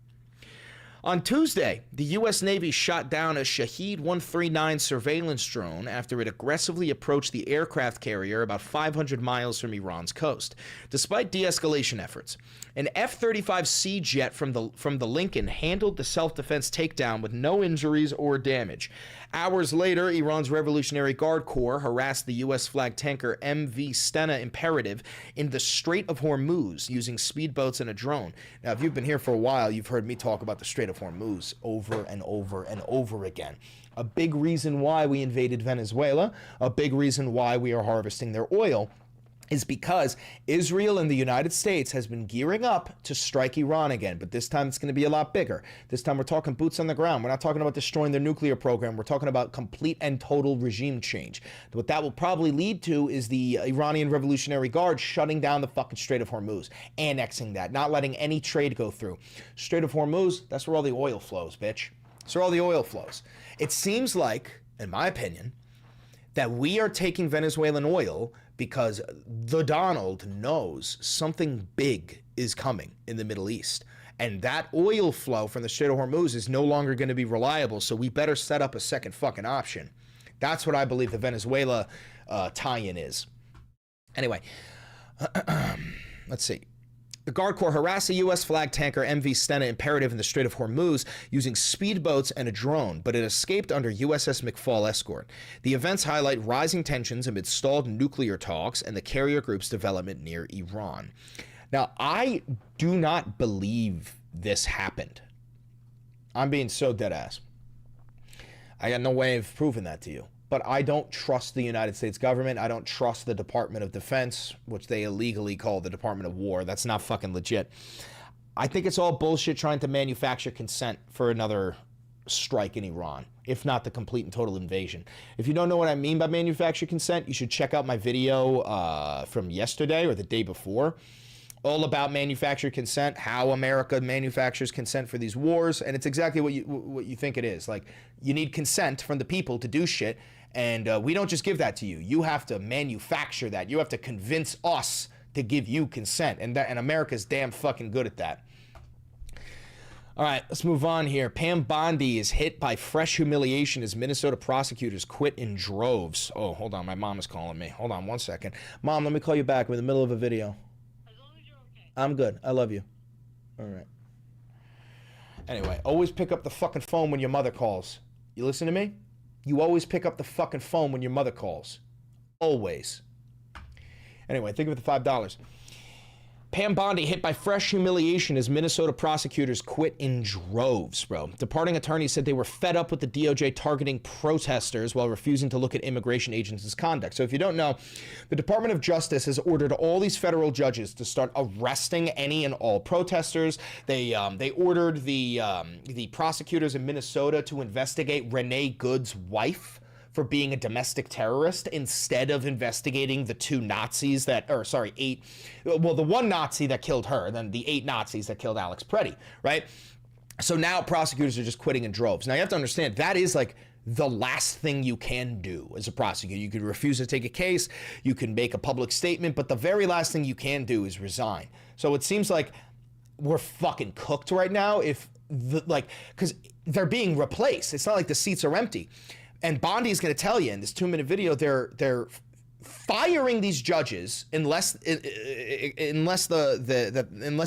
On Tuesday, the U.S. Navy shot down a Shahed 139 surveillance drone after it aggressively approached the aircraft carrier about 500 miles from Iran's coast. Despite de-escalation efforts, an F-35C jet from the Lincoln handled the self-defense takedown with no injuries or damage. Hours later, Iran's Revolutionary Guard Corps harassed the U.S. flag tanker MV Stena Imperative in the Strait of Hormuz using speedboats and a drone. Now, if you've been here for a while, you've heard me talk about the Strait of Hormuz over and over and over again. A big reason why we invaded Venezuela, a big reason why we are harvesting their oil, is because Israel and the United States has been gearing up to strike Iran again, but this time it's going to be a lot bigger. This time we're talking boots on the ground. We're not talking about destroying their nuclear program. We're talking about complete and total regime change. What that will probably lead to is the Iranian Revolutionary Guard shutting down the fucking Strait of Hormuz, annexing that, not letting any trade go through. Strait of Hormuz, that's where all the oil flows, bitch. So all the oil flows. It seems like, in my opinion, that we are taking Venezuelan oil because the Donald knows something big is coming in the Middle East. And that oil flow from the Strait of Hormuz is no longer going to be reliable, so we better set up a second fucking option. That's what I believe the Venezuela tie-in is. Anyway, let's see. The Guard Corps harassed a U.S. flag tanker MV Stena Imperative in the Strait of Hormuz using speedboats and a drone, but it escaped under USS McFall escort. The events highlight rising tensions amid stalled nuclear talks and the carrier group's development near Iran. Now, I do not believe this happened. I'm being so dead ass. I got no way of proving that to you. But I don't trust the United States government. I don't trust the Department of Defense, which they illegally call the Department of War. That's not fucking legit. I think it's all bullshit trying to manufacture consent for another strike in Iran, if not the complete and total invasion. If you don't know what I mean by manufacture consent, you should check out my video from yesterday or the day before, all about manufactured consent, how America manufactures consent for these wars, and it's exactly what you think it is. Like, you need consent from the people to do shit, and we don't just give that to you. You have to manufacture that. You have to convince us to give you consent, and America's damn fucking good at that. All right, let's move on here. Pam Bondi is hit by fresh humiliation as Minnesota prosecutors quit in droves. Oh, hold on, my mom is calling me. Hold on one second. Mom, let me call you back. We're in the middle of a video. I'm good. I love you. All right. Anyway, always pick up the fucking phone when your mother calls. You listen to me? You always pick up the fucking phone when your mother calls. Always. Anyway, think of it, the $5. Pam Bondi hit by fresh humiliation as Minnesota prosecutors quit in droves, bro. Departing attorneys said they were fed up with the DOJ targeting protesters while refusing to look at immigration agents' conduct. So if you don't know, the Department of Justice has ordered all these federal judges to start arresting any and all protesters. They ordered the prosecutors in Minnesota to investigate Renee Good's wife for being a domestic terrorist instead of investigating the the one Nazi that killed her, and then the 8 Nazis that killed Alex Preddy, right? So now prosecutors are just quitting in droves. Now you have to understand, that is like the last thing you can do as a prosecutor. You can refuse to take a case, you can make a public statement, but the very last thing you can do is resign. So it seems like we're fucking cooked right now because they're being replaced. It's not like the seats are empty. And Bondi is going to tell you in this 2-minute video, they're firing these judges unless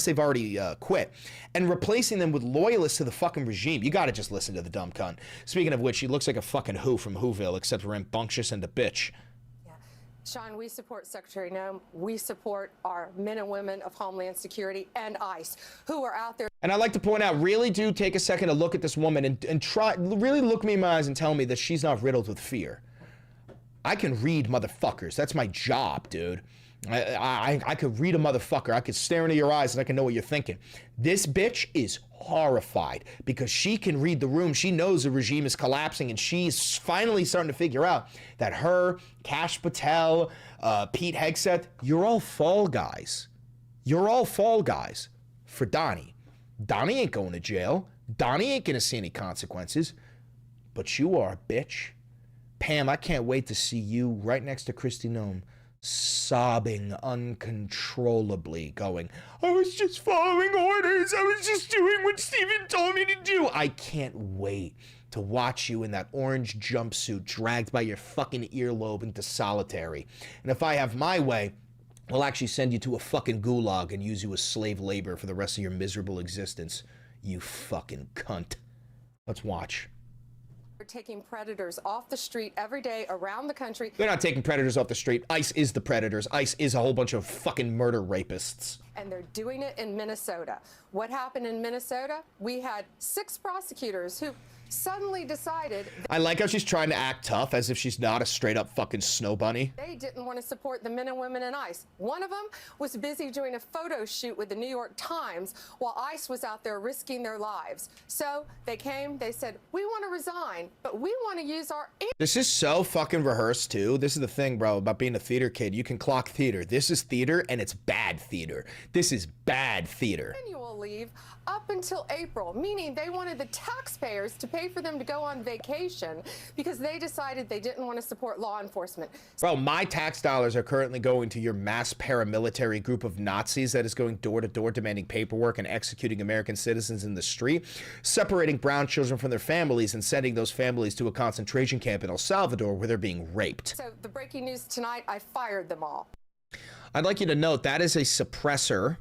they've already quit, and replacing them with loyalists to the fucking regime. You got to just listen to the dumb cunt. Speaking of which, he looks like a fucking Who from Whoville, except rambunctious and a bitch. Sean, we support Secretary Noem. We support our men and women of Homeland Security and ICE who are out there. And I'd like to point out, really do take a second to look at this woman and really look me in my eyes and tell me that she's not riddled with fear. I can read motherfuckers. That's my job, dude. I could read a motherfucker. I could stare into your eyes and I can know what you're thinking. This bitch is horrified because she can read the room. She knows the regime is collapsing, and she's finally starting to figure out that her, Kash Patel, Pete Hegseth, you're all fall guys. You're all fall guys for Donnie. Donnie ain't going to jail. Donnie ain't going to see any consequences. But you are, bitch. Pam, I can't wait to see you right next to Kristi Noem, sobbing uncontrollably, going, I was just following orders. I was just doing what Steven told me to do. I can't wait to watch you in that orange jumpsuit dragged by your fucking earlobe into solitary. And if I have my way, we'll actually send you to a fucking gulag and use you as slave labor for the rest of your miserable existence. You fucking cunt. Let's watch. They're taking predators off the street every day around the country. They're not taking predators off the street. ICE is the predators. ICE is a whole bunch of fucking murder rapists. And they're doing it in Minnesota. What happened in Minnesota? We had 6 prosecutors who suddenly decided I like how she's trying to act tough as if she's not a straight up fucking snow bunny. They didn't want to support the men and women in ICE. One of them was busy doing a photo shoot with the New York Times while ICE was out there risking their lives. So they came, they said, we want to resign, but we want to use our... This is so fucking rehearsed too. This is the thing, bro, about being a theater kid. You can clock theater. This is theater, and it's bad theater. This is bad theater. Annual parental leave up until April, meaning they wanted the taxpayers to pay for them to go on vacation because they decided they didn't want to support law enforcement. Bro, my tax dollars are currently going to your mass paramilitary group of Nazis that is going door to door demanding paperwork and executing American citizens in the street, separating brown children from their families and sending those families to a concentration camp in El Salvador where they're being raped. So the breaking news tonight, I fired them all. I'd like you to note that is a suppressor.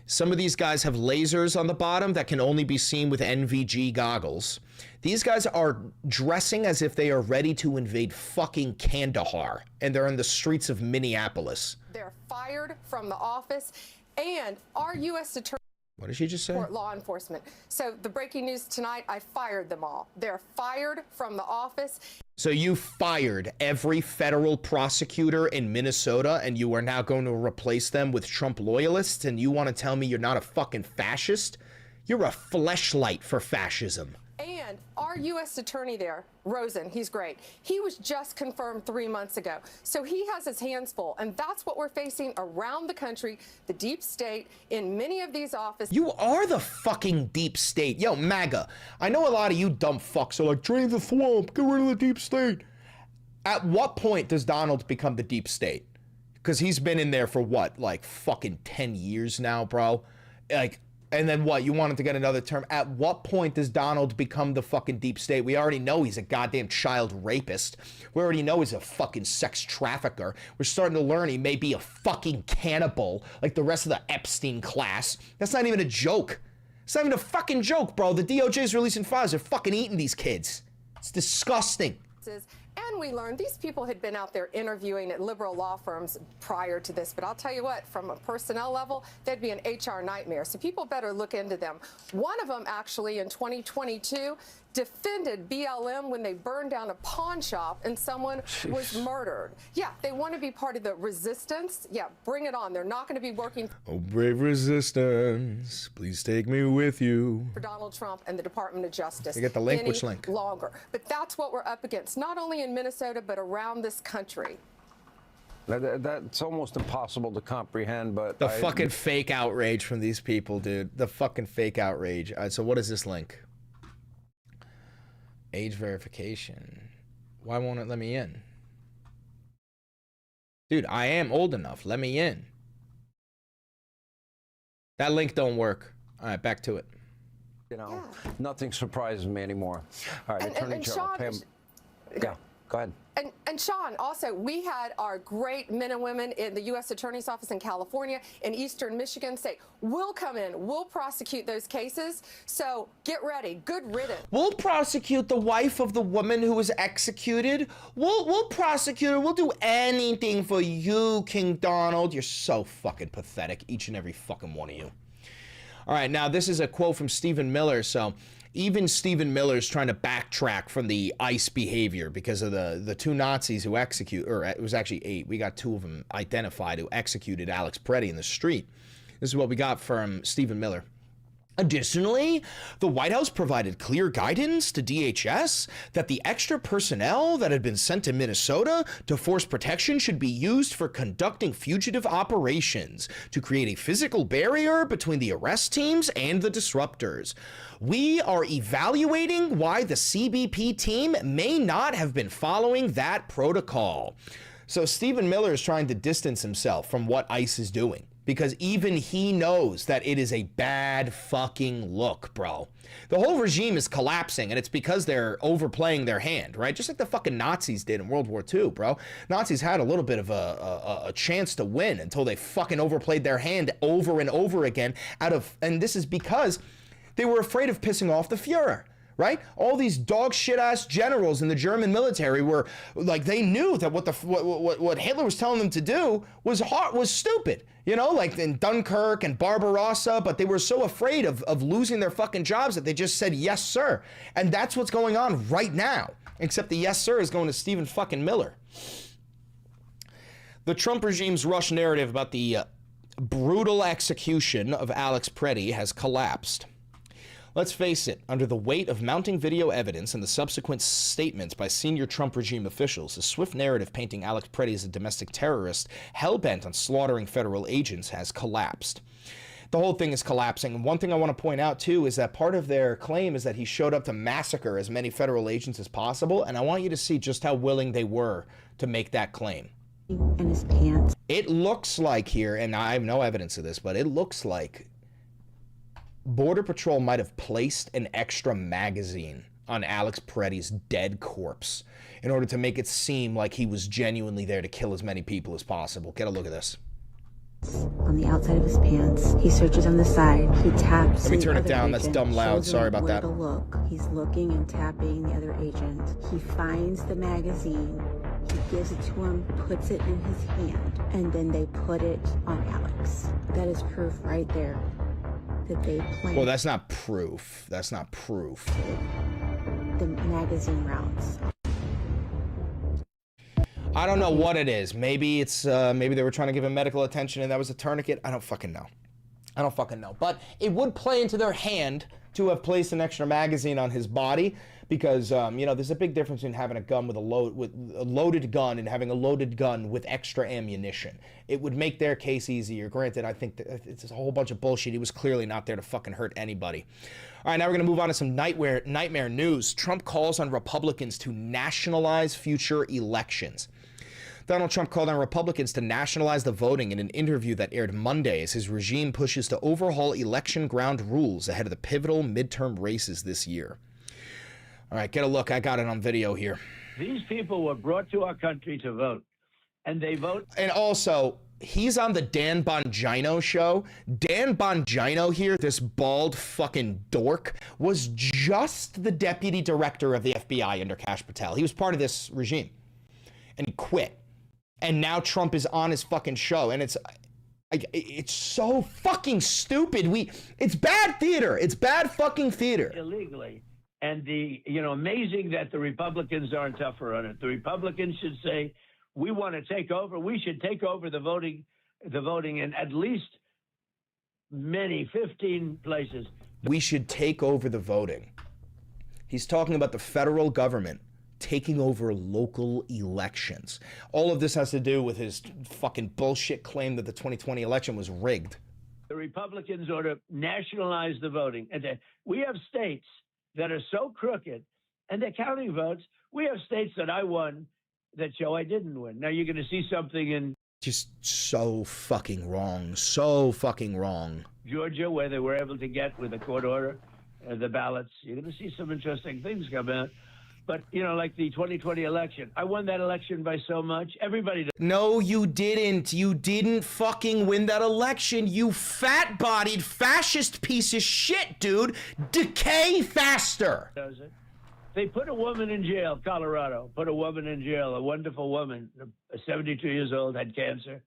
Some of these guys have lasers on the bottom that can only be seen with NVG goggles. These guys are dressing as if they are ready to invade fucking Kandahar, and they're in the streets of Minneapolis. They're fired from the office, and our U.S. attorney... What did she just say? ...support law enforcement. So the breaking news tonight, I fired them all. They're fired from the office. So you fired every federal prosecutor in Minnesota and you are now going to replace them with Trump loyalists, and you want to tell me you're not a fucking fascist? You're a fleshlight for fascism. And our U.S. attorney there, Rosen, he's great. He was just confirmed 3 months ago. So he has his hands full. And that's what we're facing around the country, the deep state, in many of these offices. You are the fucking deep state. Yo, MAGA, I know a lot of you dumb fucks are like, drain the swamp, get rid of the deep state. At what point does Donald become the deep state? Because he's been in there for what, like fucking 10 years now, bro? Like, and then what, you wanted to get another term? At what point does Donald become the fucking deep state? We already know he's a goddamn child rapist. We already know he's a fucking sex trafficker. We're starting to learn he may be a fucking cannibal like the rest of the Epstein class. That's not even a joke. It's not even a fucking joke, bro. The DOJ's releasing files. They're fucking eating these kids. It's disgusting. And we learned these people had been out there interviewing at liberal law firms prior to this. But I'll tell you what, from a personnel level, they'd be an HR nightmare. So people better look into them. One of them actually in 2022 defended BLM when they burned down a pawn shop and someone was murdered. Yeah, they want to be part of the resistance. Yeah, bring it on. They're not going to be working Oh, brave resistance, please take me with you. for Donald Trump and the Department of Justice. You get the link? any Which link? Longer. But that's what we're up against, not only in Minnesota, but around this country. That's almost impossible to comprehend, but The fucking fake outrage from these people, dude. The fucking fake outrage. All right, so what is this link? Age verification. Why won't it let me in? Dude, I am old enough. Let me in. That link don't work. All right, back to it. You know, nothing surprises me anymore. All right, Attorney General Sean, Pam. Yeah, go ahead. And Sean, also, we had our great men and women in the U.S. Attorney's Office in California, in Eastern Michigan say, we'll come in, we'll prosecute those cases. So get ready. Good riddance. We'll prosecute the wife of the woman who was executed. We'll prosecute her. We'll do anything for you, King Donald. You're so fucking pathetic, each and every fucking one of you. All right, now this is a quote from Stephen Miller. So even Stephen Miller's trying to backtrack from the ICE behavior because of the two Nazis who it was actually 8. We got 2 of them identified who executed Alex Preddy in the street. This is what we got from Stephen Miller. Additionally, the White House provided clear guidance to DHS that the extra personnel that had been sent to Minnesota to force protection should be used for conducting fugitive operations to create a physical barrier between the arrest teams and the disruptors. We are evaluating why the CBP team may not have been following that protocol. So Stephen Miller is trying to distance himself from what ICE is doing, because even he knows that it is a bad fucking look, bro. The whole regime is collapsing, and it's because they're overplaying their hand, right? Just like the fucking Nazis did in World War II, bro. Nazis had a little bit of a chance to win until they fucking overplayed their hand over and over again and this is because they were afraid of pissing off the Fuhrer. Right? All these dog shit ass generals in the German military were like, they knew that what Hitler was telling them to do was stupid, you know, like in Dunkirk and Barbarossa, but they were so afraid of losing their fucking jobs that they just said, yes, sir. And that's what's going on right now, except the yes, sir is going to Stephen fucking Miller. The Trump regime's rush narrative about the brutal execution of Alex Preddy has collapsed. Let's face it, under the weight of mounting video evidence and the subsequent statements by senior Trump regime officials, the swift narrative painting Alex Preddy as a domestic terrorist hell-bent on slaughtering federal agents has collapsed. the whole thing is collapsing. And one thing I want to point out too is that part of their claim is that he showed up to massacre as many federal agents as possible, and I want you to see just how willing they were to make that claim. In his pants. It looks like here, and I have no evidence of this, but it looks like Border Patrol might have placed an extra magazine on Alex Peretti's dead corpse in order to make it seem like he was genuinely there to kill as many people as possible. Get a look at this. On the outside of his pants, he searches on the side. He taps. Let me turn it down. That's dumb loud. Sorry about that. To look. He's looking and tapping the other agent. He finds the magazine. He gives it to him, puts it in his hand, and then they put it on Alex. That is proof right there that they planted. Well, that's not proof. That's not proof. The magazine rounds. I don't know what it is. Maybe it's maybe they were trying to give him medical attention and that was a tourniquet. I don't fucking know. I don't fucking know. But it would play into their hand to have placed an extra magazine on his body because you know, there's a big difference in having a gun with a loaded gun and having a loaded gun with extra ammunition. It would make their case easier. Granted, I think that it's a whole bunch of bullshit. He was clearly not there to fucking hurt anybody. All right, now we're going to move on to some nightmare news. Trump calls on Republicans to nationalize future elections. Donald Trump called on Republicans to nationalize the voting in an interview that aired Monday as his regime pushes to overhaul election ground rules ahead of the pivotal midterm races this year. All right, get a look. I got it on video here. These people were brought to our country to vote, and they vote. And also, he's on the Dan Bongino show. Dan Bongino here, this bald fucking dork, was just the deputy director of the FBI under Kash Patel. He was part of this regime, and he quit. And now Trump is on his fucking show, and it's so fucking stupid. It's bad theater. It's bad fucking theater. Illegally. And amazing that the Republicans aren't tougher on it. The Republicans should say, we want to take over. We should take over the voting in at least 15 places. We should take over the voting. He's talking about the federal government taking over local elections. All of this has to do with his fucking bullshit claim that the 2020 election was rigged. The Republicans ought to nationalize the voting. And we have states that are so crooked, and they're counting votes. We have states that I won that show I didn't win. Now you're going to see something in just so fucking wrong. So fucking wrong. Georgia, where they were able to get with a court order the ballots. You're going to see some interesting things come out. But, like the 2020 election, I won that election by so much. Everybody does. No, you didn't. You didn't fucking win that election, you fat-bodied fascist piece of shit, dude. Decay faster. Does it? They put a woman in jail, Colorado, put a woman in jail, a wonderful woman, 72 years old, had cancer,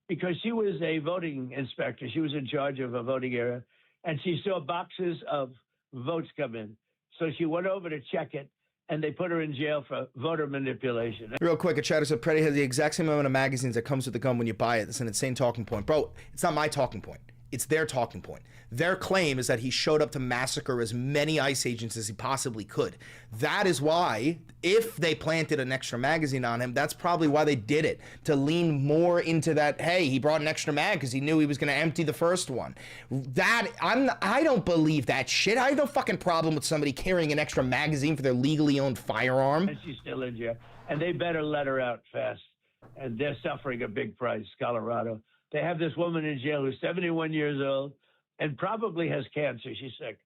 because she was a voting inspector. She was in charge of a voting area, and she saw boxes of votes come in. So she went over to check it, and they put her in jail for voter manipulation. Real quick, a chatter said Preddy has the exact same amount of magazines that comes with the gun when you buy it. It's an insane talking point. Bro, it's not my talking point. It's their talking point. Their claim is that he showed up to massacre as many ICE agents as he possibly could. That is why, if they planted an extra magazine on him, that's probably why they did it. To lean more into that, hey, he brought an extra mag because he knew he was going to empty the first one. I don't believe that shit. I have no fucking problem with somebody carrying an extra magazine for their legally owned firearm. And she's still in jail. And they better let her out fast. And they're suffering a big price, Colorado. They have this woman in jail who's 71 years old and probably has cancer. She's sick.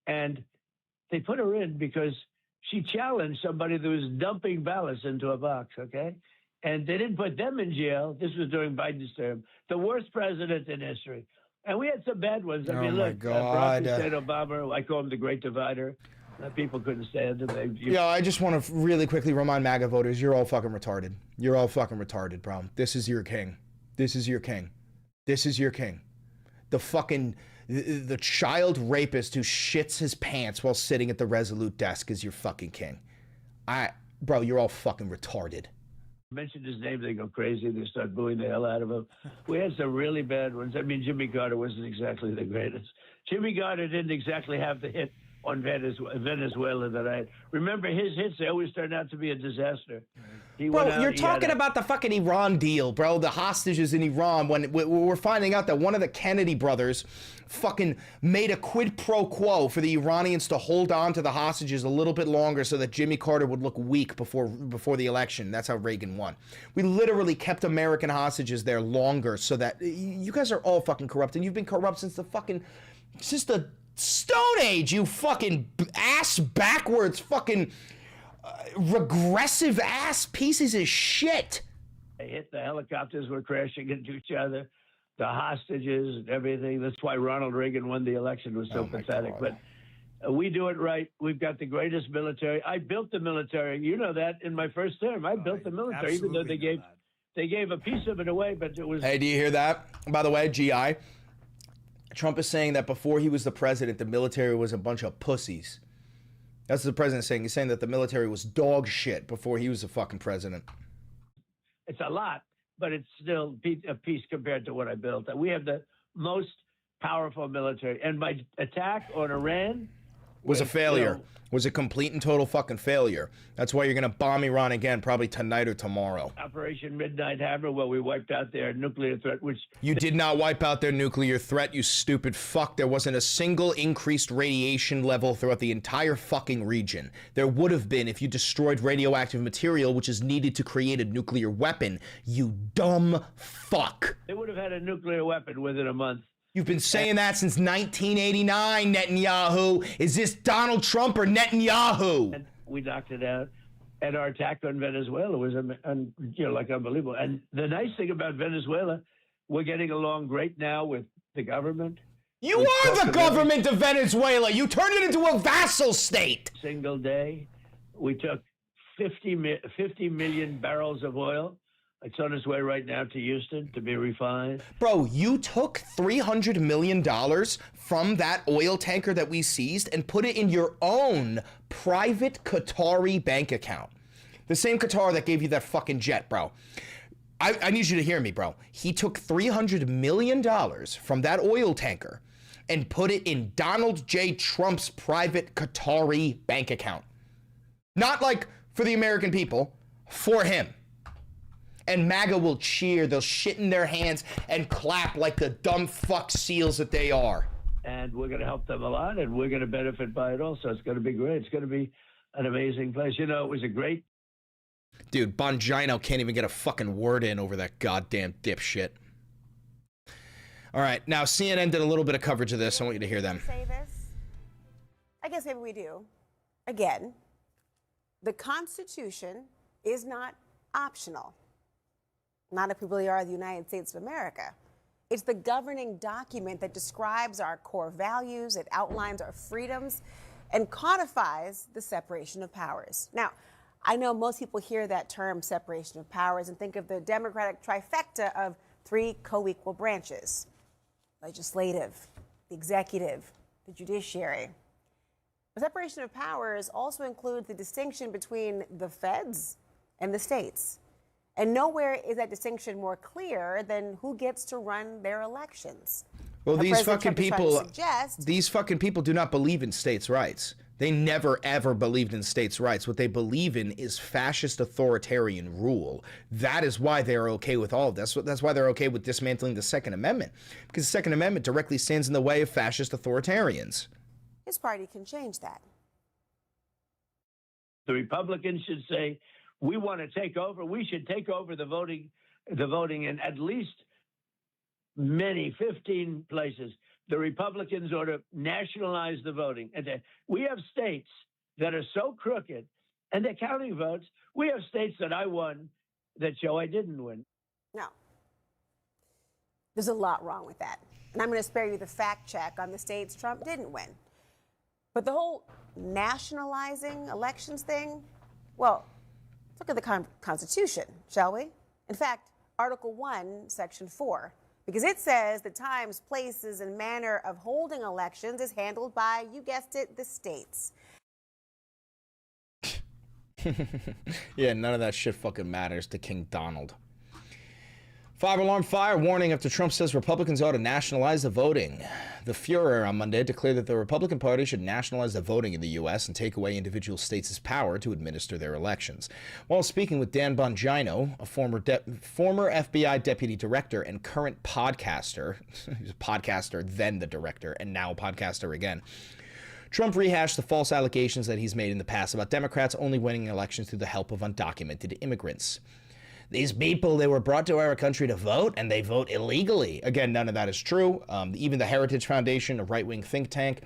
And they put her in because she challenged somebody that was dumping ballots into a box, okay? And they didn't put them in jail. This was during Biden's term. The worst president in history. And we had some bad ones. I mean, look, Barack Hussein Obama, I call him the Great Divider. People couldn't stand him. Yo, I just want to really quickly remind MAGA voters, you're all fucking retarded. You're all fucking retarded, bro. This is your king. This is your king. This is your king. The fucking, the child rapist who shits his pants while sitting at the Resolute desk is your fucking king. Bro, you're all fucking retarded. Mentioned his name, they go crazy. They start booing the hell out of him. We had some really bad ones. I mean, Jimmy Carter wasn't exactly the greatest. Jimmy Carter didn't exactly have the hit on Venezuela that I remember. His hits, they always turned out to be a disaster. Bro, you're talking about the fucking Iran deal, bro. The hostages in Iran. When we're finding out that one of the Kennedy brothers fucking made a quid pro quo for the Iranians to hold on to the hostages a little bit longer so that Jimmy Carter would look weak before the election. That's how Reagan won. We literally kept American hostages there longer so that you guys are all fucking corrupt, and you've been corrupt since the Stone Age, you fucking ass backwards fucking regressive ass pieces of shit. They hit the helicopters were crashing into each other, the hostages and everything. That's why Ronald Reagan won the election. It was so pathetic. God. But we do it right. We've got the greatest military. I built the military. You know that in my first term. I built the military, even though they gave a piece of it away, but it was. Hey, do you hear that? By the way, GI, Trump is saying that before he was the president, the military was a bunch of pussies. That's what the president saying. He's saying that the military was dog shit before he was the fucking president. It's a lot, but it's still a piece compared to what I built. We have the most powerful military. And my attack on Iran was a failure. Was a complete and total fucking failure. That's why you're going to bomb Iran again, probably tonight or tomorrow. Operation Midnight Hammer, where we wiped out their nuclear threat, which... You did not wipe out their nuclear threat, you stupid fuck. There wasn't a single increased radiation level throughout the entire fucking region. There would have been if you destroyed radioactive material, which is needed to create a nuclear weapon, you dumb fuck. They would have had a nuclear weapon within a month. You've been saying that since 1989, Netanyahu. Is this Donald Trump or Netanyahu? And we knocked it out. And our attack on Venezuela was, unbelievable. And the nice thing about Venezuela, we're getting along great now with the government. You are the government of Venezuela. You turned it into a vassal state. Single day, we took 50 million barrels of oil. It's on its way right now to Houston to be refined. Bro, you took $300 million from that oil tanker that we seized and put it in your own private Qatari bank account. The same Qatar that gave you that fucking jet, bro. I need you to hear me, bro. He took $300 million from that oil tanker and put it in Donald J. Trump's private Qatari bank account. Not like for the American people, for him. And MAGA will cheer, they'll shit in their hands and clap like the dumb fuck seals that they are. And we're going to help them a lot, and we're going to benefit by it also. It's going to be great. It's going to be an amazing place. You know, it was a great... Dude, Bongino can't even get a fucking word in over that goddamn dipshit. All right, now CNN did a little bit of coverage of this. I want you to hear them. Say this? I guess maybe we do. Again, the Constitution is not optional. Not if we really are the United States of America. It's the governing document that describes our core values, it outlines our freedoms, and codifies the separation of powers. Now, I know most people hear that term separation of powers and think of the democratic trifecta of three co-equal branches: legislative, the executive, the judiciary. The separation of powers also includes the distinction between the feds and the states. And nowhere is that distinction more clear than who gets to run their elections. Well, Now, these President fucking Trump is trying to people, these fucking people do not believe in states' rights. They never, ever believed in states' rights. What they believe in is fascist authoritarian rule. That is why they're okay with all of this. That's why they're okay with dismantling the Second Amendment. Because the Second Amendment directly stands in the way of fascist authoritarians. His party can change that. The Republicans should say, we want to take over. We should take over the voting in at least 15 places. The Republicans ought to nationalize the voting. And we have states that are so crooked, and they're counting votes. We have states that I won that show I didn't win. No. There's a lot wrong with that. And I'm going to spare you the fact check on the states Trump didn't win. But the whole nationalizing elections thing, well, let's look at the Constitution, shall we? In fact, Article 1, Section 4, because it says the times, places, and manner of holding elections is handled by, you guessed it, the states. Yeah, none of that shit fucking matters to King Donald. Five-alarm fire warning after Trump says Republicans ought to nationalize the voting. The Fuhrer on Monday declared that the Republican Party should nationalize the voting in the U.S. and take away individual states' power to administer their elections. While speaking with Dan Bongino, a former FBI deputy director and current podcaster, he was a podcaster, then the director, and now a podcaster again, Trump rehashed the false allegations that he's made in the past about Democrats only winning elections through the help of undocumented immigrants. These people, they were brought to our country to vote, and they vote illegally. Again, none of that is true. Even the Heritage Foundation, a right-wing think tank,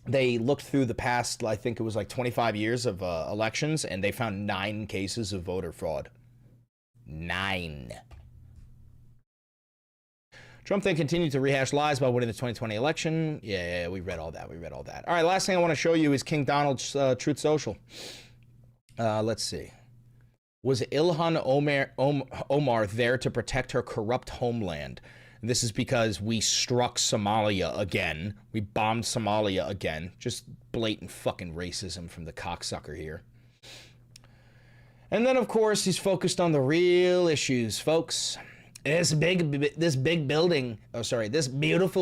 they looked through the past, I think it was like 25 years of elections, and they found 9 cases of voter fraud. 9. Trump then continued to rehash lies about winning the 2020 election. Yeah, we read all that. All right, last thing I want to show you is King Donald's Truth Social. Let's see. Was Ilhan Omar there to protect her corrupt homeland? And this is because we struck Somalia again. We bombed Somalia again. Just blatant fucking racism from the cocksucker here. And then, of course, he's focused on the real issues, folks. This beautiful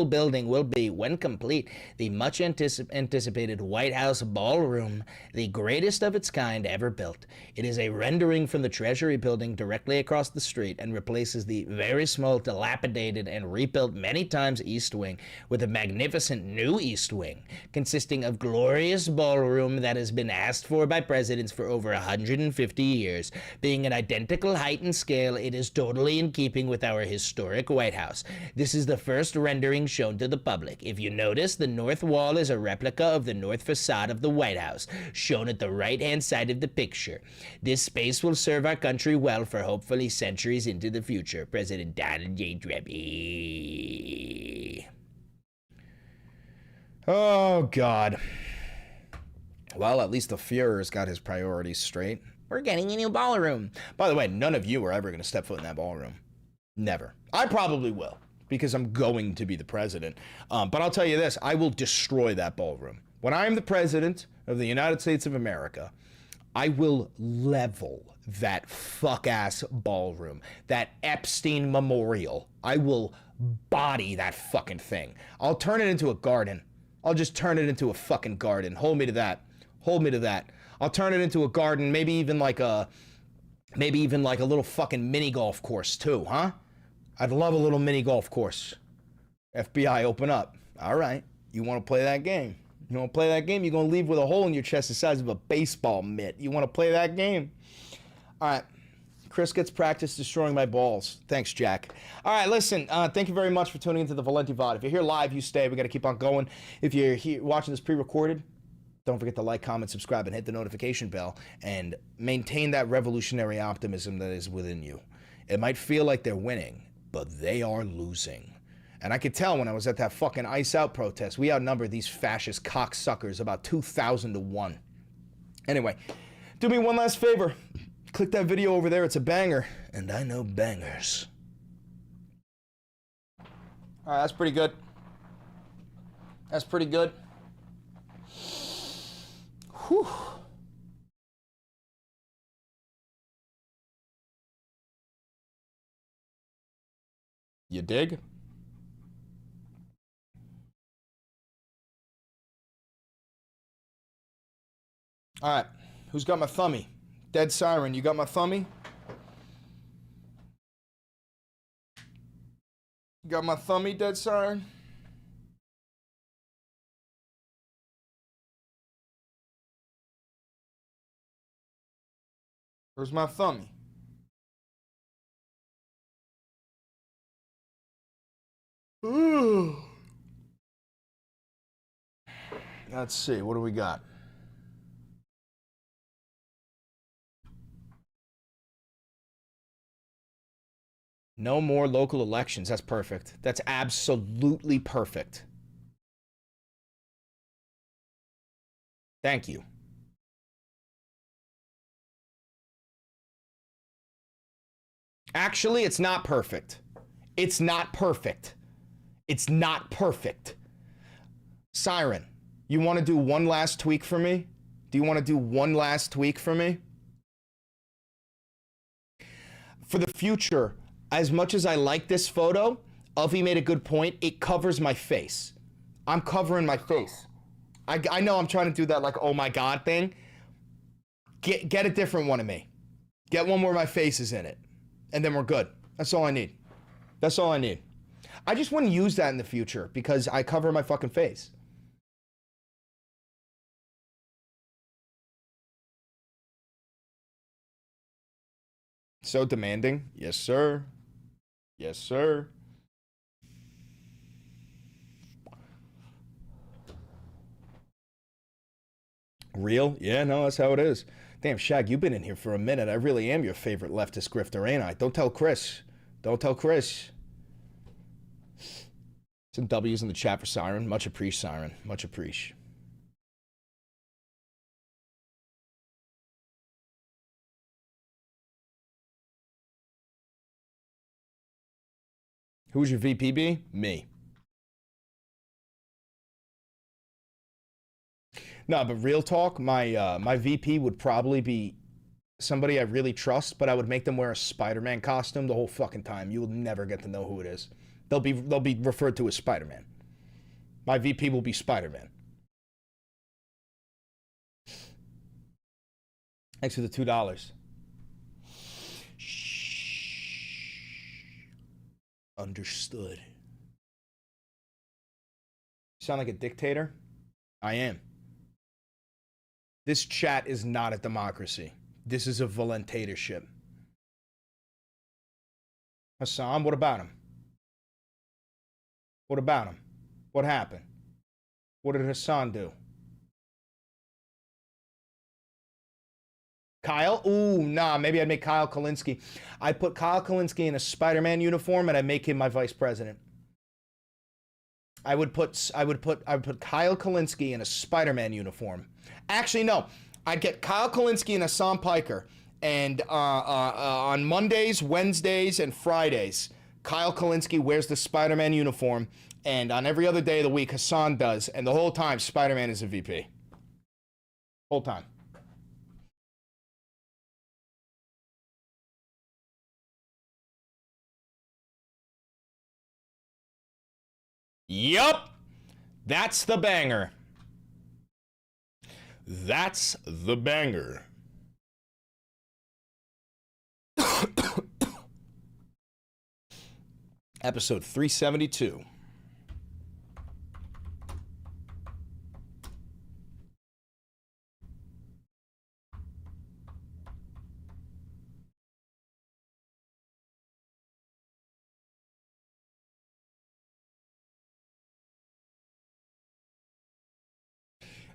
building will be, when complete, the much anticipated White House ballroom, the greatest of its kind ever built. It is a rendering from the Treasury building directly across the street and replaces the very small, dilapidated, and rebuilt many times East Wing with a magnificent new East Wing, consisting of glorious ballroom that has been asked for by presidents for over 150 years. Being an identical height and scale, it is totally in keeping with our historic White House. This is the first rendering shown to the public. If you notice, the north wall is a replica of the north facade of the White House, shown at the right-hand side of the picture. This space will serve our country well for hopefully centuries into the future. President Donald J. Trump. Oh, God. Well, at least the Fuhrer's got his priorities straight. We're getting a new ballroom. By the way, none of you are ever going to step foot in that ballroom. Never. I probably will, because I'm going to be the president. But I'll tell you this, I will destroy that ballroom. When I am the president of the United States of America, I will level that fuck-ass ballroom, that Epstein Memorial. I will body that fucking thing. I'll turn it into a garden. I'll just turn it into a fucking garden. Hold me to that. Hold me to that. I'll turn it into a garden, maybe even like a little fucking mini golf course too, huh? I'd love a little mini golf course. FBI, open up. All right. You want to play that game? You want to play that game? You're going to leave with a hole in your chest the size of a baseball mitt. You want to play that game? All right. Chris gets practice destroying my balls. Thanks, Jack. All right, listen. Thank you very much for tuning into the Valenti VOD. If you're here live, you stay. We got to keep on going. If you're here watching this pre-recorded, don't forget to like, comment, subscribe, and hit the notification bell, and maintain that revolutionary optimism that is within you. It might feel like they're winning, but they are losing. And I could tell when I was at that fucking Ice Out protest, we outnumbered these fascist cocksuckers about 2,000 to 1. Anyway, do me one last favor. Click that video over there. It's a banger, and I know bangers. All right, that's pretty good. That's pretty good. Whew. You dig? All right, who's got my thummy? Dead Siren, you got my thummy? You got my thummy, Dead Siren? Where's my thummy? Ooh. Let's see, what do we got? No more local elections. That's perfect. That's absolutely perfect. Thank you. Actually, it's not perfect. It's not perfect. It's not perfect. Siren, you want to do one last tweak for me? Do you want to do one last tweak for me? For the future, as much as I like this photo, Uffy made a good point. It covers my face. I'm covering my face. I know I'm trying to do that like, oh my God thing. Get a different one of me. Get one where my face is in it. And then we're good. That's all I need. That's all I need. I just wouldn't use that in the future because I cover my fucking face. So demanding. Yes, sir. Yes, sir. Real? Yeah, no, that's how it is. Damn, Shag, you've been in here for a minute. I really am your favorite leftist grifter, ain't I? Don't tell Chris. Don't tell Chris. Some W's in the chat for Siren. Much appreciate, Siren. Much appreciate. Who's your VP be? Me. No, but real talk, my VP would probably be somebody I really trust, but I would make them wear a Spider-Man costume the whole fucking time. You will never get to know who it is. They'll be referred to as Spider-Man. My VP will be Spider-Man. Thanks for the $2. Understood. You sound like a dictator? I am. This chat is not a democracy. This is a voluntatorship. Hassan, what about him? What about him? What happened? What did Hassan do? Kyle? Ooh, nah, maybe I'd make Kyle Kalinske. I'd put Kyle Kalinske in a Spider-Man uniform and I'd make him my vice president. I would put Kyle Kalinske in a Spider-Man uniform. Actually, no. I'd get Kyle Kalinske and Hassan Piker, and on Mondays, Wednesdays, and Fridays, Kyle Kalinske wears the Spider-Man uniform, and on every other day of the week, Hassan does, and the whole time, Spider-Man is a VP. Whole time. Yup! That's the banger. That's the banger. Episode 372.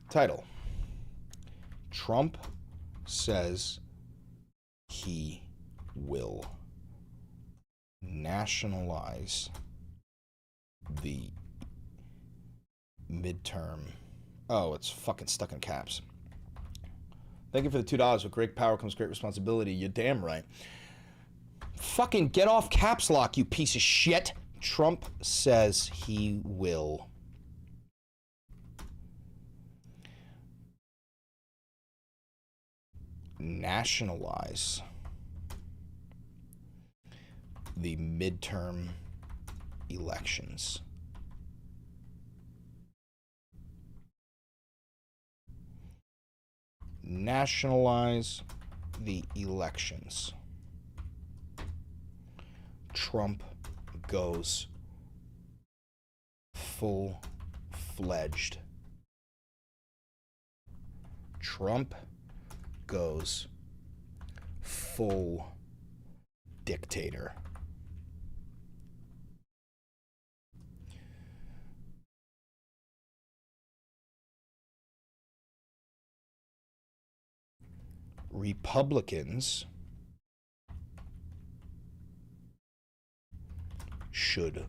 Title: Trump says he will nationalize the midterm. Oh, it's fucking stuck in caps. Thank you for the $2. With great power comes great responsibility. You're damn right. Fucking get off caps lock, you piece of shit. Trump says he will nationalize the midterm elections. Nationalize the elections. Trump goes full-fledged. Trump goes full dictator. Republicans should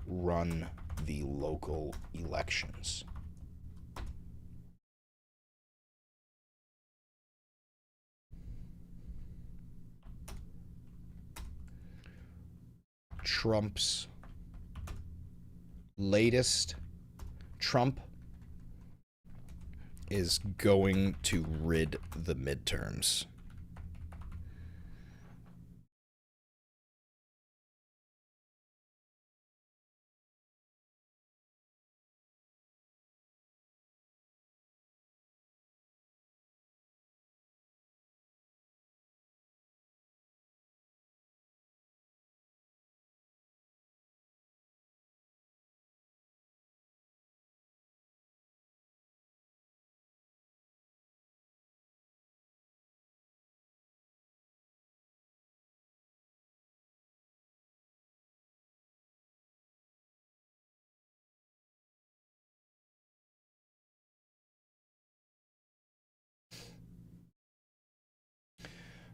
run the local elections. Trump's latest Trump is going to rid the midterms.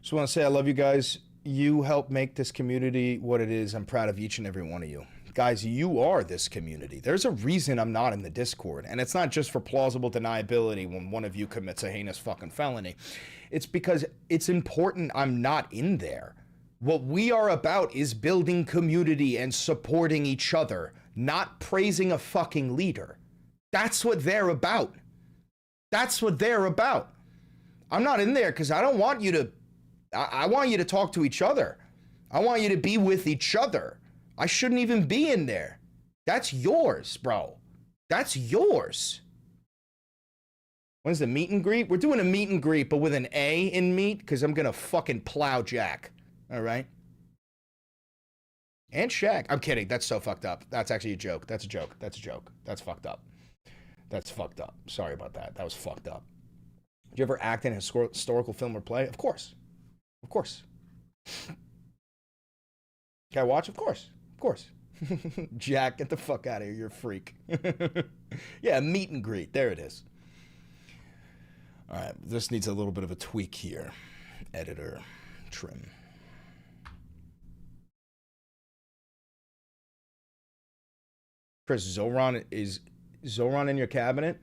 Just want to say I love you guys. You help make this community what it is. I'm proud of each and every one of you. Guys, you are this community. There's a reason I'm not in the Discord. And it's not just for plausible deniability when one of you commits a heinous fucking felony. It's because it's important I'm not in there. What we are about is building community and supporting each other, not praising a fucking leader. That's what they're about. That's what they're about. I'm not in there because I don't want you to... I want you to talk to each other. I want you to be with each other. I shouldn't even be in there. That's yours, bro. That's yours. When's the meet and greet? We're doing a meet and greet, but with an A in meet, because I'm going to fucking plow Jack. All right? And Shaq. I'm kidding. That's so fucked up. That's actually a joke. That's a joke. That's a joke. That's fucked up. That's fucked up. Sorry about that. That was fucked up. Did you ever act in a historical film or play? Of course. Of course. Can I watch? Of course. Of course. Jack, get the fuck out of here. You're a freak. Yeah, meet and greet. There it is. All right. This needs a little bit of a tweak here. Editor. Trim. Chris, Zoran in your cabinet?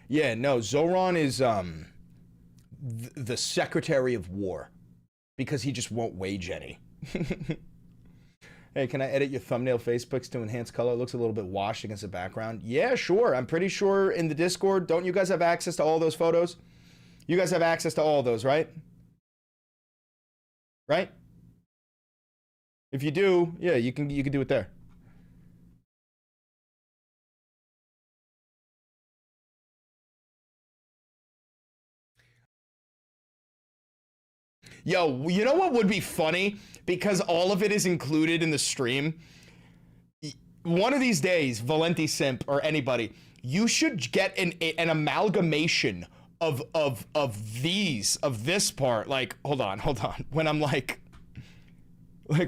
Yeah, no, Zoran is the Secretary of War because he just won't wage any. Hey, can I edit your thumbnail face pics to enhance color? It looks a little bit washed against the background. Yeah, sure. I'm pretty sure in the Discord, don't you guys have access to all those photos? You guys have access to all those, right? Right? If you do, yeah, you can do it there. Yo, you know what would be funny? Because all of it is included in the stream. One of these days, Valenti Simp or anybody, you should get an amalgamation of this part. Like, hold on. When I'm like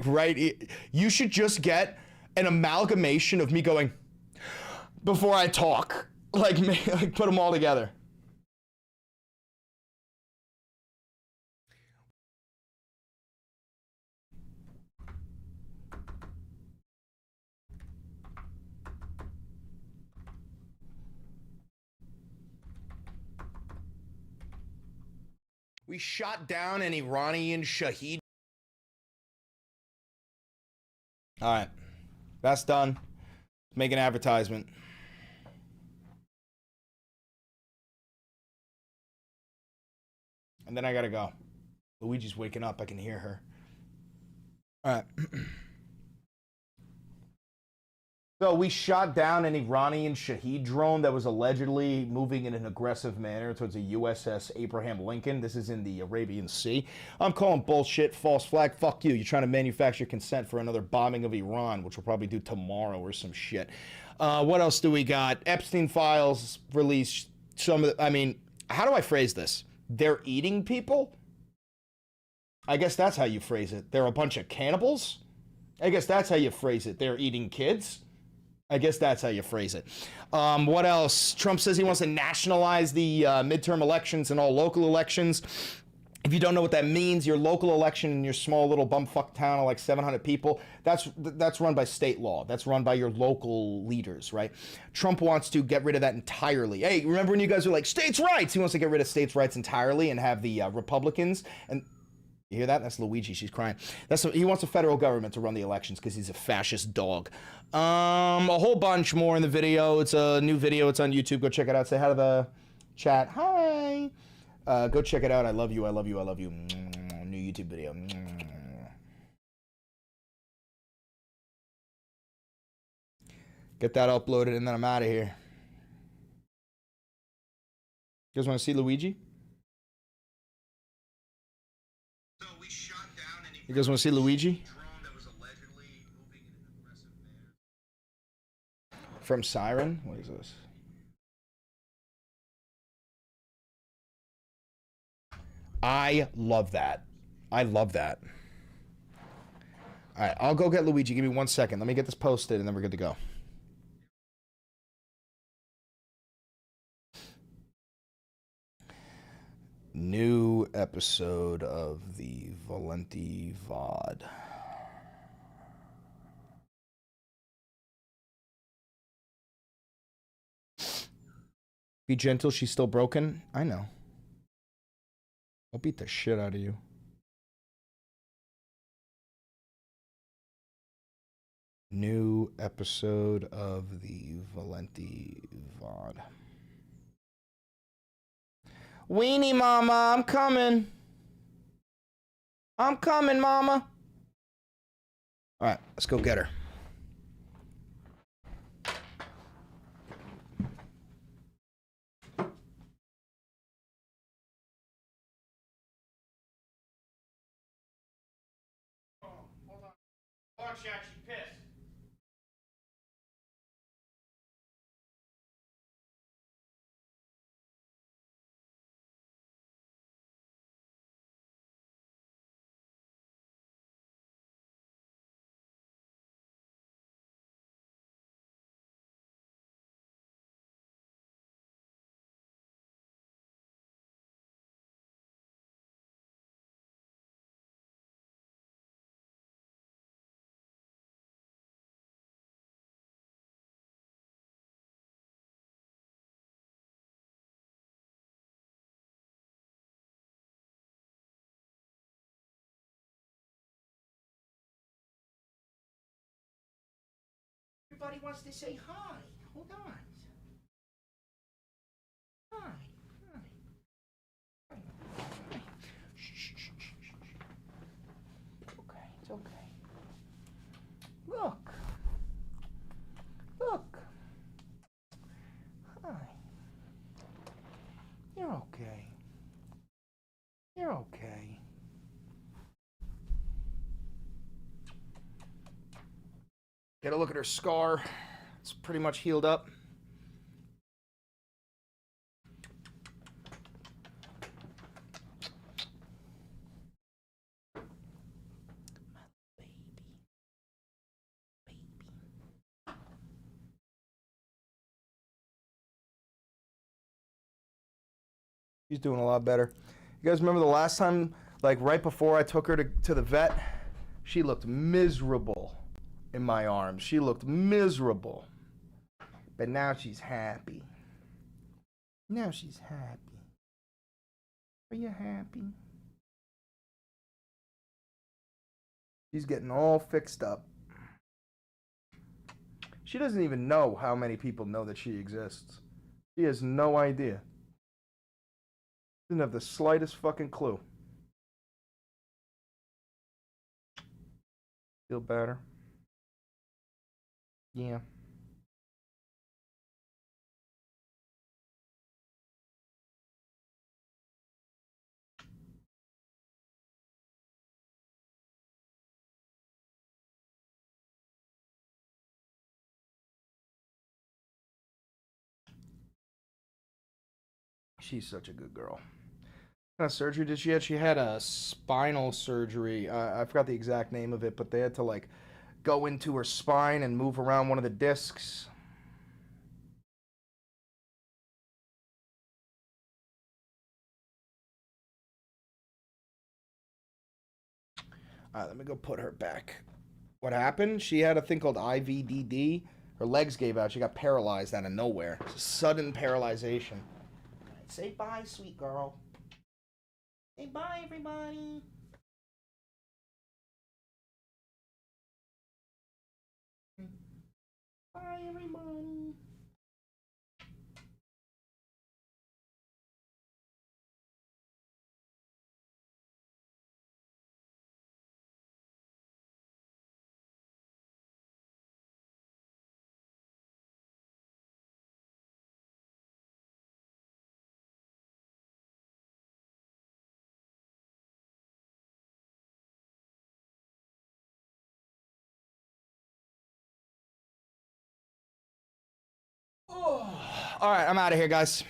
right, you should just get an amalgamation of me going before I talk. Like put them all together. We shot down an Iranian Shaheed. All right, that's done. Make an advertisement. And then I gotta go. Luigi's waking up. I can hear her. All right. So we shot down an Iranian Shaheed drone that was allegedly moving in an aggressive manner towards a USS Abraham Lincoln. This is in the Arabian Sea. I'm calling bullshit, false flag. Fuck you. You're trying to manufacture consent for another bombing of Iran, which we'll probably do tomorrow or some shit. What else do we got? Epstein files released some of the, I mean, how do I phrase this? They're eating people? I guess that's how you phrase it. They're a bunch of cannibals? I guess that's how you phrase it. They're eating kids? I guess that's how you phrase it. What else? Trump says he wants to nationalize the midterm elections and all local elections. If you don't know what that means, your local election in your small little bumfuck town of like 700 people, that's run by state law. That's run by your local leaders, right? Trump wants to get rid of that entirely. Hey, remember when you guys were like, states' rights? He wants to get rid of states' rights entirely and have the Republicans and... You hear that? That's Luigi. She's crying. He wants the federal government to run the elections because he's a fascist dog. A whole bunch more in the video. It's a new video. It's on YouTube. Go check it out. Say hi to the chat. Hi. Go check it out. I love you. I love you. I love you. New YouTube video. Get that uploaded and then I'm out of here. You guys want to see Luigi? You guys want to see Luigi? From Siren? What is this? I love that. I love that. All right, I'll go get Luigi. Give me 1 second. Let me get this posted and then we're good to go. New episode of the Valenti VOD. Be gentle, she's still broken. I know. I'll beat the shit out of you. New episode of the Valenti VOD. Weenie mama, I'm coming. I'm coming, mama. All right, let's go get her. She actually pissed. Everybody wants to say hi. Hold on. Hi. Hi. Hi. Hi. Shh, shh, shh, shh, shh. Okay, it's okay. Look. Look. Hi. You're okay. You're okay. Get a look at her scar. It's pretty much healed up. She's doing a lot better. You guys remember the last time, like right before I took her to the vet? She looked miserable in my arms. She looked miserable. But now she's happy. Now she's happy. Are you happy? She's getting all fixed up. She doesn't even know how many people know that she exists. She has no idea. Doesn't have the slightest fucking clue. Feel better? Yeah. She's such a good girl. What kind of surgery did she have? She had a spinal surgery. I forgot the exact name of it, but they had to like go into her spine and move around one of the discs. All right, let me go put her back. What happened? She had a thing called IVDD. Her legs gave out. She got paralyzed out of nowhere. It's a sudden paralyzation. All right, say bye, sweet girl. Say bye, everybody. Bye, everybody. All right, I'm out of here, guys.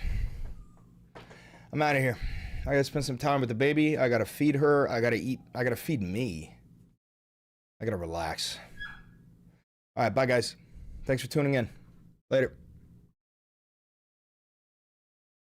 I'm out of here. I gotta spend some time with the baby. I gotta feed her. I gotta eat. I gotta feed me. I gotta relax. All right, bye, guys. Thanks for tuning in. Later.